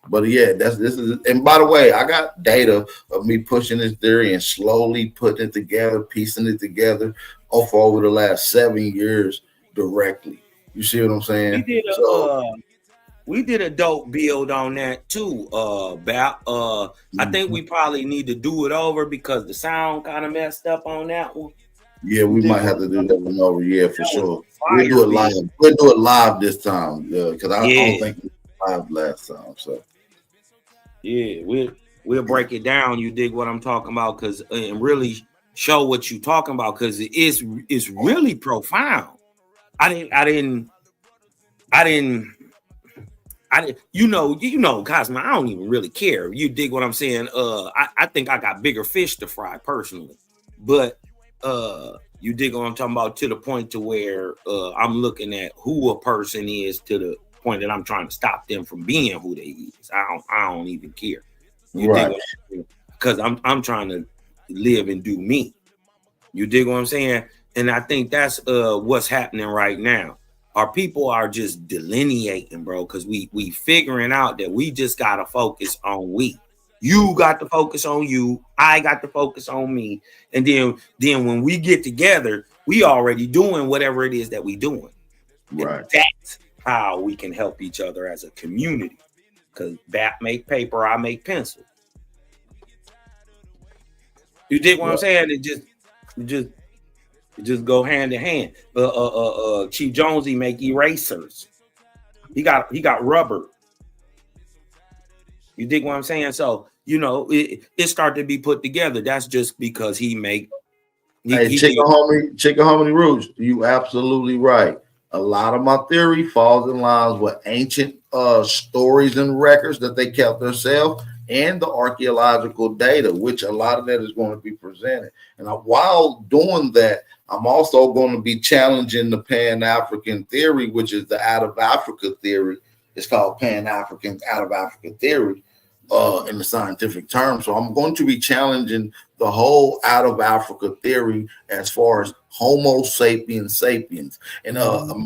But yeah, this is, and by the way, I got data of me pushing this theory and slowly putting it together, piecing it together for over the last 7 years directly. You see what I'm saying? We did a dope build on that too. I think we probably need to do it over because the sound kind of messed up on that one. Yeah, we might have to do that one over. Yeah, for sure. We'll do it live. We'll do it live this time because I don't think we did live last time. So yeah, we'll break it down. You dig what I'm talking about? Because and really show what you're talking about because it's really profound. I didn't. You know, Cosmo, I don't even really care. You dig what I'm saying? I think I got bigger fish to fry personally, but you dig what I'm talking about to the point to where I'm looking at who a person is to the point that I'm trying to stop them from being who they is. I don't even care. You dig what I'm saying? Because I'm trying to live and do me. You dig what I'm saying? And I think that's what's happening right now. our people are just delineating, bro, because we figuring out that we just gotta focus on we. You got to focus on you. I got to focus on me. And then when we get together, we already doing whatever it is that we doing. Right. And that's how we can help each other as a community. Because BAP make paper, I make pencil. You dig what I'm saying? It just go hand in hand. Chief Jonesy make erasers. He got rubber. You dig what I'm saying? So it started to be put together. That's just because he make. Chicken homie Roots, you absolutely right. A lot of my theory falls in lines with ancient stories and records that they kept themselves, and the archaeological data, which a lot of that is going to be presented. And while doing that, I'm also going to be challenging the Pan-African theory, which is the out of Africa theory. It's called Pan-African out of Africa theory in the scientific term. So I'm going to be challenging the whole out of Africa theory as far as Homo sapiens sapiens. And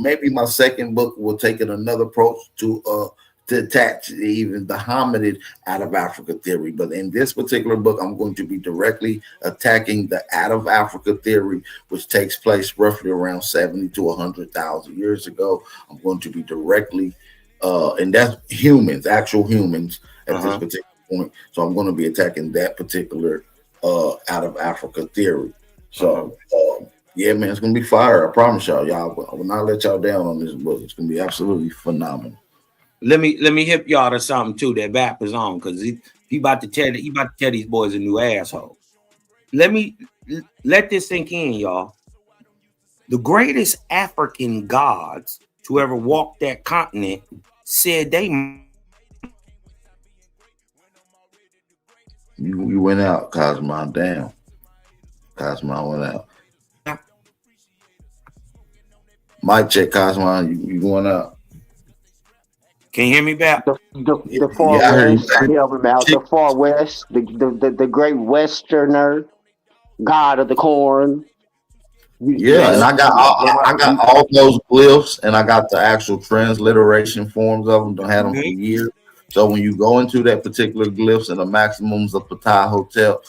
maybe my second book will take it another approach to attach even the hominid out of Africa theory. But in this particular book, I'm going to be directly attacking the out of Africa theory, which takes place roughly around 70 to 100,000 years ago. I'm going to be directly, and that's humans, actual humans at this particular point. So I'm going to be attacking that particular out of Africa theory. So yeah, man, it's going to be fire. I promise y'all. I will not let y'all down on this book. It's going to be absolutely phenomenal. Let me hip y'all to something too that BAP is on, because he about to tell these boys a new asshole. Let this sink in, y'all. The greatest African gods to ever walk that continent said they. You went out, Cosmo. Damn, Cosmo went out. Mic check, Cosmo. You going out? Can you hear me back? The far west, the far west, the great westerner, god of the corn. Yeah, and I got all those glyphs, and I got the actual transliteration forms of them. Don't have them for years. So when you go into that particular glyphs and the maximums of Patah Hotel,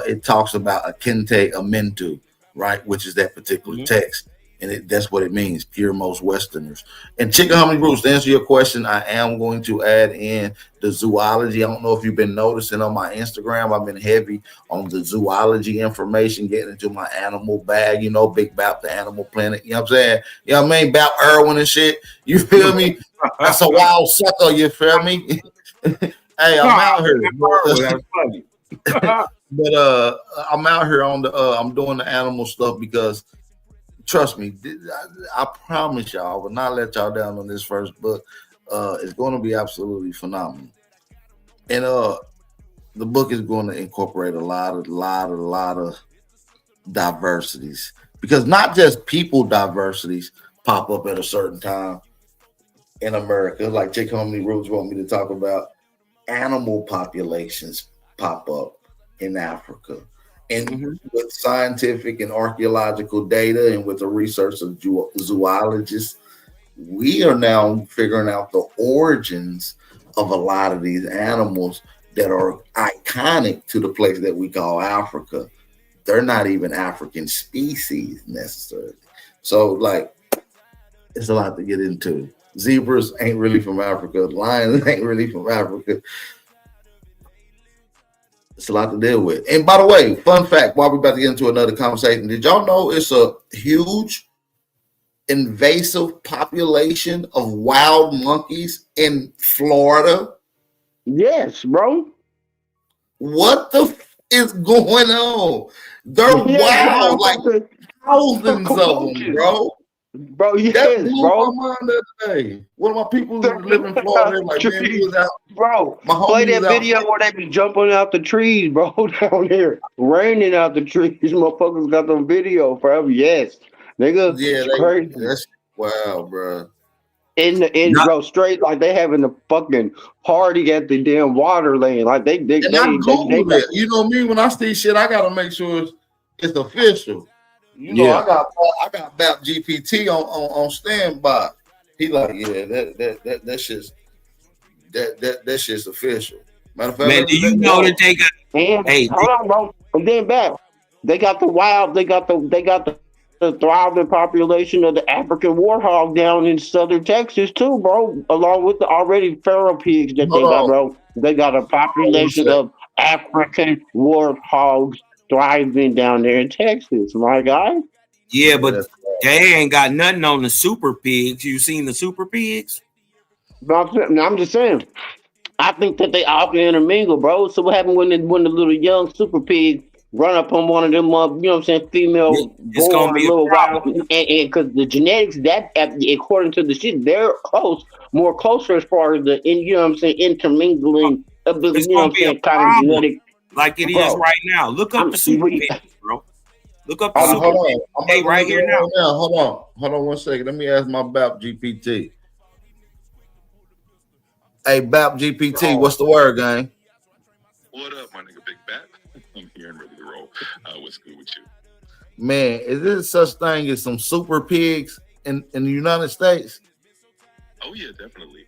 it talks about a Kente Amentu, right, which is that particular text. And that's what it means, pure most Westerners. And Chicken Homie Roots, to answer your question, I am going to add in the zoology. I don't know if you've been noticing on my Instagram, I've been heavy on the zoology information, getting into my animal bag, Big Bap, the Animal Planet. You know what I'm saying? You know what I mean? Bap Irwin and shit. You feel me? That's a wild sucker, you feel me? Hey, I'm out here. That's funny. But I'm out here on I'm doing the animal stuff because trust me, I promise y'all, I will not let y'all down on this first book. It's going to be absolutely phenomenal. And the book is going to incorporate a lot of diversities, because not just people diversities pop up at a certain time in America, like Chick Homie Roots want me to talk about. Animal populations pop up in Africa. And with scientific and archaeological data and with the research of zoologists, we are now figuring out the origins of a lot of these animals that are iconic to the place that we call Africa. They're not even African species necessarily. So, it's a lot to get into. Zebras ain't really from Africa. Lions ain't really from Africa. It's a lot to deal with. And by the way, fun fact, while we're about to get into another conversation, did y'all know it's a huge invasive population of wild monkeys in Florida? Yes, bro. What the is going on? They're wild, like thousands of them, bro. Bro, yes, that blew bro. my mind the other day. One of my people who live in Florida, like, man, we was out. Bro, my play that was video where they be jumping out the trees, bro, down there, raining out the trees. Motherfuckers got them video forever. Yes, nigga, yeah, crazy. That's wow, bro. Bro, straight like they having a fucking party at the damn water lane. Like they Googled it. You know me, when I see shit, I gotta make sure it's official. You know, I got BAP GPT on standby. He like, yeah, that shit's official. Matter of fact, Man, do you let me know that they got? And Hey, hold on, bro. And then back, they got the wild, they got the thriving population of the African warthog down in southern Texas too, bro. Along with the already feral pigs that hold they got, on. bro. They got a Hold on one population sec. of African warthogs thriving down there in Texas, my guy. yeah, Yeah, but that's they ain't got nothing on the super pigs. You seen the super pigs? But I'm just saying. I think that they all can intermingle, bro. So what happened when the little young super pig run up on one of them, you know what I'm saying, female It's gonna boar, be a little problem. wild, and because the genetics according to the shit, they're more closer as far as you know what I'm saying, intermingling, It's you know what gonna I'm be a saying, kind of problem, genetic, like it is bro. right now. Look up I'm the super we, pigs, bro. Look up the I'm, hold super on. pigs. I'm Hey, about to right look it here up now. right now. Hold on 1 second. Let me ask my BAP GPT. Hey, BAP GPT, what's the word, gang? What up, my nigga Big Bat? I'm here and ready to roll. What's good with you? Man, is there such thing as some super pigs in the United States? Oh yeah, definitely.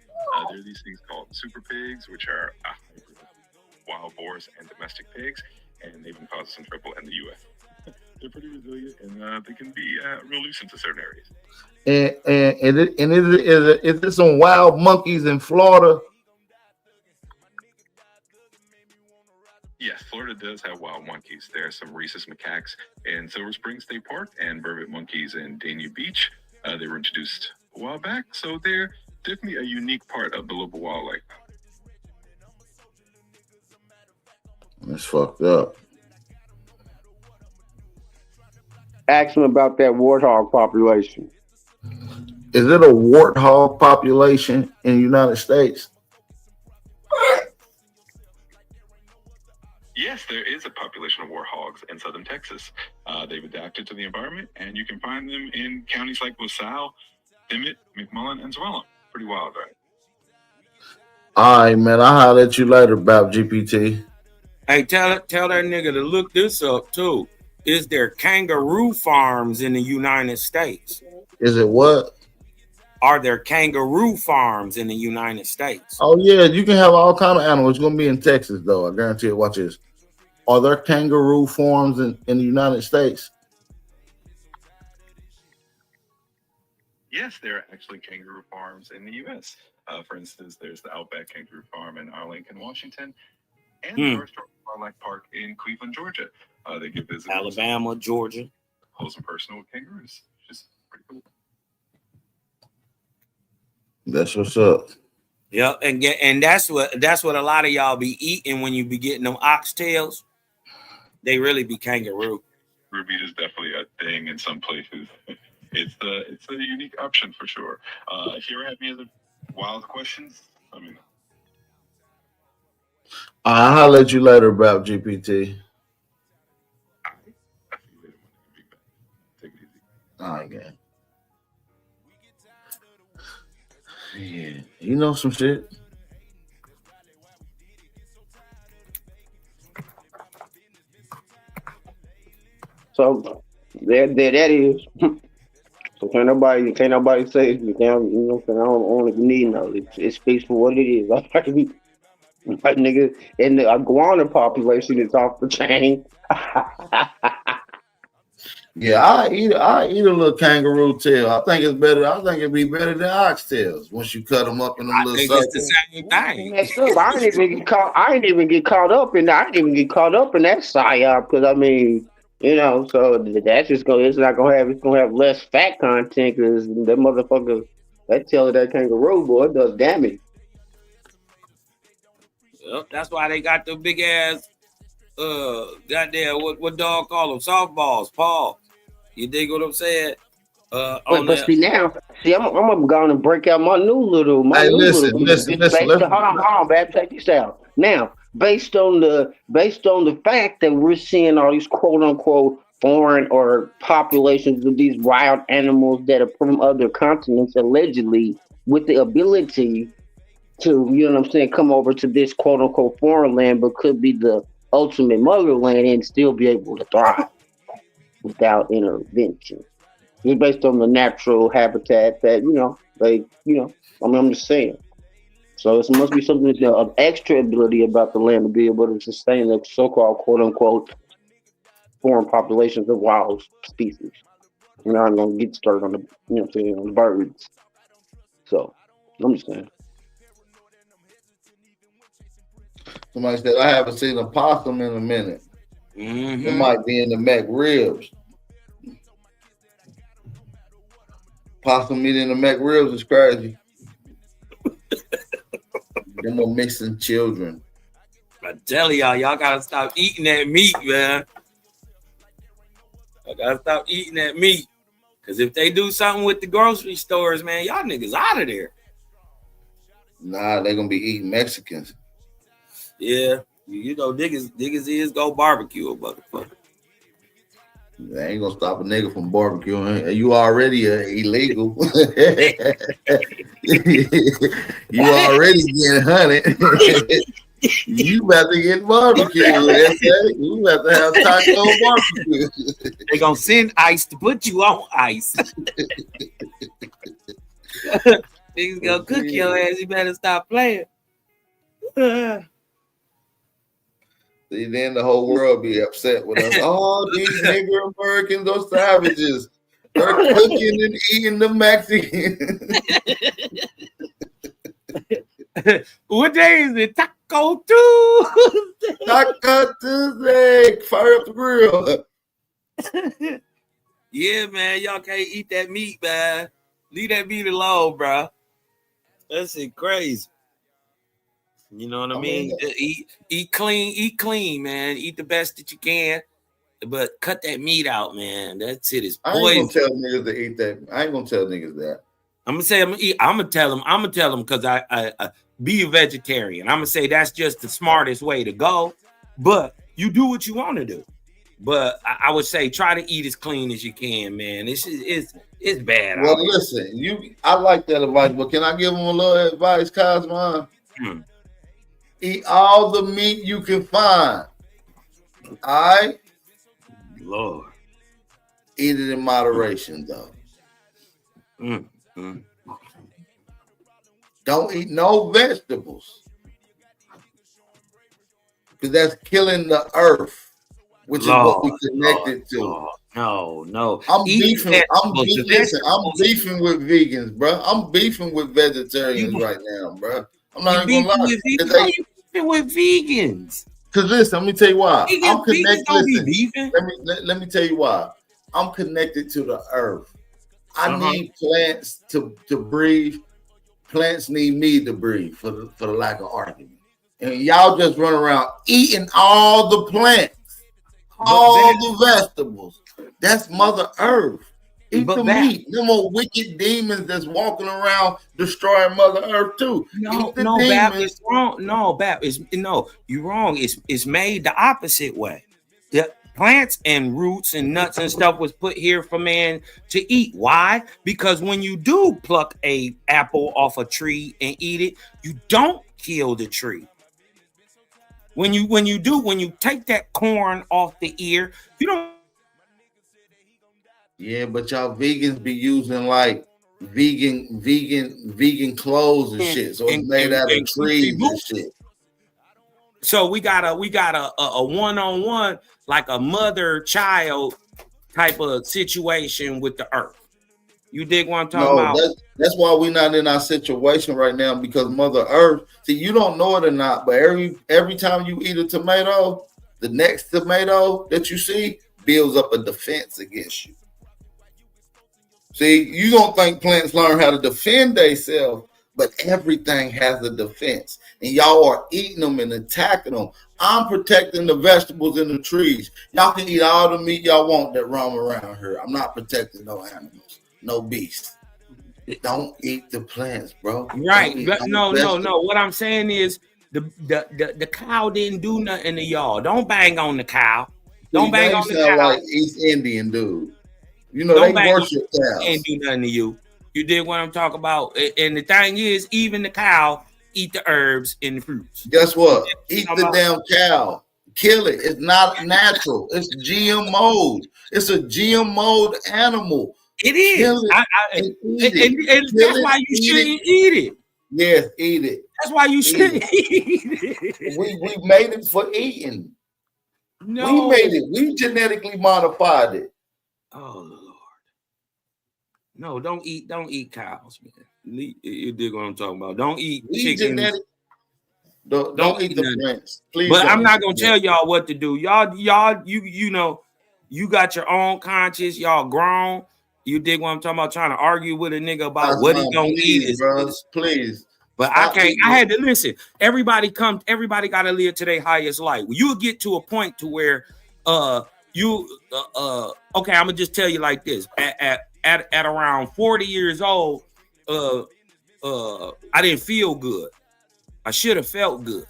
There are these things called super pigs, which are wild boars and domestic pigs, and they've been causing some trouble in the U.S. They're pretty resilient, and they can be real loose into certain areas. Is there some wild monkeys in Florida? Yes, Florida does have wild monkeys. There are some rhesus macaques in Silver Spring State Park and vervet monkeys in Dania Beach. They were introduced a while back, so they're definitely a unique part of the local wildlife. That's fucked up. ask them about that warthog population. Is it a warthog population in the United States? Yes, there is a population of warthogs in southern Texas. They've adapted to the environment, and you can find them in counties like LaSalle, Dimmitt, McMullen, and Zwellum. Pretty wild, right? All right, man. I'll holler at you later about GPT. Hey, tell that nigga to look this up too. Is there kangaroo farms in the United States? Is it what? Are there kangaroo farms in the United States? Oh yeah, you can have all kind of animals. It's gonna be in Texas though. I guarantee it. Watch this. Are there kangaroo farms in the United States? Yes, there are actually kangaroo farms in the U.S. For instance, there's the Outback Kangaroo Farm in Arlington, Washington, and the North Shore Wildlife Park in Cleveland, Georgia. They give visitors Alabama, Georgia. Close and personal with kangaroos. Just pretty cool. That's what's up. Yep, and that's what a lot of y'all be eating when you be getting them oxtails. They really be kangaroo. Ruby is definitely a thing in some places. It's a unique option for sure. If you ever have any other wild questions, let me know. I'll let you later about GPT. I'll see you later, my nigga. Big Bang. Take it easy. All right, gang. Yeah, you know some shit. So that is. So can't nobody say you can't, you know, I don't even need no. It speaks for what it is. Like nigga, and the iguana population is off the chain. Yeah, I eat a little kangaroo tail. I think it's better. I think it'd be better than oxtails once you cut them up in them I little think it's the circles. same thing. Messed up. I ain't even get caught up in. I didn't even get caught up in that psyop because I mean, you know, so that's just gonna. It's not gonna have. It's gonna have less fat content because that motherfucker. That tail of that kangaroo boy does damage. Yep, that's why they got the big ass goddamn what dog call them softballs, Paul. You dig what I'm saying? On But that. see now, I'm gonna break out my Hey, new little listen. based on, hold on, babe, check this out. Now, based on the fact that we're seeing all these quote unquote foreign or populations of these wild animals that are from other continents allegedly with the ability to, you know what I'm saying, come over to this quote unquote foreign land, but could be the ultimate motherland and still be able to thrive. without intervention. It's based on the natural habitat that I'm just saying. So it must be something of extra ability about the land to be able to sustain the so-called "quote unquote" foreign populations of wild species. I'm gonna get started on the on the birds. So I'm just saying. Somebody said I haven't seen a possum in a minute. Mm-hmm. It might be in the McRibs. Possum meat in the McRibs is crazy. Them are missing children. I tell y'all gotta stop eating that meat, man. I gotta stop eating that meat. Cause if they do something with the grocery stores, man, y'all niggas out of there. Nah, they gonna be eating Mexicans. Yeah, niggas is go barbecue a motherfucker. They ain't gonna stop a nigga from barbecuing. You already illegal. You already getting hunted. You about to get barbecue. You about to have taco barbecue. They gonna send ICE to put you on ice. Niggas gonna cook your ass. You better stop playing. See, then the whole world be upset with us. Oh, these nigger Americans are savages. They're cooking and eating the Mexican. What day is it? Taco Tuesday. Taco Tuesday. Fire up the grill. Yeah, man. Y'all can't eat that meat, man. Leave that meat alone, bro. That's it crazy. You know what I mean? Eat clean, man. Eat the best that you can, but cut that meat out, man. That shit is poison. I ain't gonna tell niggas to eat that. I ain't gonna tell niggas that. I'm gonna tell them because I be a vegetarian. I'm gonna say that's just the smartest way to go. But you do what you want to do. But I would say try to eat as clean as you can, man. It's bad. Well, listen, I like that advice, but can I give them a little advice, Cosmo? Eat all the meat you can find. All right? Lord. Eat it in moderation, though. Don't eat no vegetables. Because that's killing the earth, which is what we connected to. No. I'm beefing with vegans, bro. I'm beefing with vegetarians right now, bro. I'm not even gonna lie. You beefing with vegans? Because listen, let me tell you why. I'm connected. Listen, let me tell you why. I'm connected to the earth. I need plants to breathe. Plants need me to breathe for the lack of argument. And y'all just run around eating all the plants, all the vegetables. That's Mother Earth. Eat the meat. No more wicked demons that's walking around destroying Mother Earth too. Bap, it's wrong. You're wrong. It's made the opposite way. The plants and roots and nuts and stuff was put here for man to eat. Why? Because when you do pluck a apple off a tree and eat it, you don't kill the tree. When you take that corn off the ear, you don't. Yeah, but y'all vegans be using like vegan clothes and shit. So it's made out of trees and shit. So we got a one-on-one, like a mother-child type of situation with the earth. You dig what I'm talking about? That's why we're not in our situation right now, because Mother Earth, see, you don't know it or not, but every time you eat a tomato, the next tomato that you see builds up a defense against you. See, you don't think plants learn how to defend themselves, but everything has a defense. And y'all are eating them and attacking them. I'm protecting the vegetables and the trees. Y'all can eat all the meat y'all want that roam around here. I'm not protecting no animals, no beasts. Don't eat the plants, bro. Right. No. What I'm saying is the cow didn't do nothing to y'all. Don't bang on the cow. Don't bang on the cow. Like East Indian dude. You know, they worship cows. Ain't do nothing to you. You did what I'm talking about. And the thing is, even the cow eat the herbs and the fruits. Guess what? Eat the damn cow. Kill it. It's not natural. It's GMO. It's a GMO animal. It is. Kill it and eat it. And that's why you shouldn't eat it. Yes, eat it. That's why you shouldn't eat it. We made it for eating. No. We made it. We genetically modified it. Oh Lord. No, don't eat cows, man. You dig what I'm talking about. Don't eat chicken. Don't eat the plants. Please. But I'm not gonna tell y'all what to do. Y'all, you know, you got your own conscience, y'all grown. You dig what I'm talking about? Trying to argue with a nigga about what he gonna eat please. But I can't. I had to listen. Everybody got to live to their highest life. You'll get to a point to where okay, I'm gonna just tell you like this. At around 40 years old, I didn't feel good. I should have felt good.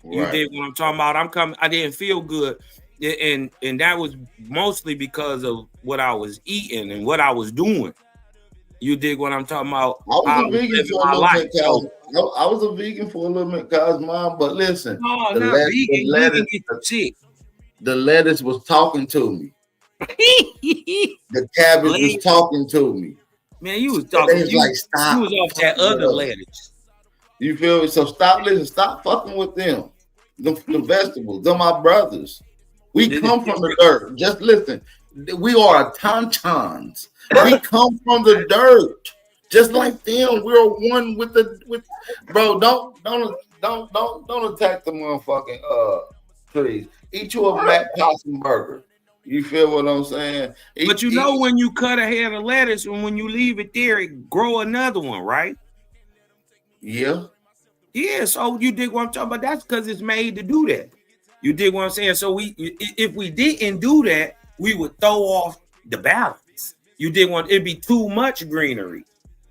Right. You dig what I'm talking about? I didn't feel good. And that was mostly because of what I was eating and what I was doing. You dig what I'm talking about? I was a vegan for a little bit, cause I was a vegan for a little bit, cause mom. But listen, the lettuce was talking to me. The cabbage was talking to me. Man, you was talking. You was off that other lettuce. You feel me? So stop fucking with them. The vegetables, they're my brothers. We come from the dirt. Just listen. We are tauntauns. We come from the dirt, just like them. We're one with bro. Don't attack the motherfucking trees. Eat you a Mac Possum burger. You feel what I'm saying? But when you cut a head of lettuce and when you leave it there, it grow another one, right? Yeah. Yeah. So you dig what I'm talking about? That's because it's made to do that. You dig what I'm saying? So if we didn't do that, we would throw off the balance. You did it'd be too much greenery.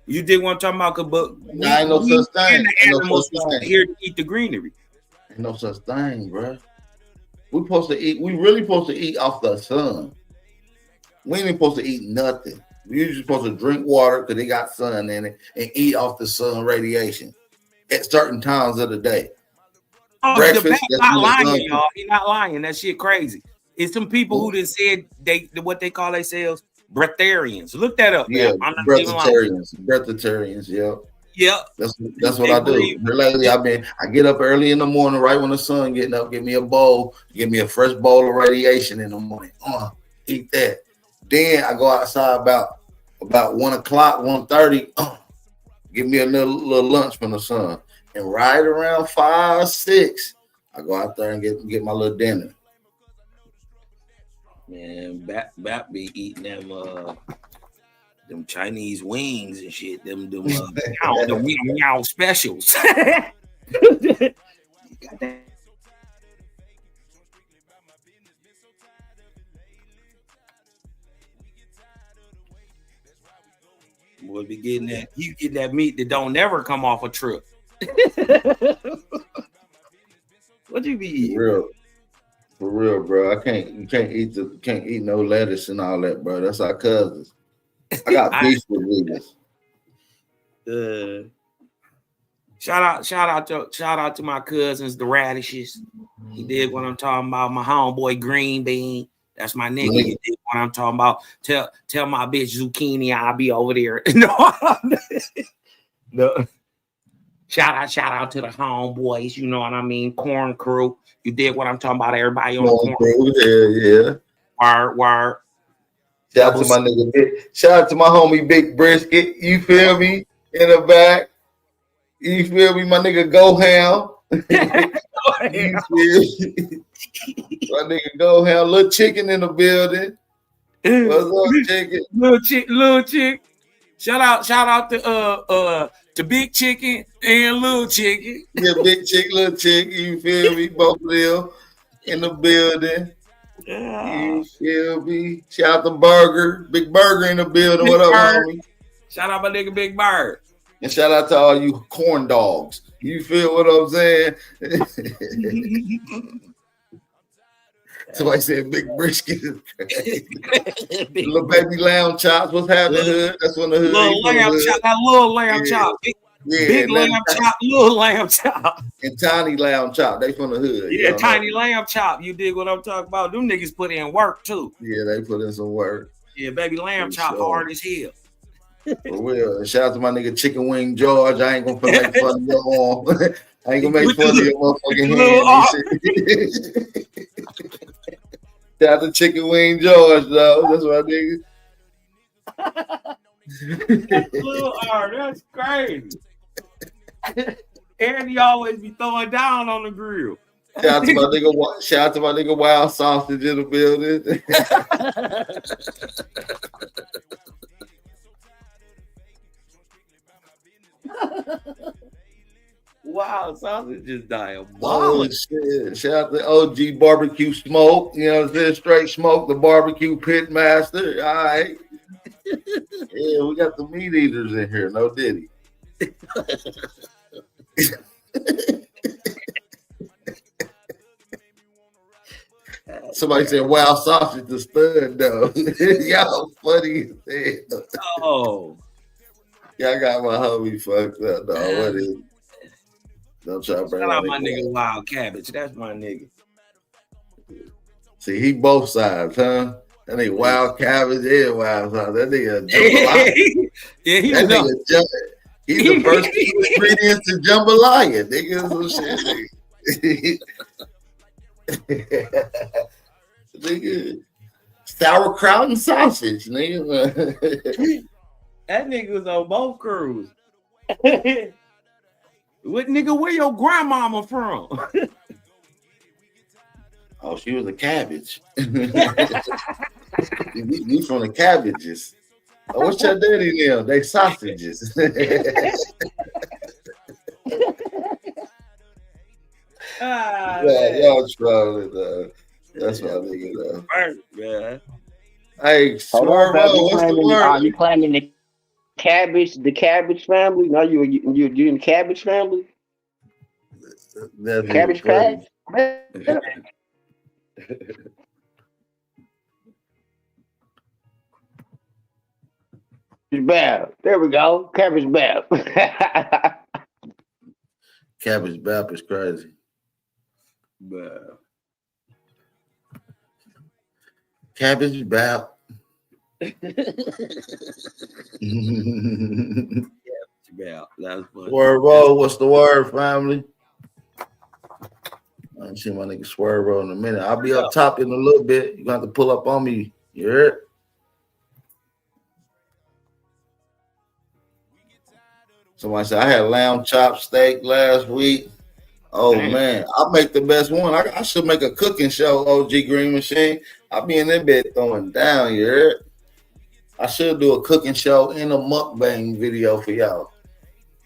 You did what I'm talking about, but ain't no such thing. The animals are here to eat the greenery. Ain't no such thing, bro. We really supposed to eat off the sun. We ain't supposed to eat nothing. We're just supposed to drink water because they got sun in it and eat off the sun radiation at certain times of the day. Oh, breakfast, the not lying, y'all. He's not lying. That shit crazy. It's some people who done said what they call themselves breatharians. Look that up. Yeah, breatharians. Yeah. Yeah. That's what I do. Lately, I get up early in the morning, right when the sun getting up, give me a bowl, give me a fresh bowl of radiation in the morning. Eat that. Then I go outside about 1 o'clock, 1:30. Give me a little lunch from the sun. And right around 5 or 6, I go out there and get my little dinner. Man, Bap be eating them Chinese wings and shit. Them meow specials. Boy, be getting that. You get that meat that don't never come off a trip. What you be eating? For real, bro. You can't eat no lettuce and all that, bro. That's our cousins. I got beef with niggas. Shout out to my cousins, the radishes. You did what I'm talking about. My homeboy Green Bean. That's my nigga. You did what I'm talking about. Tell my bitch Zucchini I'll be over there. No. Shout out to the homeboys, you know what I mean? Corn crew. You did what I'm talking about. Everybody on the corn crew. Yeah. Word. Shout out to my nigga. Shout out to my homie Big Brisket. You feel me? In the back. You feel me? My nigga Go Ham. You feel me? My nigga Go Ham. Little Chicken in the building. What's up, Chicken? Little Chick. Shout out to Big Chicken and Little Chicken. Yeah, Big Chick, Little Chick. You feel me? Both of them in the building. You feel me? Shout out to Burger. Big Burger in the building. What up, homie? Shout out my nigga Big Bird. And shout out to all you corn dogs. You feel what I'm saying? Somebody said Big Brisket is crazy. Little baby lamb chops. What's happening, hood? That's when the hood. Little lamb chop. That little lamb chop. Yeah, Big lamb chop, little lamb chop. And tiny lamb chop. They from the hood. Yeah, tiny lamb chop. You dig what I'm talking about? Them niggas put in work too. Yeah, they put in some work. Yeah, baby lamb chop hard as hell. For real. Shout out to my nigga Chicken Wing George. I ain't gonna make fun of your arm. I ain't gonna make fun of your motherfucking hand. Shout out to Chicken Wing George, though. That's my nigga. That's little R. That's crazy. And he always be throwing down on the grill. Shout out to my nigga Wild Sausage in the building. Wow, sausage is dying. Oh shit! Shout out to OG Barbecue Smoke. You know what I'm saying? Straight Smoke, the barbecue pit master. All right. Yeah, we got the meat eaters in here. No Diddy. Somebody said Wild Sausage the stud though. Y'all funny as hell. Oh. Y'all got my homie fucked up though. What is it? Don't try to bring Shout out my nigga Wild Cabbage. That's my nigga. See, he both sides, huh? That nigga Wild Cabbage and Wild Sausage. That nigga jambalaya. Yeah, he that was nigga he's the first ingredient to jambalaya. Nigga, some shit. Nigga, sauerkraut and sausage, nigga. That nigga was on both crews. What nigga? Where your grandmama from? Oh, she was a cabbage. You from the cabbages. Oh, what's your daddy now? They sausages. Y'all trolling though. That's my nigga though. Yeah. Hey, Swervo, what's the word? Are you claiming the cabbage family? No, you in the cabbage family? Cabbage patch? Bap. There we go. Cabbage Bap. Cabbage Bap is crazy. Cabbage Bap. Swervo, what's the word, family? I ain't seen my nigga Swervo in a minute. I'll be up top in a little bit. You're gonna have to pull up on me. You heard? Somebody said I had lamb chop steak last week. Oh man, I make the best one. I should make a cooking show, OG Green Machine. I'll be in that bed throwing down, you heard? I should do a cooking show and a mukbang video for y'all.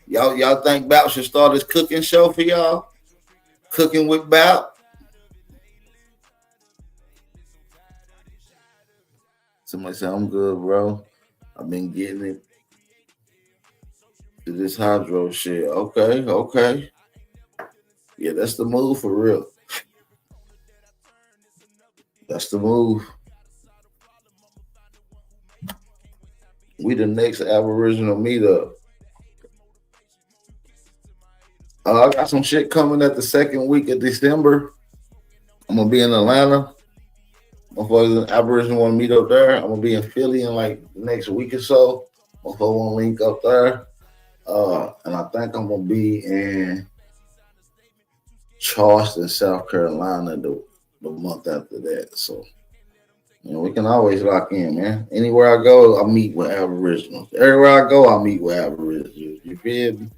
Y'all think Bap should start his cooking show for y'all? Cooking with Bap? Somebody said, I'm good, bro. I've been getting it to this hydro shit. Okay. Yeah, that's the move for real. That's the move. We the next Aboriginal meetup. I got some shit coming at the second week of December. I'm gonna be in Atlanta. Motherfuckers Aboriginal want to meet up there. I'm gonna be in Philly in like the next week or so. Motherfuckers want to link up there. And I think I'm gonna be in Charleston, South Carolina the month after that. So, you know, we can always lock in, man. Anywhere I go, I meet with Aboriginals. Everywhere I go, I meet with Aboriginals. You feel me?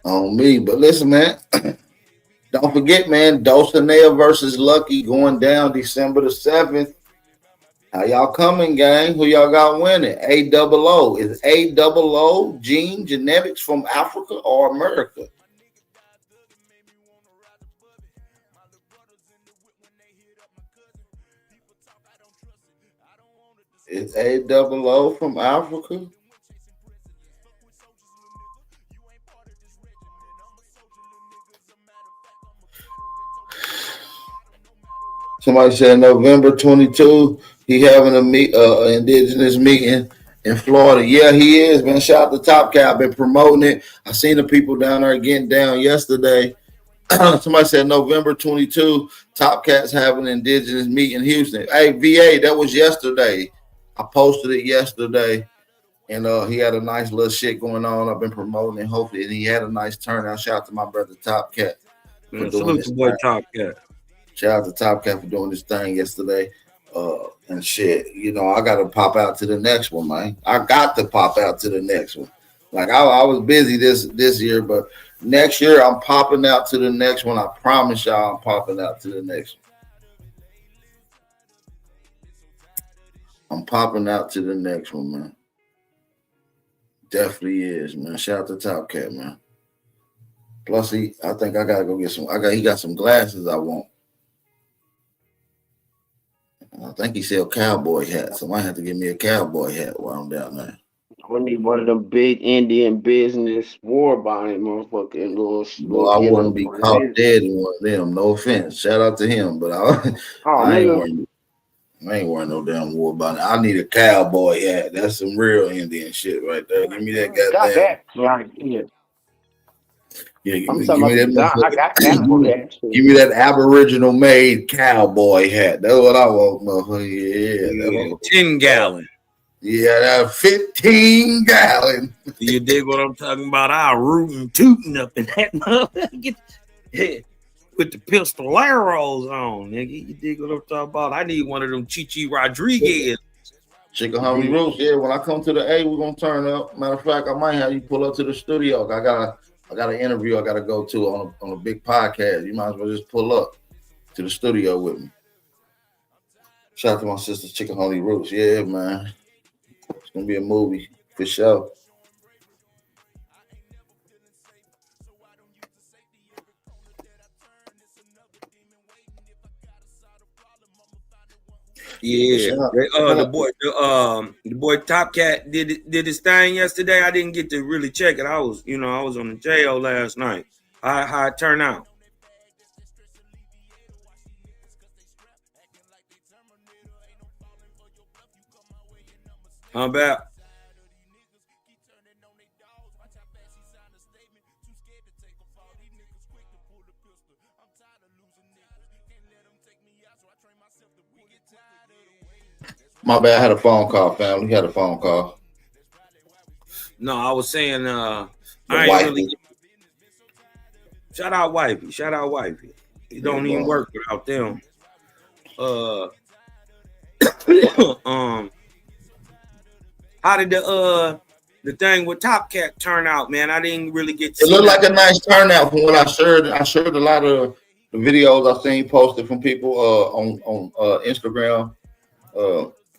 On me. But listen, man. Don't forget, man, Dulcinea versus Lucky going down December the 7th. How y'all coming, gang? Who y'all got winning? AOO. Is AOO gene genetics from Africa or America? Is AOO from Africa? Somebody said November 22, he having a indigenous meeting in Florida. Yeah, he is, man. Shout out to Top Cat. I've been promoting it. I seen the people down there getting down yesterday. Somebody said November 22, Top Cat's having an indigenous meeting in Houston. Hey, VA, that was yesterday. I posted it yesterday. And he had a nice little shit going on. I've been promoting it. Hopefully, and he had a nice turnout. Shout out to my brother Top Cat for doing Salute this to boy thing. Top Cat. Shout out to Top Cat for doing this thing yesterday. And shit, you know, I got to pop out to the next one, man. I got to pop out to the next one. Like I was busy this year, but next year I'm popping out to the next one. I promise y'all, I'm popping out to the next one. I'm popping out to the next one, man. Definitely is, man. Shout out to Top Cat, man. Plus, I think I gotta go get some. He got some glasses I want. I think he sell cowboy hats. So I might have to give me a cowboy hat while I'm down there. I need one of them big Indian business war bonnet motherfucking little. Well, I wouldn't be caught dead in one of them. No offense. Shout out to him, but I ain't wearing no damn war bonnet. I need a cowboy hat. That's some real Indian shit right there. Give me that goddamn. Right here. Yeah, I'm give talking me about that. I got that. Give me that Aboriginal made cowboy hat. That's what I want, motherfucker. Yeah, 10 gallon. Yeah, that 15 gallon. You dig what I'm talking about? I'll rootin' tootin' up in that motherfucker. With the pistoleros on, nigga. You dig what I'm talking about? I need one of them Chichi Rodriguez. Chicken Homie Roots. Yeah, when I come to the A, we're gonna turn up. Matter of fact, I might have you pull up to the studio. I got an interview I gotta go to on a big podcast. You might as well just pull up to the studio with me. Shout out to my sister Chicken Homie Roots. Yeah, man. It's gonna be a movie for sure. Yeah, the boy Top Cat did his thing yesterday. I didn't get to really check it. I was on the JO last night. How it turned out? How bad? My bad, I had a phone call, family. Had a phone call. No, I was saying I ain't really. Shout out wifey. You don't even work without them. How did the thing with Top Cat turn out, man? I didn't really get to It looked like a nice turnout from what I shared. I shared a lot of the videos I've seen posted from people on Instagram.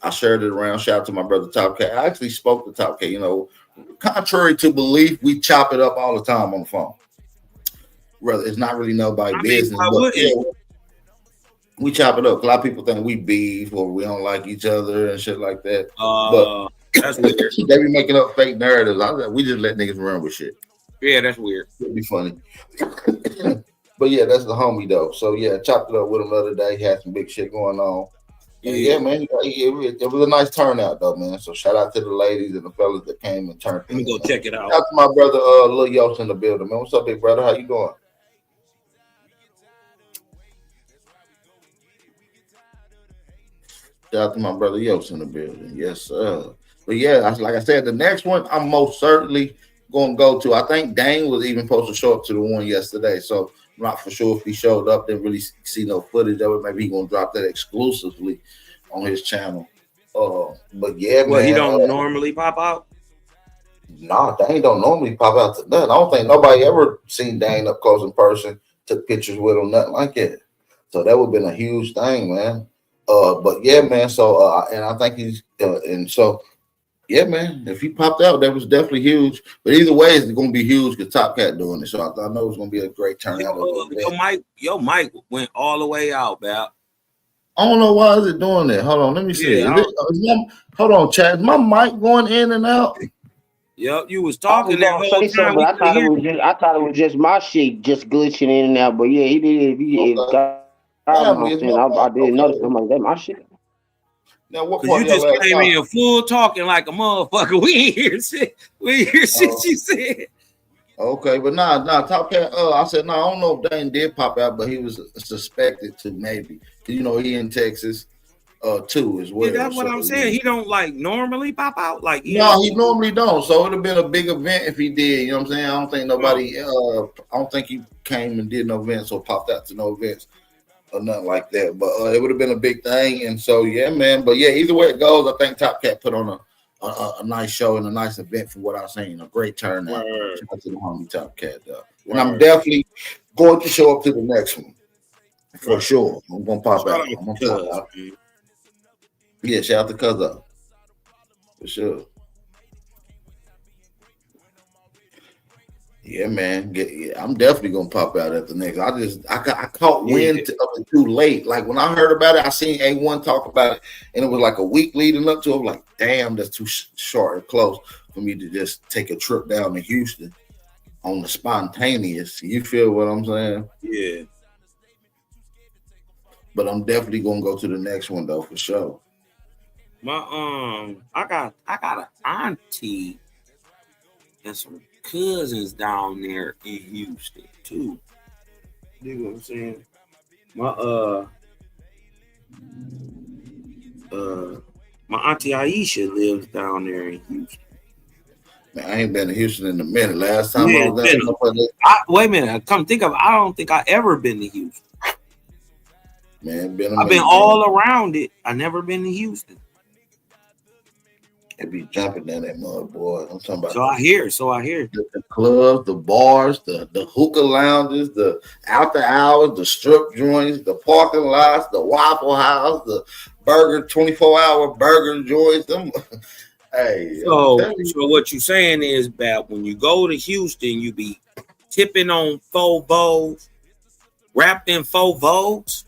I shared it around. Shout out to my brother Top Cat. I actually spoke to Top Cat. You know, contrary to belief, we chop it up all the time on the phone. Rather, it's not really nobody's business. But yeah, we chop it up. A lot of people think we beef or we don't like each other and shit like that. But that's weird. They be making up fake narratives. We just let niggas run with shit. Yeah, that's weird. It'd be funny. But yeah, that's the homie though. So yeah, chopped it up with him the other day. He had some big shit going on. Yeah, man, it was a nice turnout though, man. So shout out to the ladies and the fellas that came and turned. Let me go check it out. Shout out to my brother Lil Yost in the building, man. What's up, big brother? How you doing? Shout out to my brother Yost in the building. Yes, sir. But yeah, like I said, the next one I'm most certainly going to go to. I think Dane was even supposed to show up to the one yesterday. So I'm not for sure if he showed up. Didn't really see no footage of it. Maybe he's going to drop that exclusively on his channel. But yeah, well, man. He don't normally pop out? Nah, Dane don't normally pop out to nothing. I don't think nobody ever seen Dane up close in person, took pictures with him, nothing like that. So that would have been a huge thing, man. But yeah, man. So and I think he's and so yeah, man. If he popped out, that was definitely huge. But either way, it's going to be huge because Top Cat doing it. So I know it's going to be a great turnout. Your mic went all the way out, Bap. I don't know why is it doing that. Hold on, let me see. Hold on, Chad. Is my mic going in and out? Yep, you was talking that whole time. I thought it was just my shit just glitching in and out. But yeah, he did. Okay. I'm family not is saying my I didn't notice. family. I'm like, that my shit. Now, what Cause part you of your just last came time? in full talking like a motherfucker. We ain't hear shit. We ain't hear shit you said. Okay, but nah, Top Cat. I said, I don't know if Dane did pop out, but he was suspected to maybe. You know, he in Texas, too as Yeah, well. that's what So I'm saying. He don't like normally pop out. Like he no, don't. he normally don't. So it'd have been a big event if he did. You know what I'm saying? I don't think nobody. I don't think he came and did no events or popped out to no events or nothing like that. But it would have been a big thing. And so yeah, man. But yeah, either way it goes, I think Top Cat put on a nice show and a nice event for what I've seen. A great turnout. Word. Shout out to the homie Top Cat though. And I'm definitely going to show up to the next one for sure. I'm gonna pop Shout out. out I'm gonna to pop Cuz, out. man. Yeah, shout out to Cuz though. For sure. Yeah, man. I'm definitely gonna pop out at the next. I caught wind of it too late. Like when I heard about it, I seen A1 talk about it, and it was like a week leading up to it. I'm like, damn, that's too short and close for me to just take a trip down to Houston on the spontaneous. You feel what I'm saying? Yeah. But I'm definitely gonna go to the next one though for sure. I got an auntie and some cousins down there in Houston too. You know what I'm saying? My auntie Aisha lives down there in Houston. Man, I ain't been to Houston in a minute. Last time I was there, wait a minute. Come think of it, I don't think I ever been to Houston. Man, I've been all around it. I never been to Houston. They be jumping down that mud, boy. I'm talking about. So I hear. The clubs, the bars, the hookah lounges, the after hours, the strip joints, the parking lots, the Waffle House, the 24-hour burger joints. Them, hey. So what you saying is that when you go to Houston, you be tipping on faux bows, wrapped in faux bows.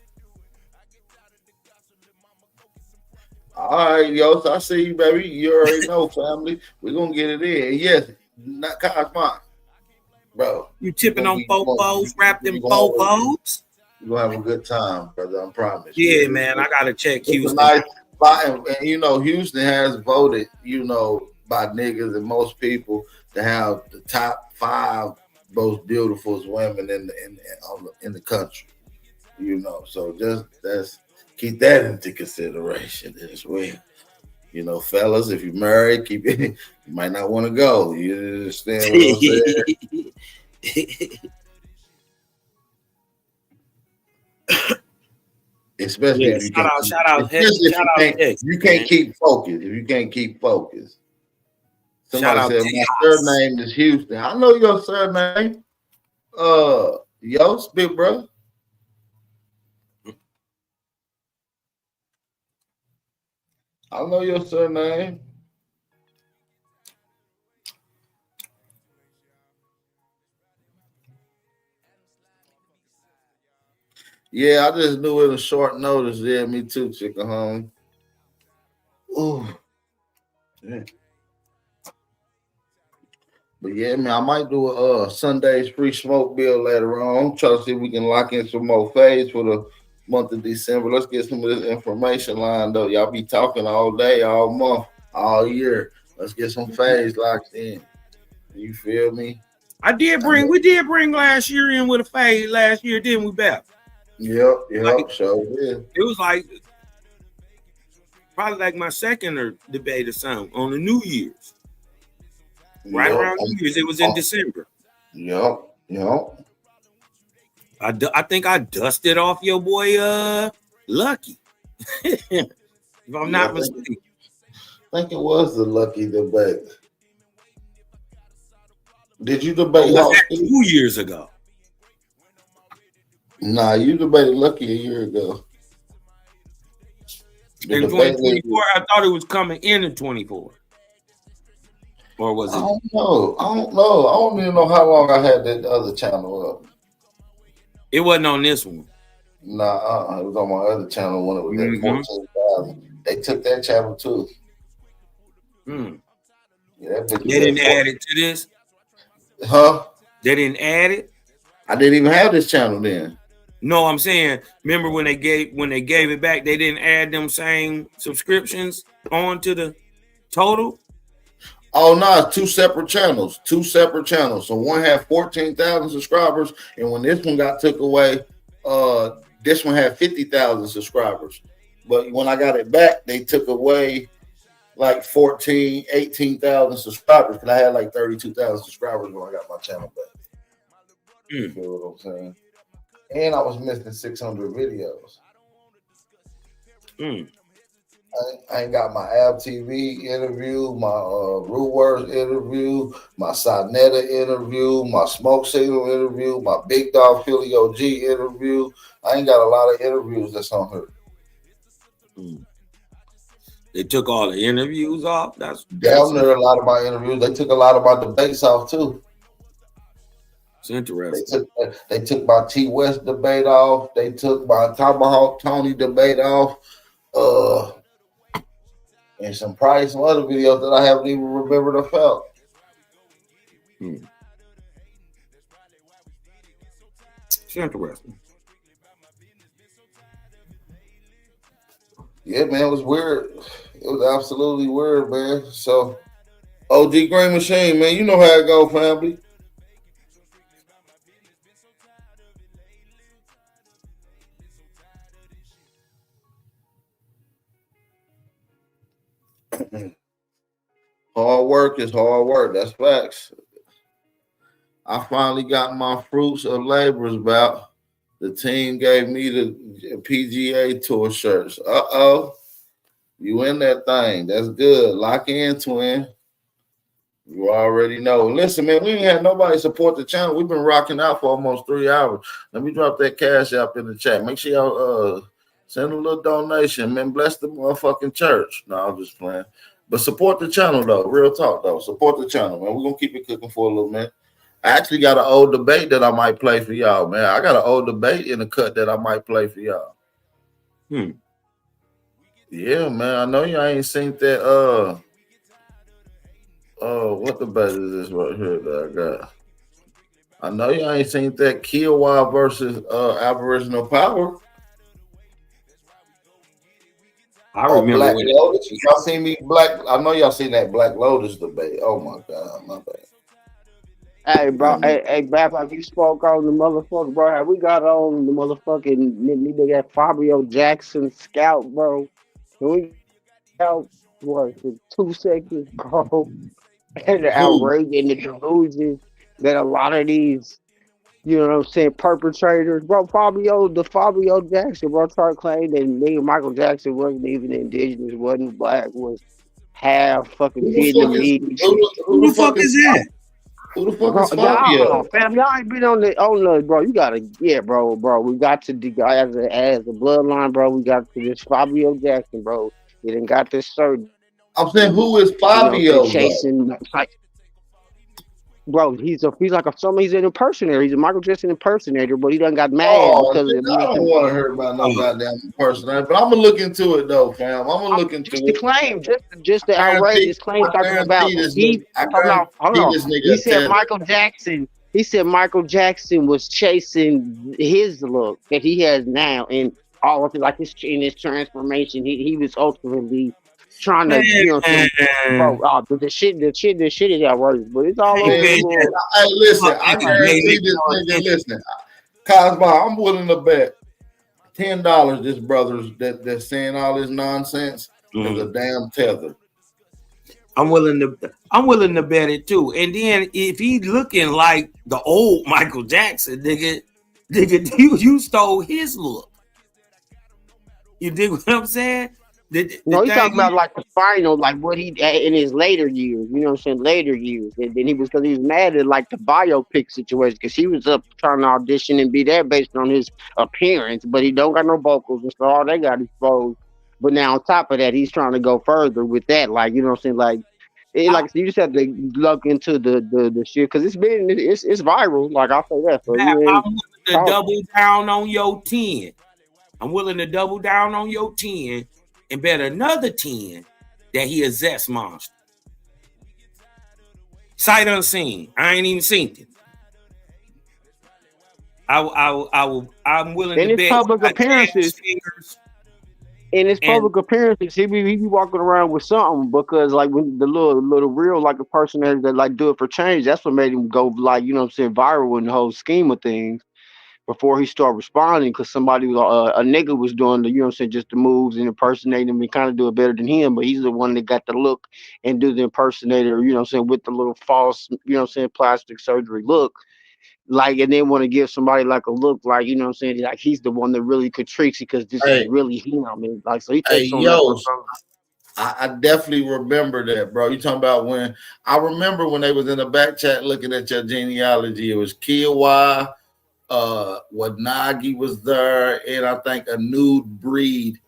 All right, yo. So I see you, baby. You already know, family. We're gonna get it in. Yes, not Cosmo, bro. You tipping on faux bows, wrapped in faux bows. You're gonna have a good time, brother. I promise. Yeah, man. I gotta check Houston. It's a nice spot, and you know, Houston has voted, you know, by niggas and most people to have the top 5 most beautiful women in the country. You know, so that's keep that into consideration as well. You know, fellas, if you're married, keep it. You might not want to go. You understand what I'm saying? Especially if you can't keep focused. If you can't keep focused. Somebody said my surname is Houston. I know your surname. Yo, big bro. I know your surname. Yeah, I just knew it a short notice. Yeah, me too, chicken home. Ooh. Yeah. But yeah, man, I might do a Sunday's free smoke bill later on. Try to see if we can lock in some more fades for the month of December. Let's get some of this information lined up. Y'all be talking all day, all month, all year. Let's get some fades locked in. You feel me? We did bring last year in with a fade last year, didn't we, Beth? Yep, sure did. It was like probably like my second debate or something on the New Year's. Right around New Year's. It was in December. Yep. I think I dusted off your boy Lucky. If I'm not mistaken. I think it was the Lucky debate. Did you debate Hawk 2 years ago? Nah, you debated Lucky a year ago. In 2024, I thought it was coming in 24. Or was it? I don't know. I don't even know how long I had that other channel up. It wasn't on this one. Nah, it was on my other channel when it was at 14,000. They took that channel too. Yeah, they didn't add it to this? Huh? They didn't add it? I didn't even have this channel then. No, I'm saying, remember when they gave it back, they didn't add them same subscriptions on to the total? Oh no, it's two separate channels. So one had 14,000 subscribers, and when this one got took away, this one had 50,000 subscribers. But when I got it back, they took away like 18,000 subscribers, because I had like 32,000 subscribers when I got my channel back. You feel what I'm saying? And I was missing 600 videos. I ain't got my Ab TV interview, my Rude Words interview, my Sonetta interview, my Smoke Signal interview, my Big Dog Philly OG interview. I ain't got a lot of interviews that's on here. They took all the interviews off. That's damn near a lot of my interviews. They took a lot of my debates off too. It's interesting. They took my T West debate off. They took my Tomahawk Tony debate off. And some probably some other videos that I haven't even remembered or felt. It's interesting. Yeah, man, it was weird. It was absolutely weird, man. So, OG Green Machine, man, you know how it go, family. Hard work is hard work. That's facts. I finally got my fruits of labors about. The team gave me the PGA Tour shirts. You in that thing. That's good. Lock in, twin. You already know. Listen, man, we ain't had nobody support the channel. We've been rocking out for almost 3 hours. Let me drop that cash app in the chat. Make sure y'all send a little donation, man. Bless the motherfucking church. No, I'm just playing. But support the channel, though. Real talk, though. Support the channel, man. We're going to keep it cooking for a little minute. I actually got an old debate that I might play for y'all, man. I got an old debate in the cut that I might play for y'all. Yeah, man. I know y'all ain't seen that. What debate is this right here that I got? I know y'all ain't seen that Kiowa versus Aboriginal Power. I remember Black when Lotus. Y'all seen me I know y'all seen that Black Lotus debate. Oh my God, my bad. Hey, bro. Hey, Bap, you spoke on the motherfucker, bro. Have we got on the motherfucking nigga that Fabio Jackson scout, bro? Can we out what for 2 seconds, bro? And the outrage and the delusion that a lot of these, you know what I'm saying, perpetrators, bro. Fabio Jackson, bro, tried to claim that nigga Michael Jackson wasn't even indigenous, wasn't black, was half fucking Vietnamese. Who the fuck is that? Who the fuck Bro, is Fabio? fam, y'all ain't been on the, bro. You gotta, yeah, bro. We got to as a bloodline, bro. We got to this Fabio Jackson, bro. He done got this certain. I'm saying, who is Fabio? Chasing, like, bro. He's like he's an impersonator. He's a Michael Jackson impersonator, but he done got mad because I don't want to hear about no goddamn impersonator. But I'm gonna look into it though, fam. I'm gonna look into just the claim, just the outrageous claim talking about he. Hold on. He said Michael Jackson. He said Michael Jackson was chasing his look that he has now, and all of it, like in his transformation, he was ultimately trying to, you know, bro. The shit is outrageous, but it's all over. Hey, listen, I guarantee this nigga. Listen, Cosmo, I'm willing to bet $10 this brother's that's saying all this nonsense is a damn tether. I'm willing to bet it too. And then if he looking like the old Michael Jackson, nigga, you stole his look. You dig what I'm saying? No, he's talking about like the final, like what he in his later years. You know what I'm saying? Later years, and then he was mad at like the biopic situation because he was up trying to audition and be there based on his appearance, but he don't got no vocals, and so all they got exposed. But now on top of that, he's trying to go further with that, like, you know what I'm saying, like. Like you just have to look into the shit because it's viral. Like, I'll say that. So I'm willing to double down on your 10. I'm willing to double down on your 10 and bet another 10 that he a zest monster. Sight unseen. I ain't even seen it. I'm willing In to his bet public he got jazz appearances, fingers and he be walking around with something because like when the little real like a person that like do it for change, that's what made him go like, you know what I'm saying, viral in the whole scheme of things before he started responding because somebody was a nigga was doing the, you know what I'm saying, just the moves and impersonating him and kind of do it better than him, but he's the one that got the look and do the impersonator, you know what I'm saying, with the little false, you know what I'm saying, plastic surgery look. Like, and then want to give somebody like a look like, you know what I'm saying, like he's the one that really could trick you because this is Hey, really him. And like, so he hey, takes on that yo, persona. I definitely remember that, bro. You talking about when I remember when they was in the back chat looking at your genealogy. It was Kiwa, Wanagi was there, and I think a new breed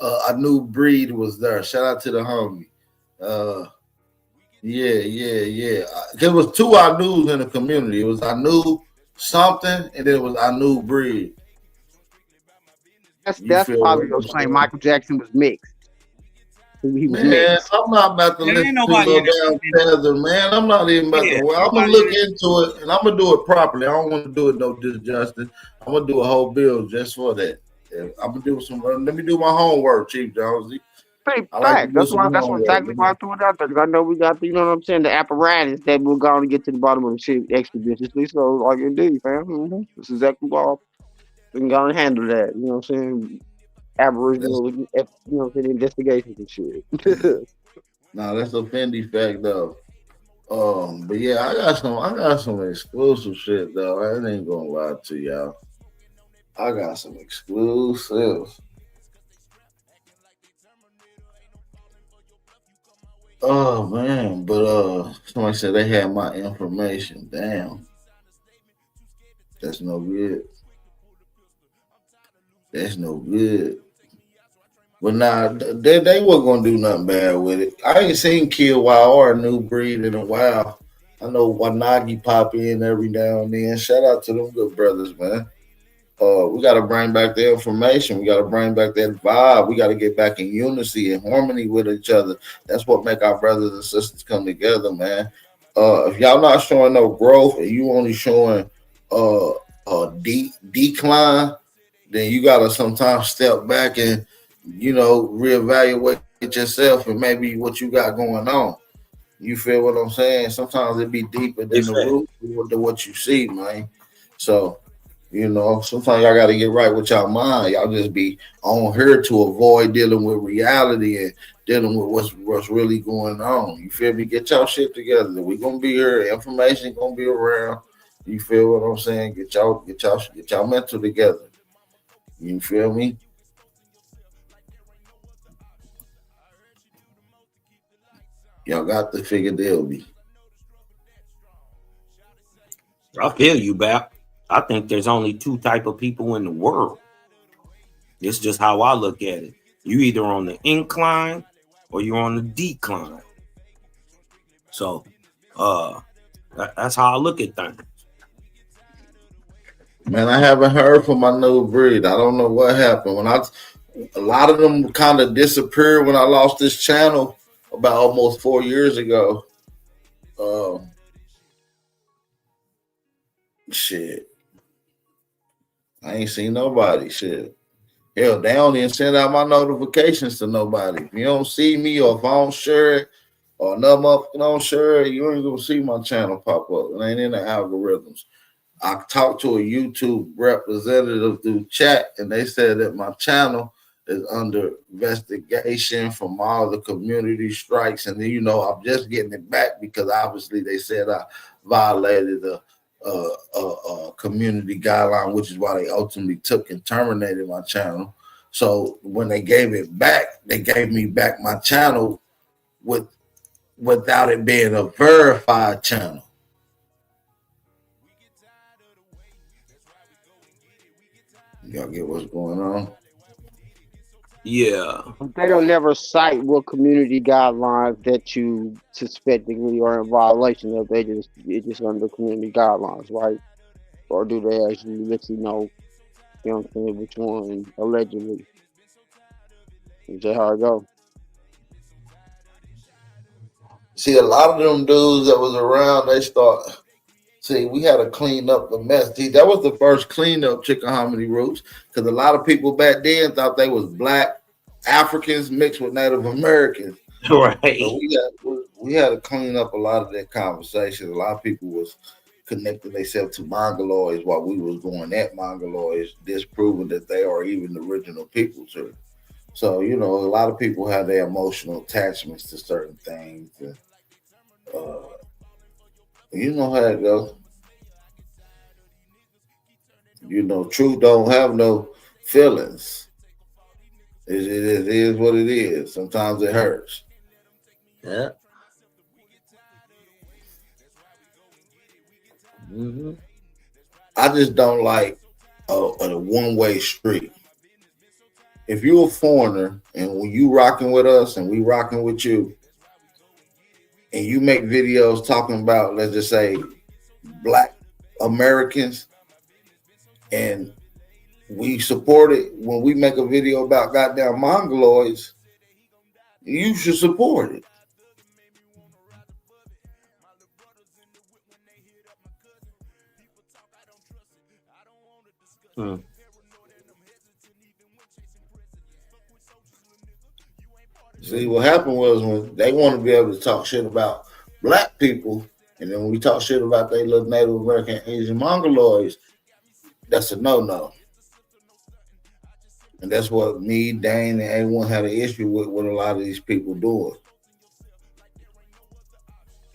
was there. Shout out to the homie. Yeah. There was two I knew in the community. It was I knew something, and then it was I knew breed. You That's feel probably what I'm those claim saying? Michael Jackson was mixed. He was Man, mixed. I'm not about to there listen ain't to nobody no in the damn tether, man. I'm not even about to. yeah, Well, I'm gonna nobody look in into it and I'm gonna do it properly. I don't want to do it no disjustice. I'm gonna do a whole bill just for that. Yeah, I'm gonna do some. Let me do my homework, Chief Jonesy. Pretty I like to fact. do That's some why. That's what homework, exactly why man. I threw it out there. 'Cause I know we got the, you know what I'm saying, the apparatus that we're going to get to the bottom of the shit expeditiously. So, like, indeed, fam. That's exactly why we can go and handle that. You know what I'm saying? That's Aboriginal, you know what I'm saying, investigations and shit. that's a Fendi fact though. But yeah, I got some exclusive shit though. I ain't gonna lie to y'all. I got some exclusives. Oh man, but somebody said they had my information. Damn, that's no good. That's no good. But nah, they weren't gonna do nothing bad with it. I ain't seen Kill Wild or a new breed in a while. I know Wanagi pop in every now and then. Shout out to them good brothers, man. We got to bring back the information. We got to bring back that vibe. We got to get back in unity and harmony with each other. That's what make our brothers and sisters come together, man. If y'all not showing no growth and you only showing decline, then you got to sometimes step back and reevaluate yourself and maybe what you got going on. You feel what I'm saying? Sometimes it be deeper than It's the fact. root to what you see, man. So sometimes y'all got to get right with y'all mind. Y'all just be on here to avoid dealing with reality and dealing with what's really going on. You feel me? Get y'all shit together. We gonna be here. Information gonna be around. You feel what I'm saying? Get y'all mental together. You feel me? Y'all got to figure they'll be. I feel you, Bap. I think there's only two type of people in the world. It's just how I look at it. You either on the incline or you're on the decline. So that's how I look at things. Man, I haven't heard from my new breed. I don't know what happened. A lot of them kind of disappeared when I lost this channel about almost 4 years ago. Um, shit, I ain't seen nobody. Shit, hell, they don't even send out my notifications to nobody. If you don't see me or if I don't share it or another motherfucker don't share it, you ain't gonna see my channel pop up. It ain't in the algorithms. I talked to a YouTube representative through chat, and they said that my channel is under investigation from all the community strikes. And then, I'm just getting it back because obviously they said I violated a community guideline, which is why they ultimately took and terminated my channel. So when they gave it back, they gave me back my channel without it being a verified channel. Y'all get what's going on? Yeah. They don't never cite what community guidelines that you suspectingly are in violation of. It's just under community guidelines, right? Or do they actually let you know what I'm saying, which one allegedly? Is that how it go? See, a lot of them dudes that was around, they start See, we had to clean up the mess. See, that was the first cleanup, Chickahominy roots, because a lot of people back then thought they was black Africans mixed with Native Americans. Right. So we had to clean up a lot of that conversation. A lot of people was connecting themselves to Mongoloids while we was going at Mongoloids, disproving that they are even the original people too. So, a lot of people have their emotional attachments to certain things. And, you know how it goes. Truth don't have no feelings. It is what it is. Sometimes it hurts. Yeah. Mm-hmm. I just don't like a one-way street. If you're a foreigner and when you rocking with us and we rocking with you, and you make videos talking about, let's just say, black Americans, and we support it when we make a video about goddamn Mongoloids, you should support it. See, what happened was when they want to be able to talk shit about black people, and then when we talk shit about they little Native American Asian Mongoloids, that's a no-no. And that's what me, Dane, and A1 had an issue with what a lot of these people doing.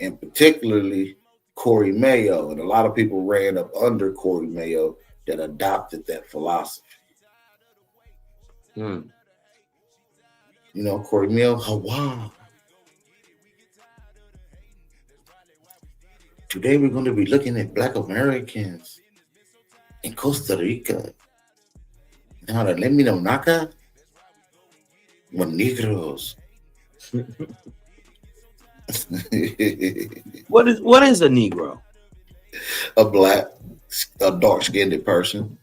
And particularly Corey Mayo. And a lot of people ran up under Corey Mayo that adopted that philosophy. Corey Mayo, Hawaii. Today we're going to be looking at Black Americans in Costa Rica. Now let me know, Naka. What Negroes. What is a Negro? A dark-skinned person.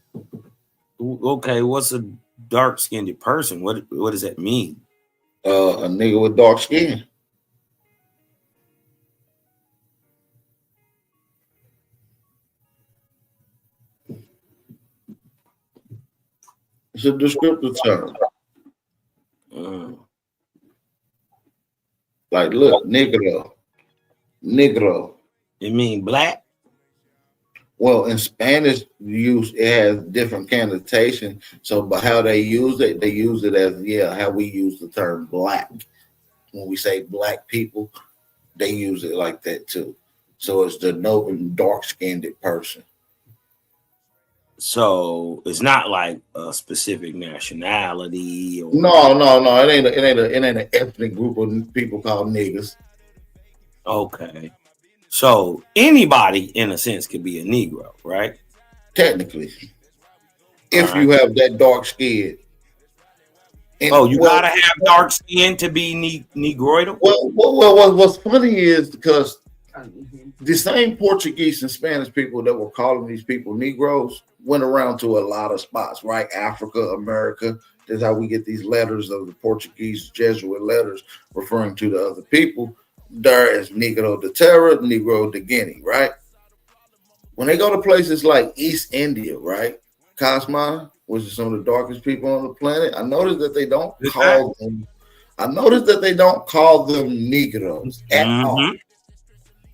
Okay, what's a dark-skinned person? What does that mean? A nigga with dark skin. It's a descriptive term. Like, look, Negro. You mean black? Well, in Spanish, it has different connotation. So, but how they use it as, how we use the term black. When we say black people, they use it like that too. So it's the dark-skinned person. So it's not like a specific nationality. Or... No. It ain't an ethnic group of people called niggas. Okay. So anybody, in a sense, could be a Negro, right? Technically, if you have that dark skin. You gotta have dark skin to be Negroidal. Well, what's funny is because the same Portuguese and Spanish people that were calling these people Negroes went around to a lot of spots, right? Africa, America. That's how we get these letters of the Portuguese Jesuit letters referring to the other people. There is Negro de Terra, Negro de Guinea, right? When they go to places like East India, right? Cosma, which is some of the darkest people on the planet, I noticed that they don't call them. I noticed that they don't call them Negroes at all.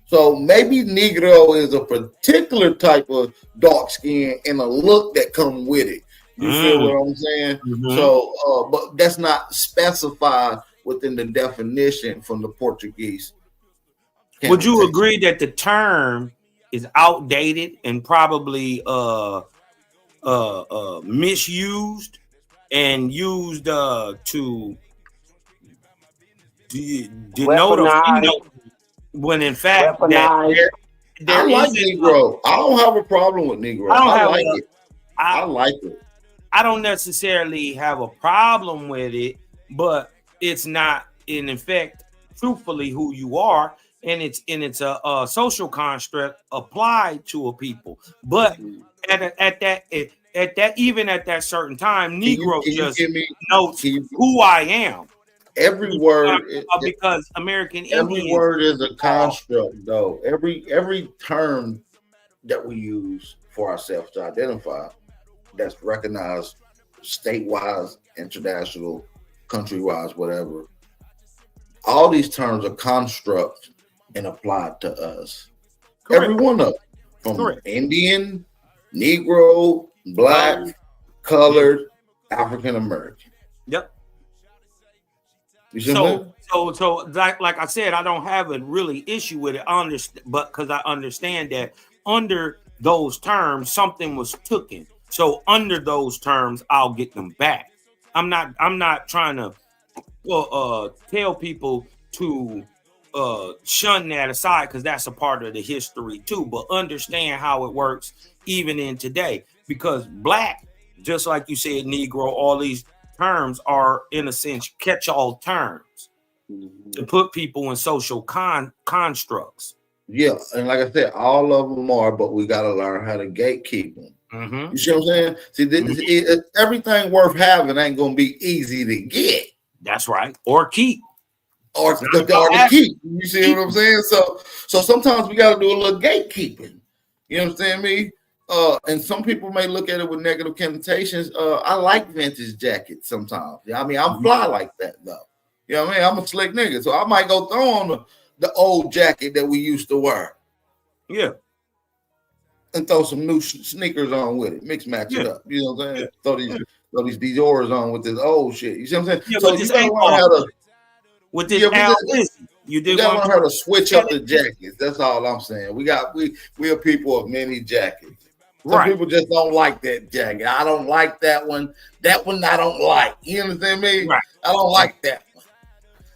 So maybe Negro is a particular type of dark skin and a look that come with it. You feel what I'm saying? So, but that's not specified within the definition from the Portuguese. Would you agree that the term is outdated and probably misused and used to denote a female, when in fact I like Negro. I don't have a problem with Negro. I like it. I like it. I don't necessarily have a problem with it, but it's not in effect truthfully who you are, and it's a social construct applied to a people. But at that certain time, Negro just notes who I am. Every word, because American every Indians, word is a construct, though. Every term that we use for ourselves to identify that's recognized state-wise, international, country-wise, whatever. All these terms are constructs and applied to us. Correct. Every one of them, from Correct. Indian, Negro, Black, colored, African American. Yep. You see what I'm saying? So like I said, I don't have a really issue with it. But because I understand that under those terms, something was taken. So under those terms, I'll get them back. I'm not trying to tell people to shun that aside, because that's a part of the history too. But understand how it works even in today, because Black, just like you said, Negro, all these terms are in a sense catch-all terms to put people in social constructs. Yeah, and like I said, all of them are, but we got to learn how to gatekeep them. Mm-hmm. You see what I'm saying? See, everything worth having ain't gonna be easy to get. That's right, or keep, or to keep. You see what I'm saying? So sometimes we got to do a little gatekeeping. You understand me? And some people may look at it with negative connotations. I like vintage jackets sometimes. I mean, I'm fly like that though. You know what I mean? I'm a slick nigga, so I might go throw on the old jacket that we used to wear. Yeah. And throw some new sneakers on with it. Mix match it up. You know what I'm saying? Yeah. Throw these Dior's on with this old shit. You see what I'm saying? Yeah, so you gotta learn how to with this you did learn how to switch up the jackets. That's all I'm saying. We are people of many jackets. Some people just don't like that jacket. I don't like that one. That one I don't like. You understand me? Right. I don't like that one.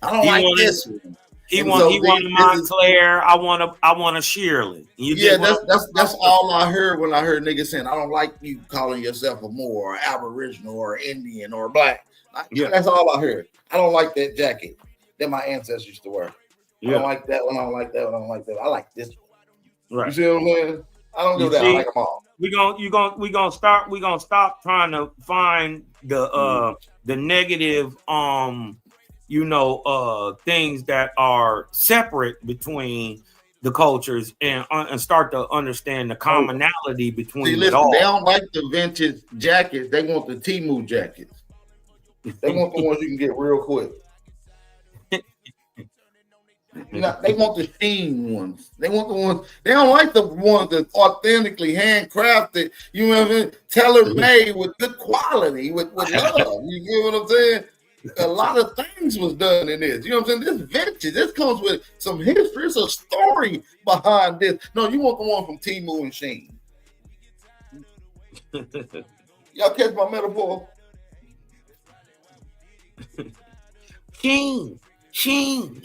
I don't like this one. He want a Montclair. I want a Shirley. That's all I heard when I heard niggas saying, I don't like you calling yourself a Moor or Aboriginal or Indian or Black. That's all I heard. I don't like that jacket that my ancestors used to wear. I don't like that one. I don't like that one. I don't like that one. I like this one. Right. You see what I'm saying? I don't do that. I like them all. We gonna stop trying to find the negative things that are separate between the cultures and start to understand the commonality between it all. They don't like the vintage jackets. They want the Temu jackets. They want the ones you can get real quick. They want the sheen ones. They want the ones. They don't like the ones that's authentically handcrafted. You know what I mean? Tailor made with good quality, with love. You get what I'm saying? A lot of things was done in this. You know what I'm saying? This vintage. This comes with some history. It's a story behind this. No, you want the one from Temu and Sheen. Y'all catch my metaphor? Sheen.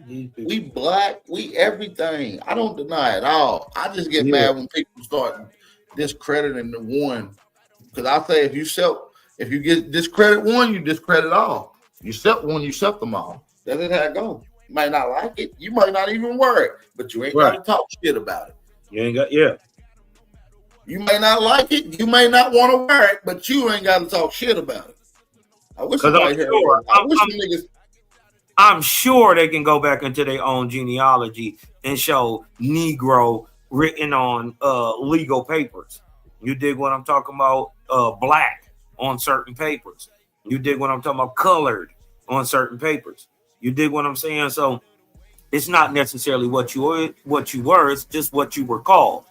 We Black, we everything. I don't deny it all. I just get mad when people start discrediting the one. Because I say if you get discredit one, you discredit all. You accept one, you accept them all. That's how it goes. You might not like it, you might not even wear it, but you ain't got to talk shit about it. You ain't got You may not like it, you may not want to wear it, but you ain't got to talk shit about it. I wish somebody heard that. I'm sure they can go back into their own genealogy and show Negro written on legal papers. You dig what I'm talking about? Black on certain papers. You dig what I'm talking about? Colored on certain papers. You dig what I'm saying? So it's not necessarily what you were. It's just what you were called.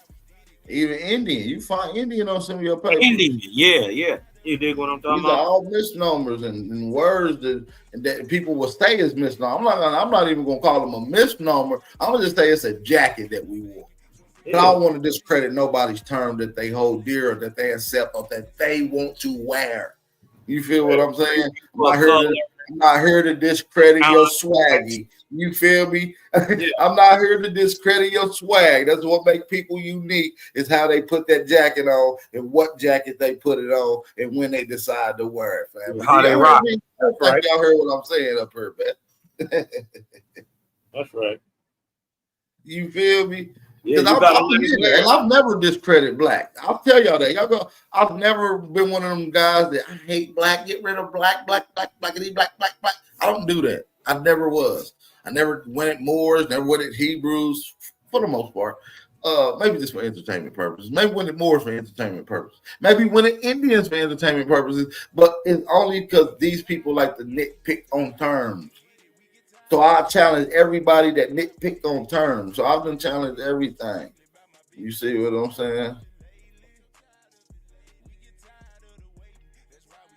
Even Indian, you find Indian on some of your papers. Indian, yeah. You dig what I'm talking These about? are all misnomers and words that people will say is misnomer. I'm not even gonna call them a misnomer. I'm gonna just say it's a jacket that we wore. But I don't want to discredit nobody's term that they hold dear or that they accept or that they want to wear. You feel what I'm saying? I'm not here to discredit your swaggy. You feel me? I'm not here to discredit your swag. That's what makes people unique is how they put that jacket on and what jacket they put it on and when they decide to wear it. Family. How they rock. That's right. Y'all heard what I'm saying up here, man. That's right. You feel me? Yeah, I've never discredited Black. I'll tell y'all that. I've never been one of them guys that I hate Black, get rid of Black. I don't do that. I never was. I never went at Moors, never went at Hebrews for the most part. Maybe just for entertainment purposes. Maybe went at Moors for entertainment purposes. Maybe went at Indians for entertainment purposes. But it's only because these people like to nitpick on terms. So I challenge everybody that nitpicked on terms. So I've been challenged everything. You see what I'm saying?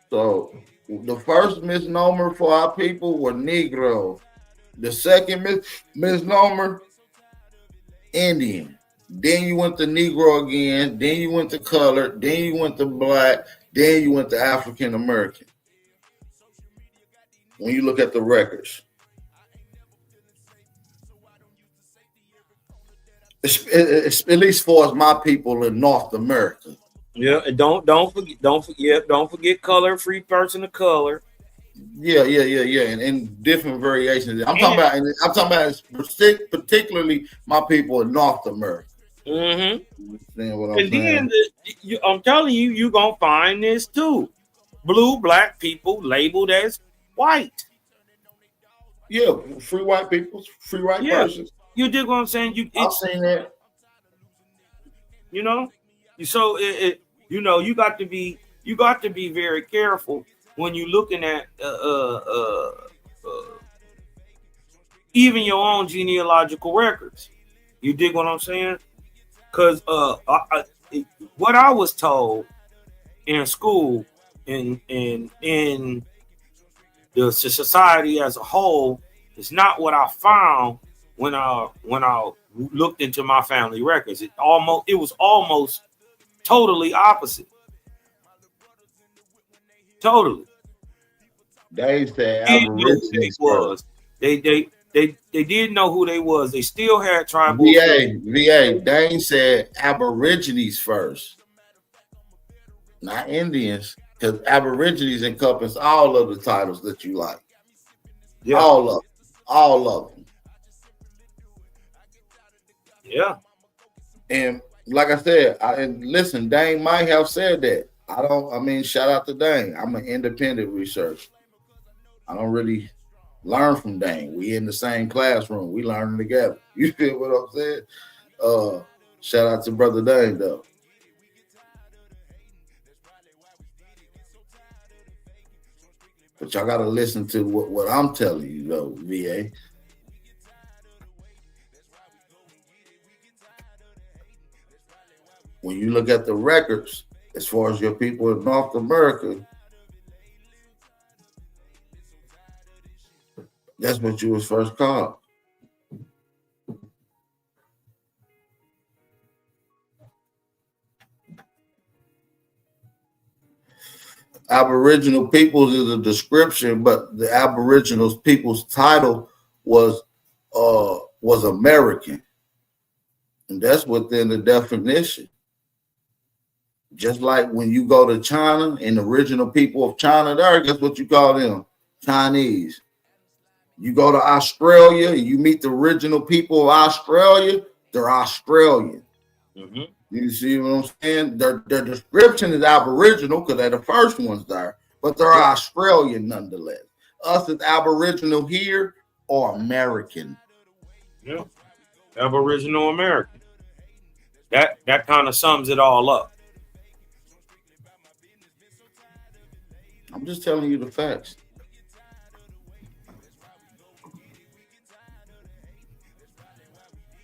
So the first misnomer for our people were Negro. The second misnomer, Indian. Then you went to Negro again. Then you went to colored. Then you went to black. Then you went to African American. When you look at the records. At least for my people in North America. Yeah, and don't forget color, free person of color. Yeah, and different variations. I'm talking about particularly my people in North America. Mm-hmm. And then I'm telling you, you're gonna find this too. Blue, black people labeled as white. Yeah, free white people, free white persons. You dig what I'm saying? I've seen that. You know, so you got to be very careful when you're looking at even your own genealogical records. You dig what I'm saying? Because what I was told in school in the society as a whole is not what I found when I looked into my family records. It was almost totally opposite. Totally. They said Aborigines was. They did know who they was. They still had tribal. VA. Dane said Aborigines first, not Indians, because Aborigines encompass all of the titles that you like. Yeah. All of them. Yeah. And like I said, listen, Dane might have said that. Shout out to Dane. I'm an independent researcher. I don't really learn from Dane. We in the same classroom. We learning together. You feel what I'm saying? Shout out to Brother Dane, though. But y'all got to listen to what I'm telling you, though, VA. When you look at the records, as far as your people in North America, that's what you was first called. Aboriginal peoples is a description, but the Aboriginal people's title was American. And that's within the definition. Just like when you go to China and the original people of China there, guess what you call them? Chinese. You go to Australia and you meet the original people of Australia, they're Australian. Mm-hmm. You see what I'm saying? Their description is Aboriginal because they're the first ones there, but they're Australian nonetheless. Us as Aboriginal here or American. Yeah. Aboriginal American. That kind of sums it all up. I'm just telling you the facts.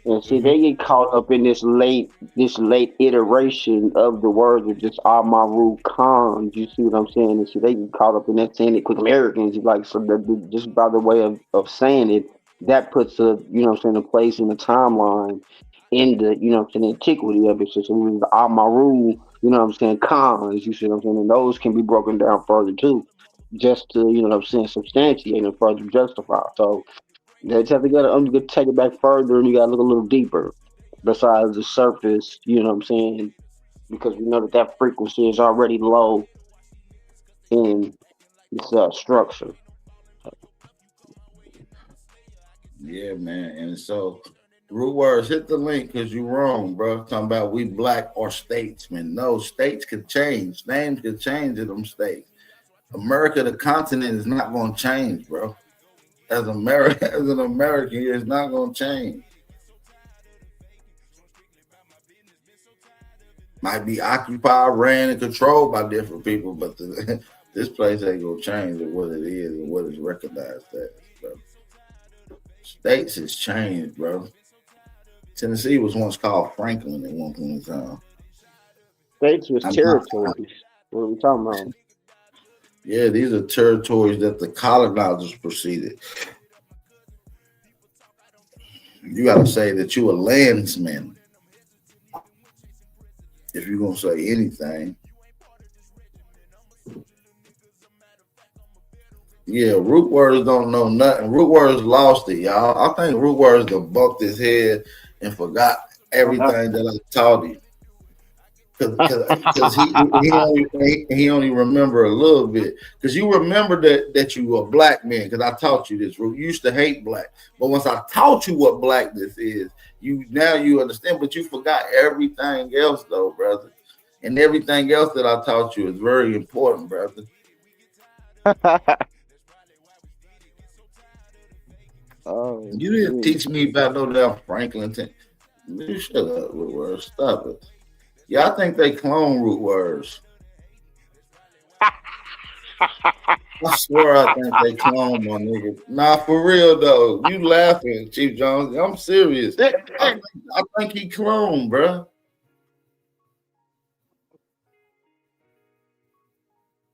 And see, they get caught up in this late iteration of the words of just Amaru Khan. You see what I'm saying? And so they get caught up in that saying it because Americans, like, so that just by the way of saying it, that puts a, a place in the timeline in the, antiquity of it. So it was the Amaru, Khans, you see what I'm saying? And those can be broken down further too, just to, substantiate and further justify. So you just have to take it back further, and you got to look a little deeper besides the surface, because we know that frequency is already low in its structure. Yeah, man. And so, root words, hit the link because you're wrong, bro. Talking about we black or statesmen. No, states could change. Names could change in them states. America, the continent, is not going to change, bro. as an American, it's not gonna change. Might be occupied, ran, and controlled by different people, but this place ain't gonna change what it is and what it's recognized as, bro. States has changed, bro. Tennessee was once called Franklin at one point in time. States was territories. What are we talking about? Yeah, these are territories that the colonizers preceded. You got to say that you a landsman if you're gonna say anything. Yeah, root words don't know nothing. Root words lost it, y'all. I think root words done bumped his head and forgot everything that I taught him. Because he only remember a little bit. Because you remember that you were a black man. Because I taught you this. You used to hate black, but once I taught you what blackness is, you understand. But you forgot everything else, though, brother. And everything else that I taught you is very important, brother. Oh, you didn't teach me about no damn Franklin. You shut up, root words. Stop it. Yeah, I think they clone root words. I swear I think they clone my nigga. Nah, for real though. You laughing, Chief Jones. I'm serious. I think he cloned, bro.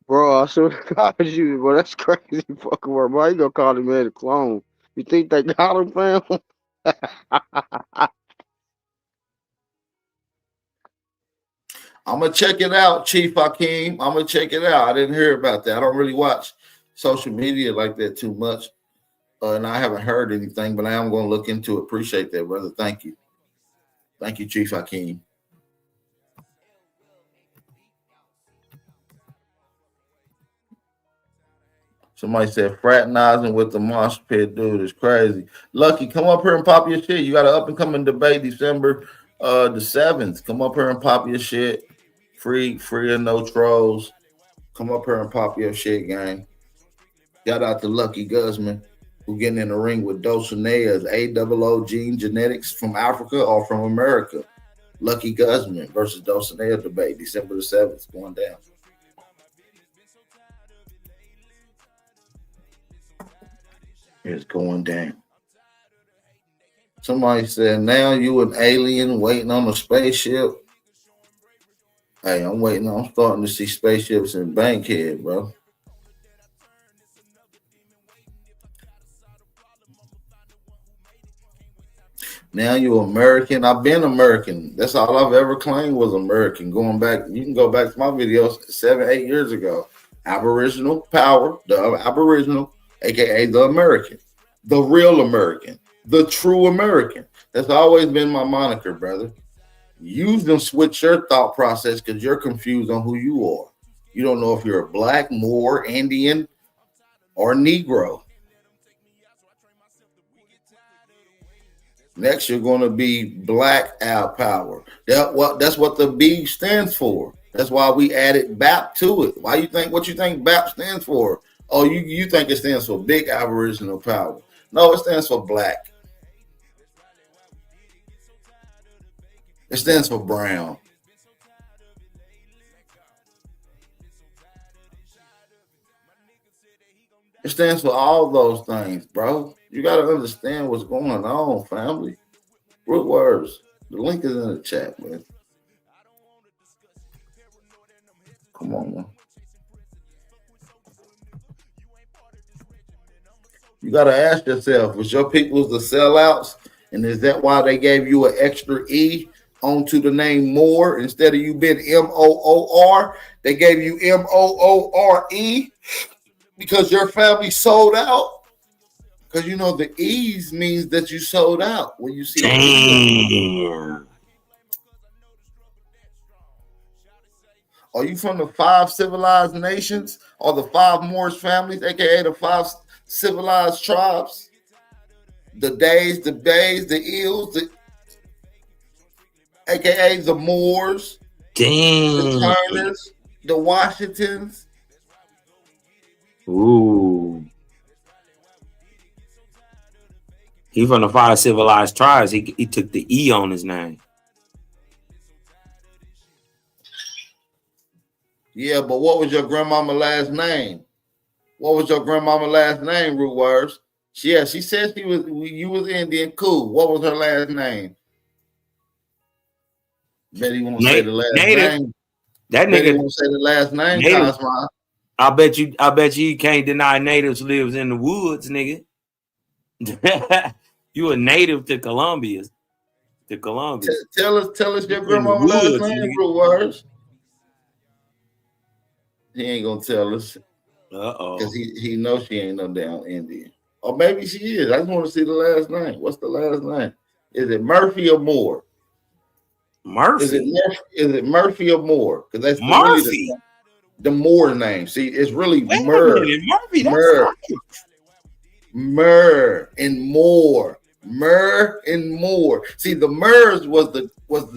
Bro, I swear to God, you, bro, that's crazy fucking word. Why you gonna call him man a clone? You think they got him, fam? I'm gonna check it out, Chief Hakeem. I'm gonna check it out. I didn't hear about that. I don't really watch social media like that too much, and I haven't heard anything. But I am gonna look into it. Appreciate that, brother. Thank you, Chief Hakeem. Somebody said fraternizing with the mosh pit dude is crazy. Lucky, come up here and pop your shit. You got an up and coming debate December the 7th. Come up here and pop your shit. Free and no trolls. Come up here and pop your shit, gang. Shout out to Lucky Guzman, who getting in the ring with Dulcinea's AOO Gene Genetics from Africa or from America. Lucky Guzman versus Dulcinea debate December the 7th going down. It's going down. Somebody said, now you an alien waiting on a spaceship. Hey, I'm starting to see spaceships in Bankhead, bro. Now you American. I've been American. That's all I've ever claimed was American. Going back, you can go back to my videos 7-8 years ago. Aboriginal power, the Aboriginal, aka the American, the real American, the true American. That's always been my moniker, brother. You don't switch your thought process because you're confused on who you are. You don't know if you're a black, Moor, Indian, or Negro. Next, you're going to be Black Al Power. That's what the B stands for. That's why we added BAP to it. What you think BAP stands for? Oh, you think it stands for Big Aboriginal Power. No, it stands for Black. It stands for brown. It stands for all those things, bro. You got to understand what's going on, family. Root words. The link is in the chat, man. Come on, man. You got to ask yourself, was your peoples the sellouts? And is that why they gave you an extra E onto the name Moore instead of you being M-O-O-R? They gave you M-O-O-R-E because your family sold out. Because you know the E's means that you sold out when you see Damn. Are you from the 5 civilized nations or the 5 Moorish families, aka the 5 civilized tribes? The Days, the Eels, aka the Moors, the Turners, the Washingtons. Ooh. He from the 5 civilized tribes. He took the E on his name. Yeah, but what was your grandmama last name? What was your grandmama last name, Root Words? Yeah, she said you was Indian. Cool. What was her last name? Bet he won't say the last Native. name. That Bet he nigga won't say the last name, native. Cosmo. I bet you can't deny natives lives in the woods, nigga. You a native to Columbia. Tell us your In the grandmama last woods, name, nigga. Root Words. He ain't gonna tell us. Because he knows she ain't no damn Indian. Or maybe she is. I just want to see the last name. What's the last name? Is it Murphy or Moore? Murphy. Is it Murphy or Moore? Because that's Murphy. The Moore name. See, it's really Wait Murr. a minute, Murphy. That's Murr. right. Murr and Moore. Murr and Moore. See, the Murrs was the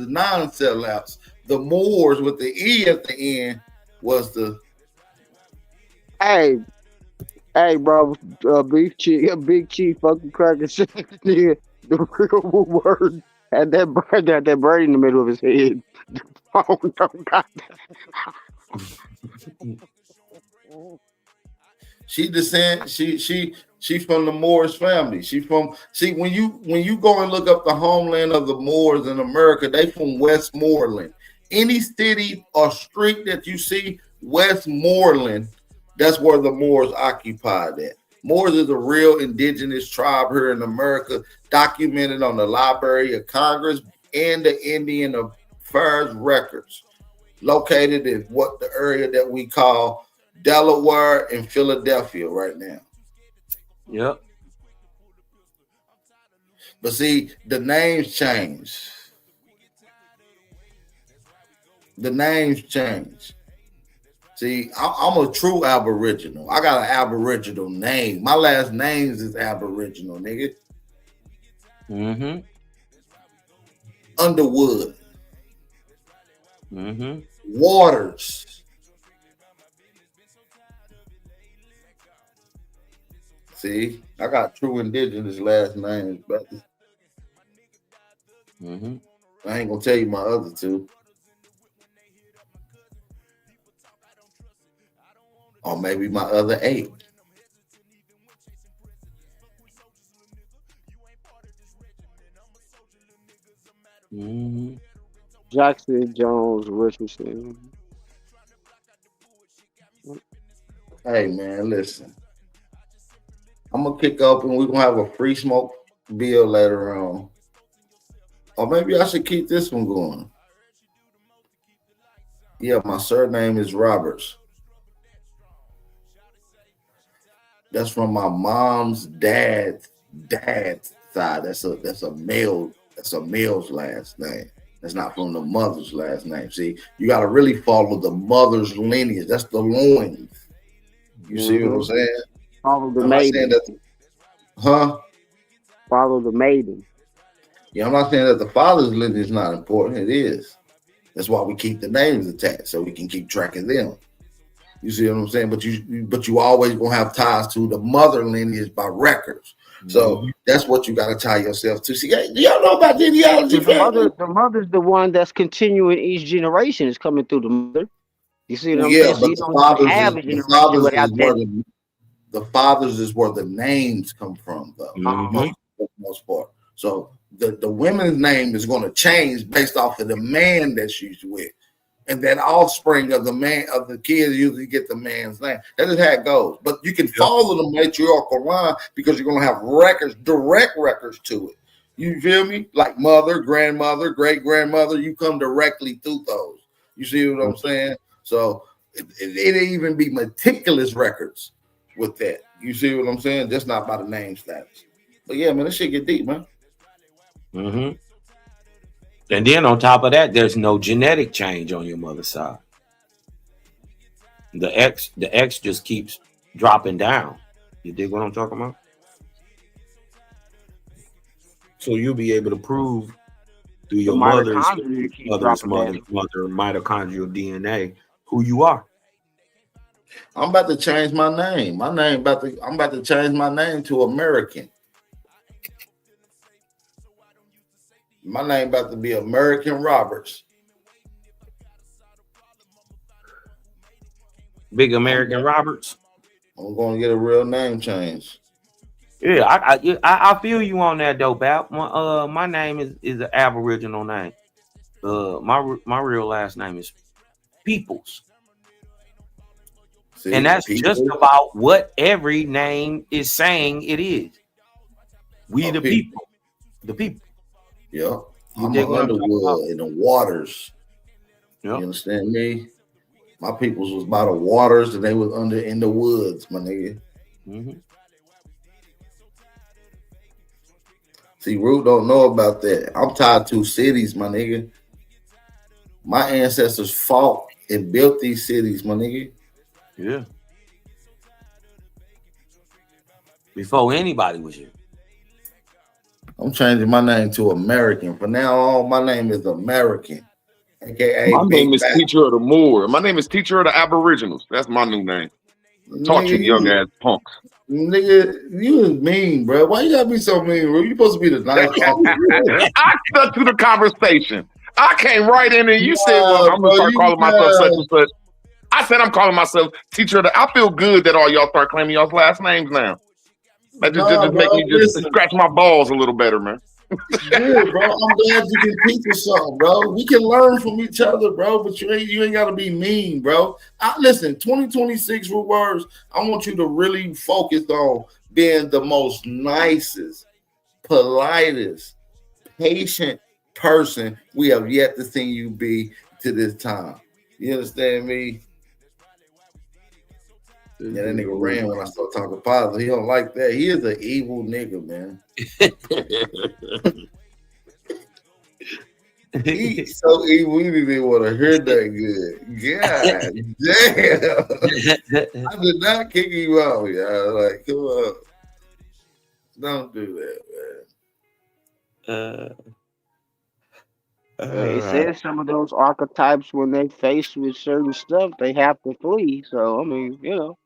non-sellouts. The Moors with the E at the end was the. Hey, bro, Big Chief, fucking cracker shit. The real word had that bird in the middle of his head. Oh no, God. She from the Moors family. When you go and look up the homeland of the Moors in America, they from Westmoreland. Any city or street that you see Westmoreland, that's where the Moors occupied at. Moors is a real indigenous tribe here in America, documented on the Library of Congress and the Indian Affairs records, located in what the area that we call Delaware and Philadelphia right now. Yep. But see, the names change. The names change. See, I'm a true Aboriginal. I got an Aboriginal name. My last name is Aboriginal, nigga. Mm-hmm. Underwood. Mm-hmm. Waters. See, I got true indigenous last names, brother. Mm-hmm. I ain't gonna tell you my other two. Or maybe my other 8. Mm-hmm. Jackson, Jones, Richardson. Hey man, listen. I'm gonna kick up and we're gonna have a free smoke bill later on. Or maybe I should keep this one going. Yeah, my surname is Roberts. That's from my mom's dad's side. That's a male's last name. That's not from the mother's last name. See, you got to really follow the mother's lineage. That's the loins. You see what I'm saying? Follow the I'm maiden. not saying that, Follow the maiden. Yeah, I'm not saying that the father's lineage is not important. It is. That's why we keep the names attached, so we can keep track of them. You see what I'm saying? But you always gonna have ties to the mother lineage by records. So that's what you gotta tie yourself to. See, do y'all know about genealogy? The mother's the one that's continuing each generation is coming through the mother. You see what I'm saying? So you don't even have a generation without that. The fathers is where the names come from, though. Mm-hmm. For the most part. So the women's name is going to change based off of the man that she's with. And that offspring of the man of the kids usually get the man's name. That is how it goes. But you can follow the matriarchal line because you're going to have records, direct records to it. You feel me? Like mother, grandmother, great grandmother. You come directly through those. You see what I'm saying? So it even be meticulous records with that. You see what I'm saying? Just not by the name status. But yeah, man, this shit get deep, man. Mm-hmm. And then on top of that, there's no genetic change on your mother's side. The X just keeps dropping down. You dig what I'm talking about? So you'll be able to prove through your mother's mitochondrial DNA who you are. I'm about to change my name. I'm about to change my name to American. My name about to be American Roberts. Big American Roberts. I'm going to get a real name change. Yeah, I feel you on that though, Bap. My name is an Aboriginal name. My real last name is Peoples. See, and that's people, just about what every name is saying it is. We the people. The people. Yeah. You I'm dig an what I'm talking about? Underwood in the waters. Yep. You understand me? My peoples was by the waters and they was under in the woods, my nigga. Mm-hmm. See, Root don't know about that. I'm tied to cities, my nigga. My ancestors fought and built these cities, my nigga. Yeah. Before anybody was here. I'm changing my name to American. From now on, my name is American. AKA My Big name is Bap. Teacher of the Moor. My name is Teacher of the Aboriginals. That's my new name. Taught you young ass punks. Nigga, you is mean, bro. Why you gotta be so mean, bro? You supposed to be the nice uncle. I stuck to the conversation. I came right in and you said, well, I'm gonna start calling myself such and such. I said I'm calling myself Teacher of the. I feel good that all y'all start claiming y'all's last names now. That just make me just scratch my balls a little better, man. Good, bro. I'm glad you can teach us something, bro. We can learn from each other, bro. But you ain't gotta be mean, bro. Listen, 2026 Root Words. I want you to really focus on being the most nicest, politest, patient person we have yet to see you be to this time. You understand me? Yeah, that nigga ran when I started talking positive. He don't like that. He is an evil nigga, man. He's so evil. He didn't even want to hear that good. God damn. I did not kick you out, y'all. Like, come on. Don't do that, man. It says some of those archetypes, when they faced with certain stuff, they have to flee. So I mean, you know.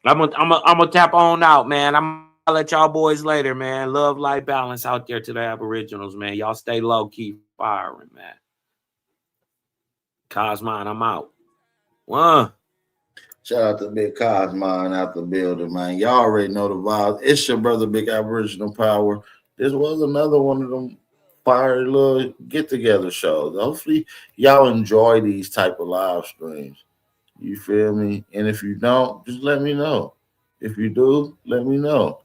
I'm gonna tap on out, man. I'm gonna let y'all boys later, man. Love, life, balance out there to the Aboriginals, man. Y'all stay low key firing, man. Cosmine, I'm out. One. Shout out to Big Cosmine out the building, man. Y'all already know the vibes. It's your brother, Big Aboriginal Power. This was another one of them fire little get-together shows. Hopefully, y'all enjoy these type of live streams. You feel me? And if you don't, just let me know. If you do, let me know.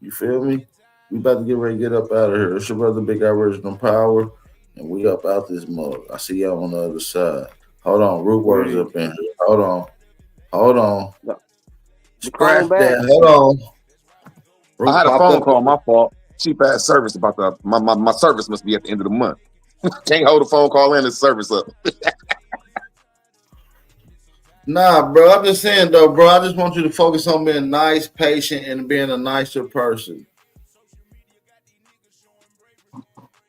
You feel me? We about to get ready to get up out of here. It's your brother, Big Aboriginal Power, and we up out this mug. I see y'all on the other side. Hold on, Root Words up in here. Hold on. Scratch that. Hold on. Root, I had a phone call. My fault. Cheap ass service about the my service must be at the end of the month. Can't hold a phone call and the service up. Nah, bro. I'm just saying though, bro. I just want you to focus on being nice, patient, and being a nicer person.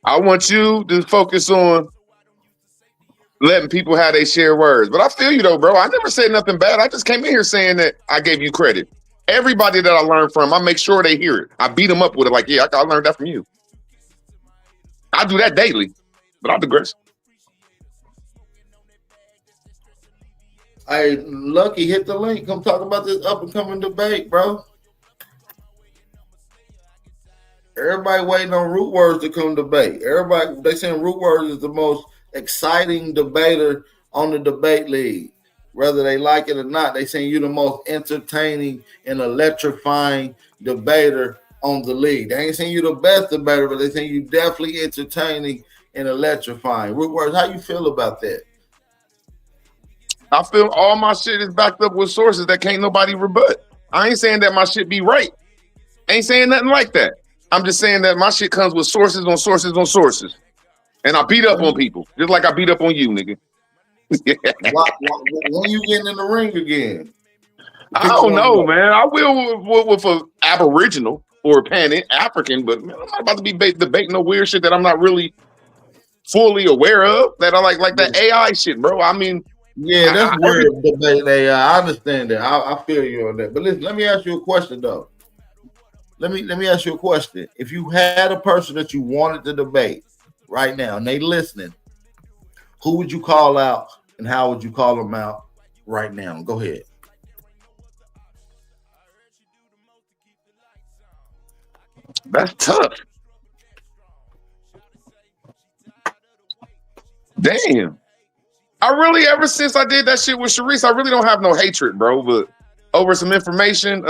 I want you to focus on letting people have they share words. But I feel you though, bro. I never said nothing bad. I just came in here saying that I gave you credit. Everybody that I learned from, I make sure they hear it. I beat them up with it. Like, yeah, I learned that from you. I do that daily, but I digress. Hey, Lucky, hit the link. Come talk about this up and coming debate, bro. Everybody waiting on Root Words to come debate. Everybody, they saying Root Words is the most exciting debater on the debate league. Whether they like it or not, they saying you're the most entertaining and electrifying debater on the league. They ain't saying you're the best debater, but they saying you definitely entertaining and electrifying. Root Words, how you feel about that? I feel all my shit is backed up with sources that can't nobody rebut. I ain't saying that my shit be right. I ain't saying nothing like that. I'm just saying that my shit comes with sources on sources on sources. And I beat up on people, just like I beat up on you, nigga. When you getting in the ring again? I don't know, man. I will with an Aboriginal or a Pan-African, but man, I'm not about to be debating no weird shit that I'm not really fully aware of. That I like that AI shit, bro. I mean, yeah, that's weird debate AI. I understand that. I feel you on that. But listen, let me ask you a question though. let me ask you a question. If you had a person that you wanted to debate right now and they listening, who would you call out and how would you call them out right now? Go ahead. That's tough. Damn. I really, ever since I did that shit with Sharice, I really don't have no hatred, bro. But over some information,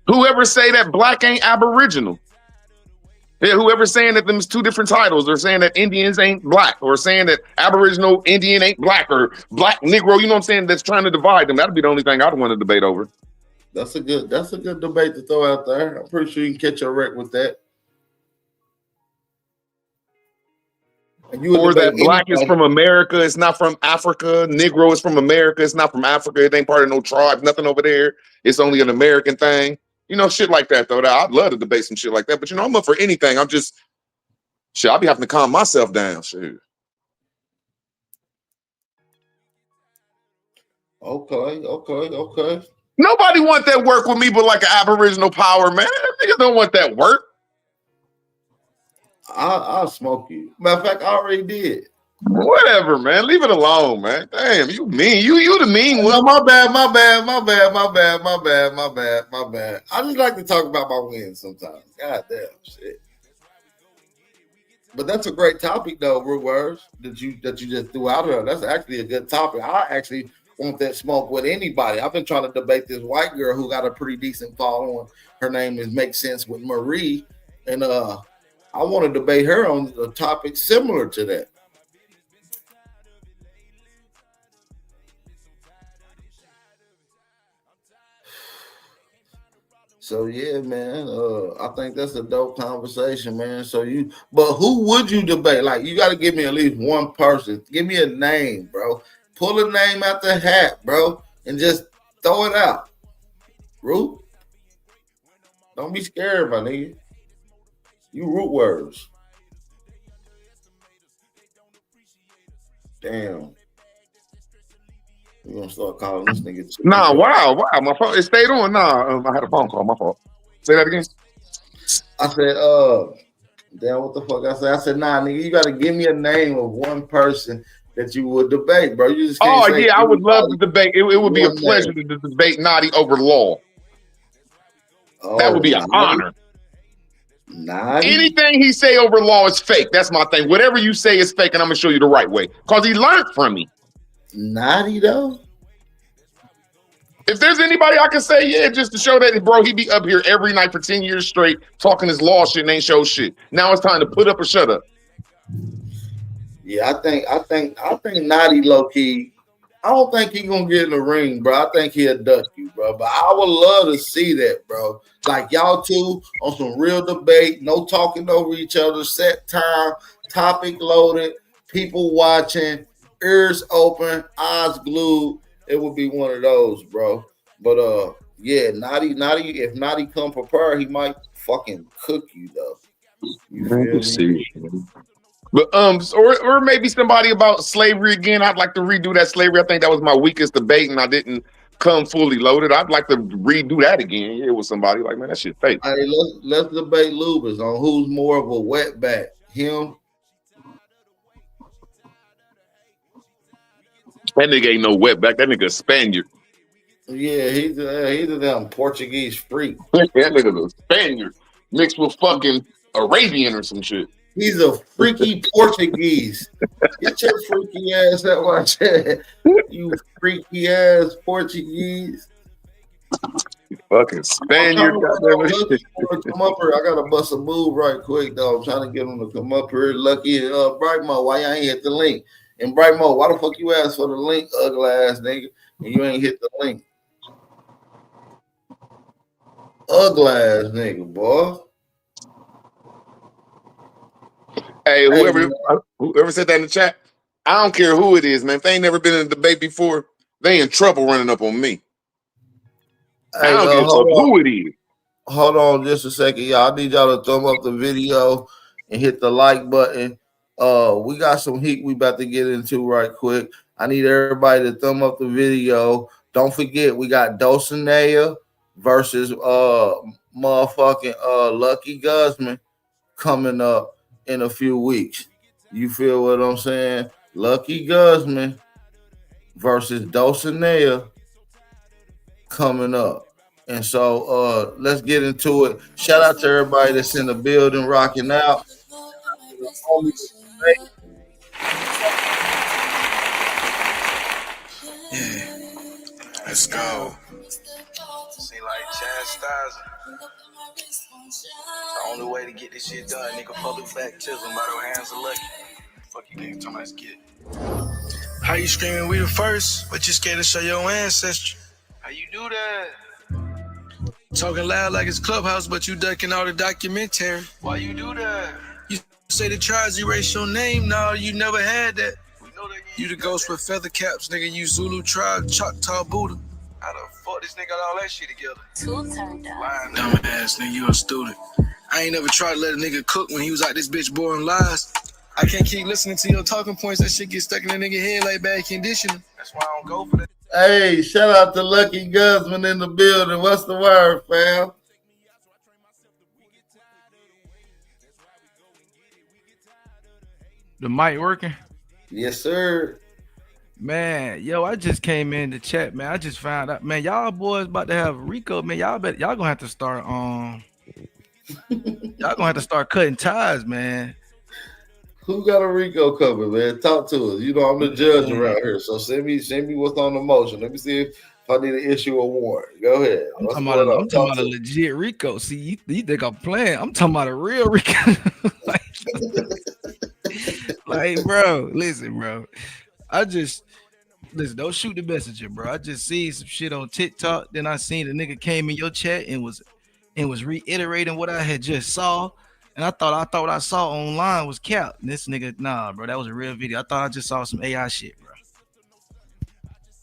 whoever say that black ain't Aboriginal. Yeah, whoever saying that there's two different titles, or saying that Indians ain't black, or saying that Aboriginal Indian ain't black, or black Negro, you know what I'm saying, that's trying to divide them. That'd be the only thing I'd want to debate over. That's a good debate to throw out there. I'm pretty sure you can catch a wreck with that. Or that black is from America, it's not from Africa. Negro is from America, it's not from Africa. It ain't part of no tribe, nothing over there. It's only an American thing. You know, shit like that, though. I'd love to debate some shit like that. But, you know, I'm up for anything. I'm just, shit, I'll be having to calm myself down. Shit. Okay. Nobody want that work with me but like an Aboriginal power, man. Niggas don't want that work. I'll smoke you. Matter of fact, I already did. Whatever, man. Leave it alone, man. Damn, you mean. You the mean one. No, my bad. I just like to talk about my wins sometimes. God damn shit. But that's a great topic though, Root Words, that you just threw out there. That's actually a good topic. I actually want that smoke with anybody. I've been trying to debate this white girl who got a pretty decent following. Her name is Make Sense with Marie. And I want to debate her on a topic similar to that. So yeah, man. I think that's a dope conversation, man. But who would you debate? Like, you got to give me at least one person. Give me a name, bro. Pull a name out the hat, bro, and just throw it out. Root. Don't be scared, my nigga. You Root Words. Damn. We're gonna start calling this nigga. Nah, wow. My phone, it stayed on. Nah, I had a phone call. My fault. Say that again. I said, damn, what the fuck I said? I said, nah, nigga, you gotta give me a name of one person that you would debate, bro. You just can't say I would love to debate. It would be a pleasure to debate Naughty over Law. That would be an honor. Naughty? Anything he say over Law is fake. That's my thing. Whatever you say is fake, and I'm gonna show you the right way. Cause he learned from me. Naughty though. If there's anybody I can say, yeah, just to show that, bro, he be up here every night for 10 years straight talking his law shit and ain't show shit. Now it's time to put up or shut up. Yeah, I think Naughty low key. I don't think he gonna get in the ring, bro. I think he'll duck you, bro. But I would love to see that, bro. Like y'all two on some real debate, no talking over each other, set time, topic loaded, people watching, ears open, eyes glued. It would be one of those, bro. But yeah, Naughty. If Naughty come prepared, he might fucking cook you though. You feel me? But or maybe somebody about slavery again. I'd like to redo that slavery. I think that was my weakest debate, and I didn't come fully loaded. I'd like to redo that again. Yeah, with somebody like, man, that shit fake. Hey, let's debate Lubas on who's more of a wetback, him. That nigga ain't no wetback. That nigga a Spaniard. Yeah, he's a damn Portuguese freak. That nigga's a Spaniard mixed with fucking Arabian or some shit. He's a freaky Portuguese. Get your freaky ass out my chat. You freaky ass Portuguese. Fucking Spaniard. Come up here. I gotta bust a move right quick though. I'm trying to get him to come up here. Lucky Brightmo, why you ain't hit the link? And Brightmo, why the fuck you asked for the link, ugly ass nigga? And you ain't hit the link. Ugly ass nigga, boy. Hey, whoever said that in the chat, I don't care who it is, man. If they ain't never been in a debate before, they in trouble running up on me. Hey, I don't give a fuck who it is. Hold on just a second, y'all. I need y'all to thumb up the video and hit the like button. We got some heat we about to get into right quick. I need everybody to thumb up the video, Don't forget, we got Dulcinea versus motherfucking Lucky Guzman coming up in a few weeks. You feel what I'm saying? Lucky Guzman versus Dulcinea coming up. And so let's get into it. Shout out to everybody that's in the building rocking out. Yeah. Let's go. See, like chastising. The only way to get this shit done, nigga, public baptism by the hands of Lucky. Fuck you nigga, talking about get. How you screaming we the first, but you scared to show your ancestry? How you do that? Talking loud like it's Clubhouse, but you ducking all the documentary. Why you do that? You say the tribes erase your name, no, you never had that. We know that you the ghost with feather caps, nigga, you Zulu tribe, Choctaw Buddha. How the fuck this nigga got all that shit together? Too turned down. Lying dumbass, nigga, you a student. I ain't never tried to let a nigga cook when he was out this bitch boring lies. I can't keep listening to your talking points. That shit get stuck in the nigga head like bad conditioning. That's why I don't go for that. Hey, shout out to Lucky Guzman in the building. What's the word, fam? The mic working? Yes, sir. Man, yo, I just came in the chat, man. I just found out, man, y'all boys about to have Rico, man. Y'all gonna have to start y'all gonna have to start cutting ties, man. Who got a Rico coming, man? Talk to us. You know, I'm the judge around here. So send me what's on the motion. Let me see if I need to issue a warrant. Go ahead. I'm talking about a legit Rico. See, you think I'm playing? I'm talking about a real Rico. like, bro, listen, bro. Listen, don't shoot the messenger, bro. I just seen some shit on TikTok. Then I seen the nigga came in your chat and was reiterating what I had just saw. And I thought what I saw online was cap. And this nigga, nah, bro, that was a real video. I thought I just saw some AI shit, bro.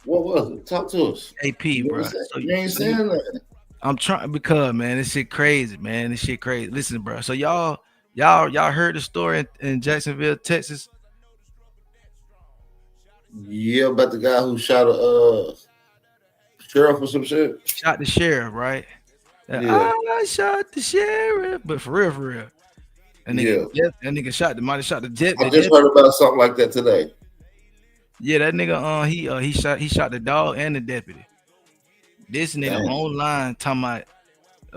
What was it? Talk to us. AP, bro. You ain't saying that. I'm trying because, man, this shit crazy, man. This shit crazy. Listen, bro. So y'all heard the story in Jacksonville, Texas? Yeah, about the guy who shot a sheriff or some shit. Shot the sheriff, right? Yeah. I shot the sheriff, but for real. And nigga shot might have shot the jet. I just heard about something like that today. Yeah, that nigga he shot the dog and the deputy. This nigga online talking about,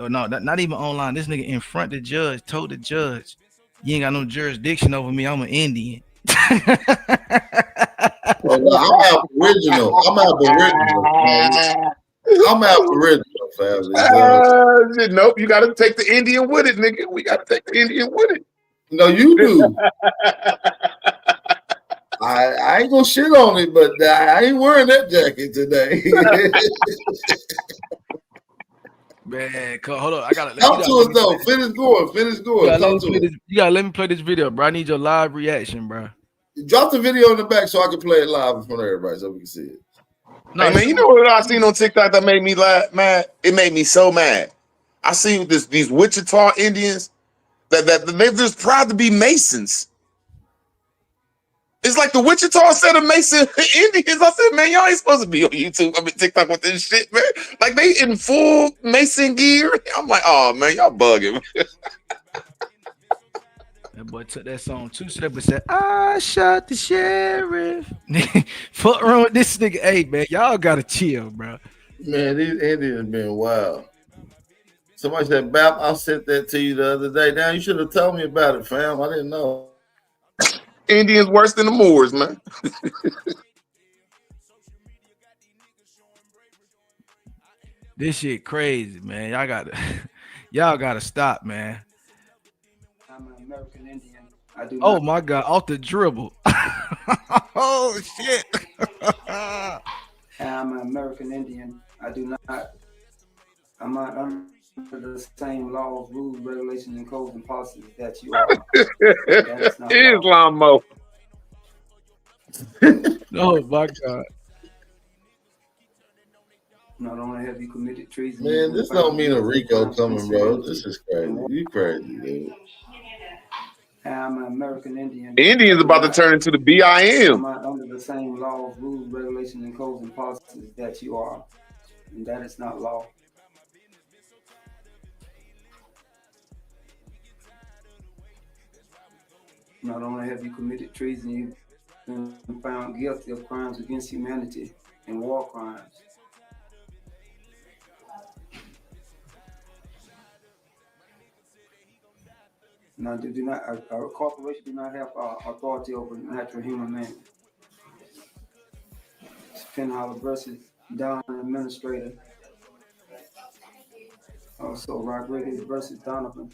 no, not even online. This nigga in front of the judge told the judge, "You ain't got no jurisdiction over me. I'm an Indian." Well, no, I'm Aboriginal, family. Nope, you got to take the Indian with it, nigga. We got to take the Indian with it. No, you do. I ain't gonna shit on it, but I ain't wearing that jacket today. Man, hold on. I gotta talk to us though. Finish going. You gotta let me play this video, bro. I need your live reaction, bro. Drop the video in the back so I can play it live in front of everybody so we can see it. No, hey, man, you know what I seen on TikTok that made me laugh, man? It made me so mad. I see these Wichita Indians that they're just proud to be Masons. It's like the Wichita set of Mason Indians. I said, man, y'all ain't supposed to be on YouTube. I mean, TikTok with this shit, man. Like they in full Mason gear. I'm like, oh man, y'all bugging. That boy took that song 2 steps and said, "I shot the sheriff." Fuck wrong with this nigga. Hey man, y'all gotta chill, bro. Man, these Indians been wild. Somebody said, "Bap, I sent that to you the other day." Now you should have told me about it, fam. I didn't know. Indians worse than the Moors, man. This shit crazy, man. Y'all gotta stop, man. I'm an American Indian. Oh my God, off the dribble. Oh shit. I'm an American Indian. I'm not under the same laws, rules, regulations, and codes and policies that you are. Islamo. Oh my God. Not only have you committed treason. Man, this don't mean a Rico coming, bro. This is crazy. You crazy, dude. I'm an American Indian. Indians about to turn into the BIM. I'm not under the same laws, rules, regulations, and codes and policies that you are. And that is not law. Not only have you committed treason, you've been found guilty of crimes against humanity and war crimes. Now, a corporation do not have authority over natural human man. Penhollow versus Dwann Administrator. Also, Rodriguez versus Donovan.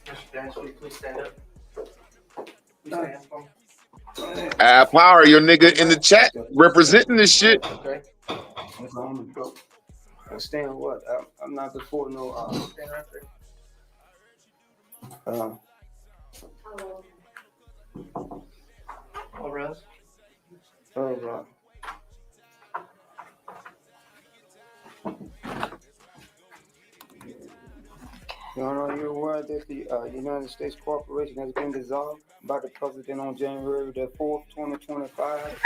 Mr. Dennis, will you please stand up? Power, your nigga in the chat representing this shit. Okay. Stand what? I'm not before no. Stand right there. All rise. Right. Are you aware that the United States Corporation has been dissolved by the President on January the 4th, 2025?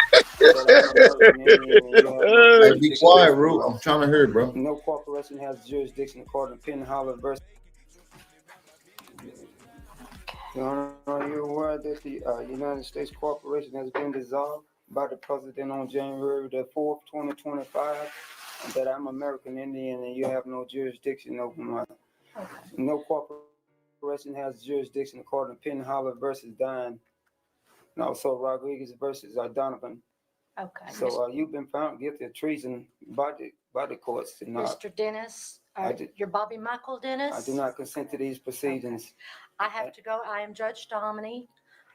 Hey, be quiet, Ru. I'm trying to hear, bro. No corporation has jurisdiction according to Penhollow versus. Are you aware that the United States Corporation has been dissolved by the President on January the 4th, 2025? And that I'm American Indian and you have no jurisdiction over my. No corporation has jurisdiction according to Penhollow versus Dwann. No, so Rodriguez versus Donovan. Okay. So you've been found guilty of treason by the courts. Mr. Dennis, you're Bobby Michael Dennis? I do not consent to these proceedings. Okay. I have to go. I am Judge Domini.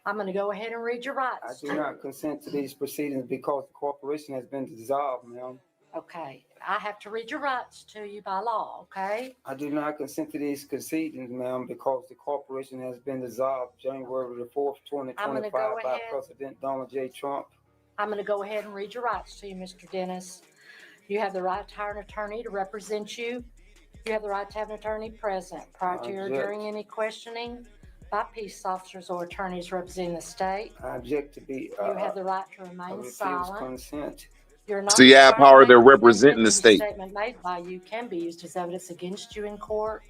I'm going to go ahead and read your rights. I do not consent to these proceedings because the corporation has been dissolved, ma'am. Okay. I have to read your rights to you by law, okay? I do not consent to these proceedings, ma'am, because the corporation has been dissolved January the 4th, 2025 by President Donald J. Trump. I'm going to go ahead and read your rights to you, Mr. Dennis. You have the right to hire an attorney to represent you. You have the right to have an attorney present prior to or during any questioning by peace officers or attorneys representing the state. I object to be. You have the right to remain silent. Consent. You're not See, power, they're representing the state. Statement made by you can be used as evidence against you in court.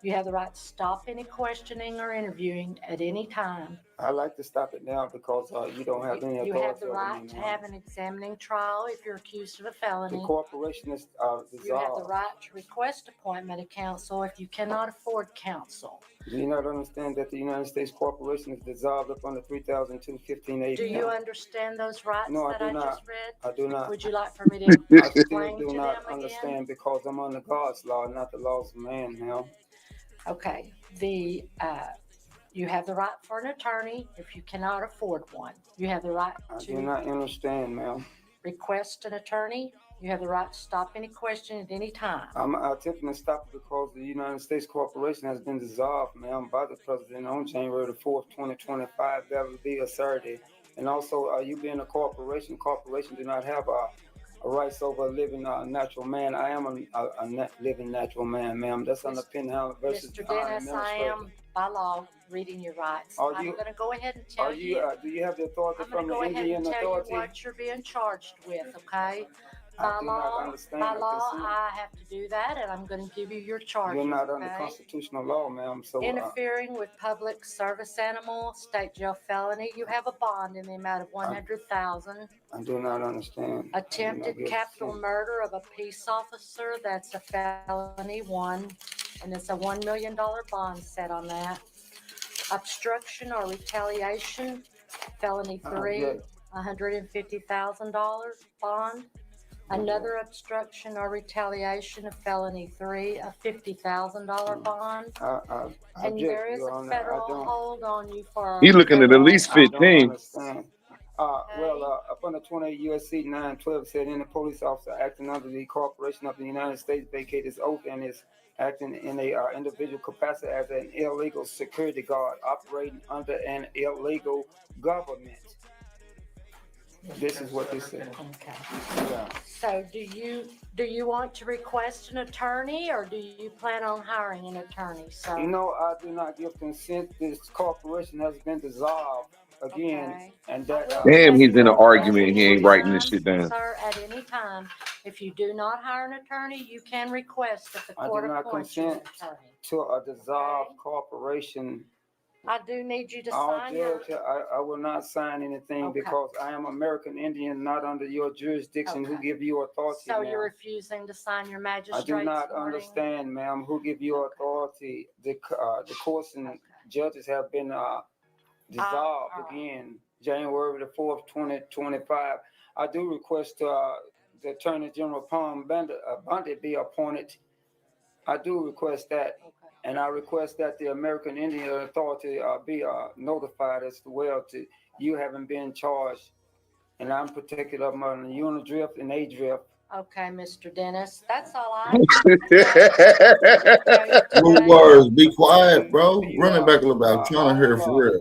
You have the right to stop any questioning or interviewing at any time. I'd like to stop it now because you don't have any authority. You have the right to have an examining trial if you're accused of a felony. The corporation is dissolved. You have the right to request appointment of counsel if you cannot afford counsel. Do you not understand that the United States Corporation is dissolved up under 3002-1580? Do you understand those rights that I just read? I do not. Would you like for me to explain to them again? I do not understand because I'm under God's law, not the laws of man, now. Okay. You have the right for an attorney if you cannot afford one. You have the right to. I do not understand, ma'am. Request an attorney. You have the right to stop any question at any time. I'm attempting to stop it because the United States Corporation has been dissolved, ma'am, by the President on January the 4th, 2025. That will be a Saturday. And also, you being a corporation do not have a rights over a living natural man. I am a living natural man, ma'am. That's under Penhollow versus Mr. Dennis, I am by law reading your rights. I'm going to go ahead and tell you. Do you have the authority from the Indian Authority? I'm going to go ahead and tell you what you're being charged with, okay? By law, I have to do that, and I'm going to give you your charges. You're not under constitutional law, ma'am. So interfering with public service animal, state jail felony. You have a bond in the amount of $100,000. I do not understand. Attempted capital murder of a peace officer. That's a felony 1, and it's a $1 million bond set on that. Obstruction or retaliation, felony 3, $150,000 bond. Another obstruction or retaliation of felony 3, a $50,000 bond. And there is a federal hold on you for. He's looking at least 15. Well, up under 28 U.S.C. 912 said any police officer acting under the corporation of the United States vacate his oath and is acting in a individual capacity as an illegal security guard operating under an illegal government. This is what they said. Okay. Yeah. So do you want to request an attorney, or do you plan on hiring an attorney? So You know, I do not give consent. This corporation has been dissolved again, okay. and that. Damn, he's in an At argument. He any ain't writing this time, shit down. Sir, at any time, if you do not hire an attorney, you can request that the court I do not appoint you an consent attorney. to a dissolved corporation. I do need you to Our sign your. judge, I will not sign anything Okay. because I am American Indian, not under your jurisdiction. Who Okay. give you authority? So ma'am? you're refusing to sign your I magistrate's do not warning? understand, ma'am. Who give you authority? The courts and judges have been dissolved again, January the 4th, 2025. I do request the Attorney General Palm Bundy be appointed. I do request that. And I request that the American Indian Authority be notified as well to you having been charged. And I'm protected of my unidrift and A-drift. Okay, Mr. Dennis, that's all I. Root words, be quiet, bro. Run it back a little bit. I'm trying to hear it for real.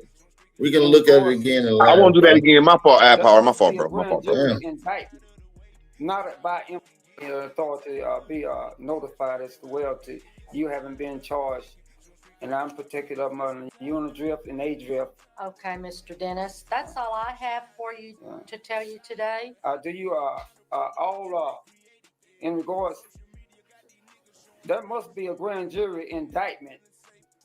We can look at it again and I laugh, won't do that bro. again. My fault, Ad Power. My fault, Be a bro. My grand fault, bro. jury indictment, not by authority be notified as well to you having been charged. And I'm protected of my unidrift and A-drift. Okay, Mr. Dennis, that's all I have for you to tell you today. Do you all in regards? There must be a grand jury indictment,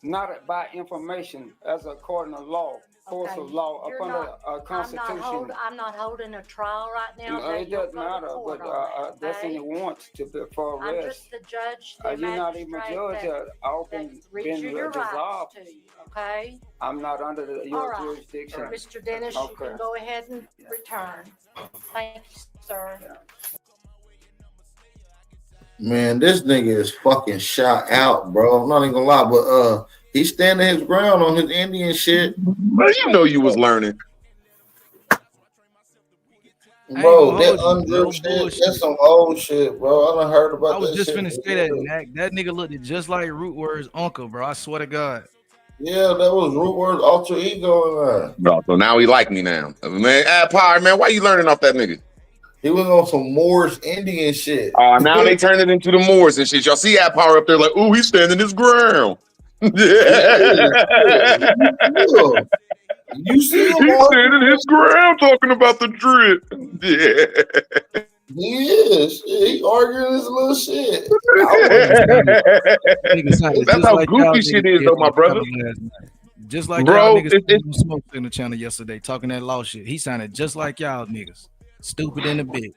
not by information, as according to law, course of law, You're up under not- a constitution. I'm not holding a trial right now. No, that it you'll doesn't go to matter, court but on that's okay? any warrant for I'm arrest. just the judge, the You're not even a magistrate judge. I've that been reads you your rights dissolved. to you, okay? I'm not under All your right. jurisdiction. Mr. Dennis, you can go ahead and return. Thank you, sir. Man, this nigga is fucking shot out, bro. I'm not even gonna lie, but he's standing his ground on his Indian shit. But you know you was learning. Bro, that undrip shit, that's some old shit, bro. I done heard about I was that just shit. finna say that, that nigga looked just like Root Word's uncle, bro. I swear to God. Yeah, that was Root Word's alter ego in there. Bro, so now he like me now. Man, Ad Power, man, why you learning off that nigga? He was on some Moorish Indian shit. Now they turned it into the Moors and shit. Y'all see Ad Power up there like, ooh, he's standing his ground. You see him he's standing his ground talking about the drip. Yeah. He is. He arguing his little shit. That's how goofy shit is, though, my brother. Just like bro, y'all niggas smoked in the channel yesterday talking that law shit. He sounded just like y'all niggas. Stupid in the bit.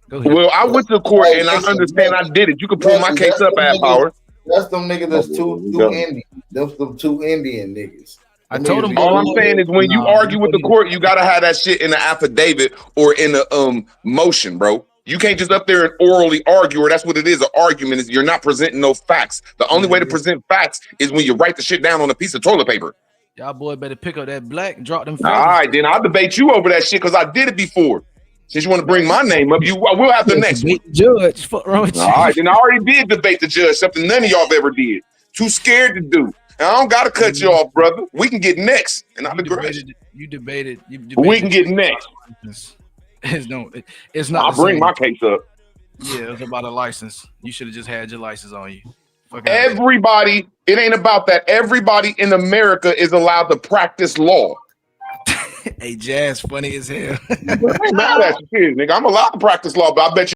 Go ahead. Well, I went to court and I understand I did it. You can pull my case up, Ad Power. That's them niggas that's two Indian. Them two Indian niggas. I told him. All I'm saying is when you argue with the court, you gotta have that shit in the affidavit or in the motion, bro. You can't just up there and orally argue, or that's what it is. An argument is you're not presenting no facts. The only way to present facts is when you write the shit down on a piece of toilet paper. Y'all boy better pick up that black and drop them. All right, then I'll debate you over that shit because I did it before. Since you want to bring my name up, we'll have the next one. Judge, fuck wrong with you? All right, then I already did debate the judge, something none of y'all ever did. Too scared to do. And I don't gotta cut you off, brother. We can get next. And I'm You debated. We can get next. It's not. I'll bring my case up. Yeah, it was about a license. You should have just had your license on you. Everybody, it ain't about that. Everybody in America is allowed to practice law. Hey, Jazz, funny as hell. I ain't mad at you, nigga. I'm allowed to practice law, but I bet you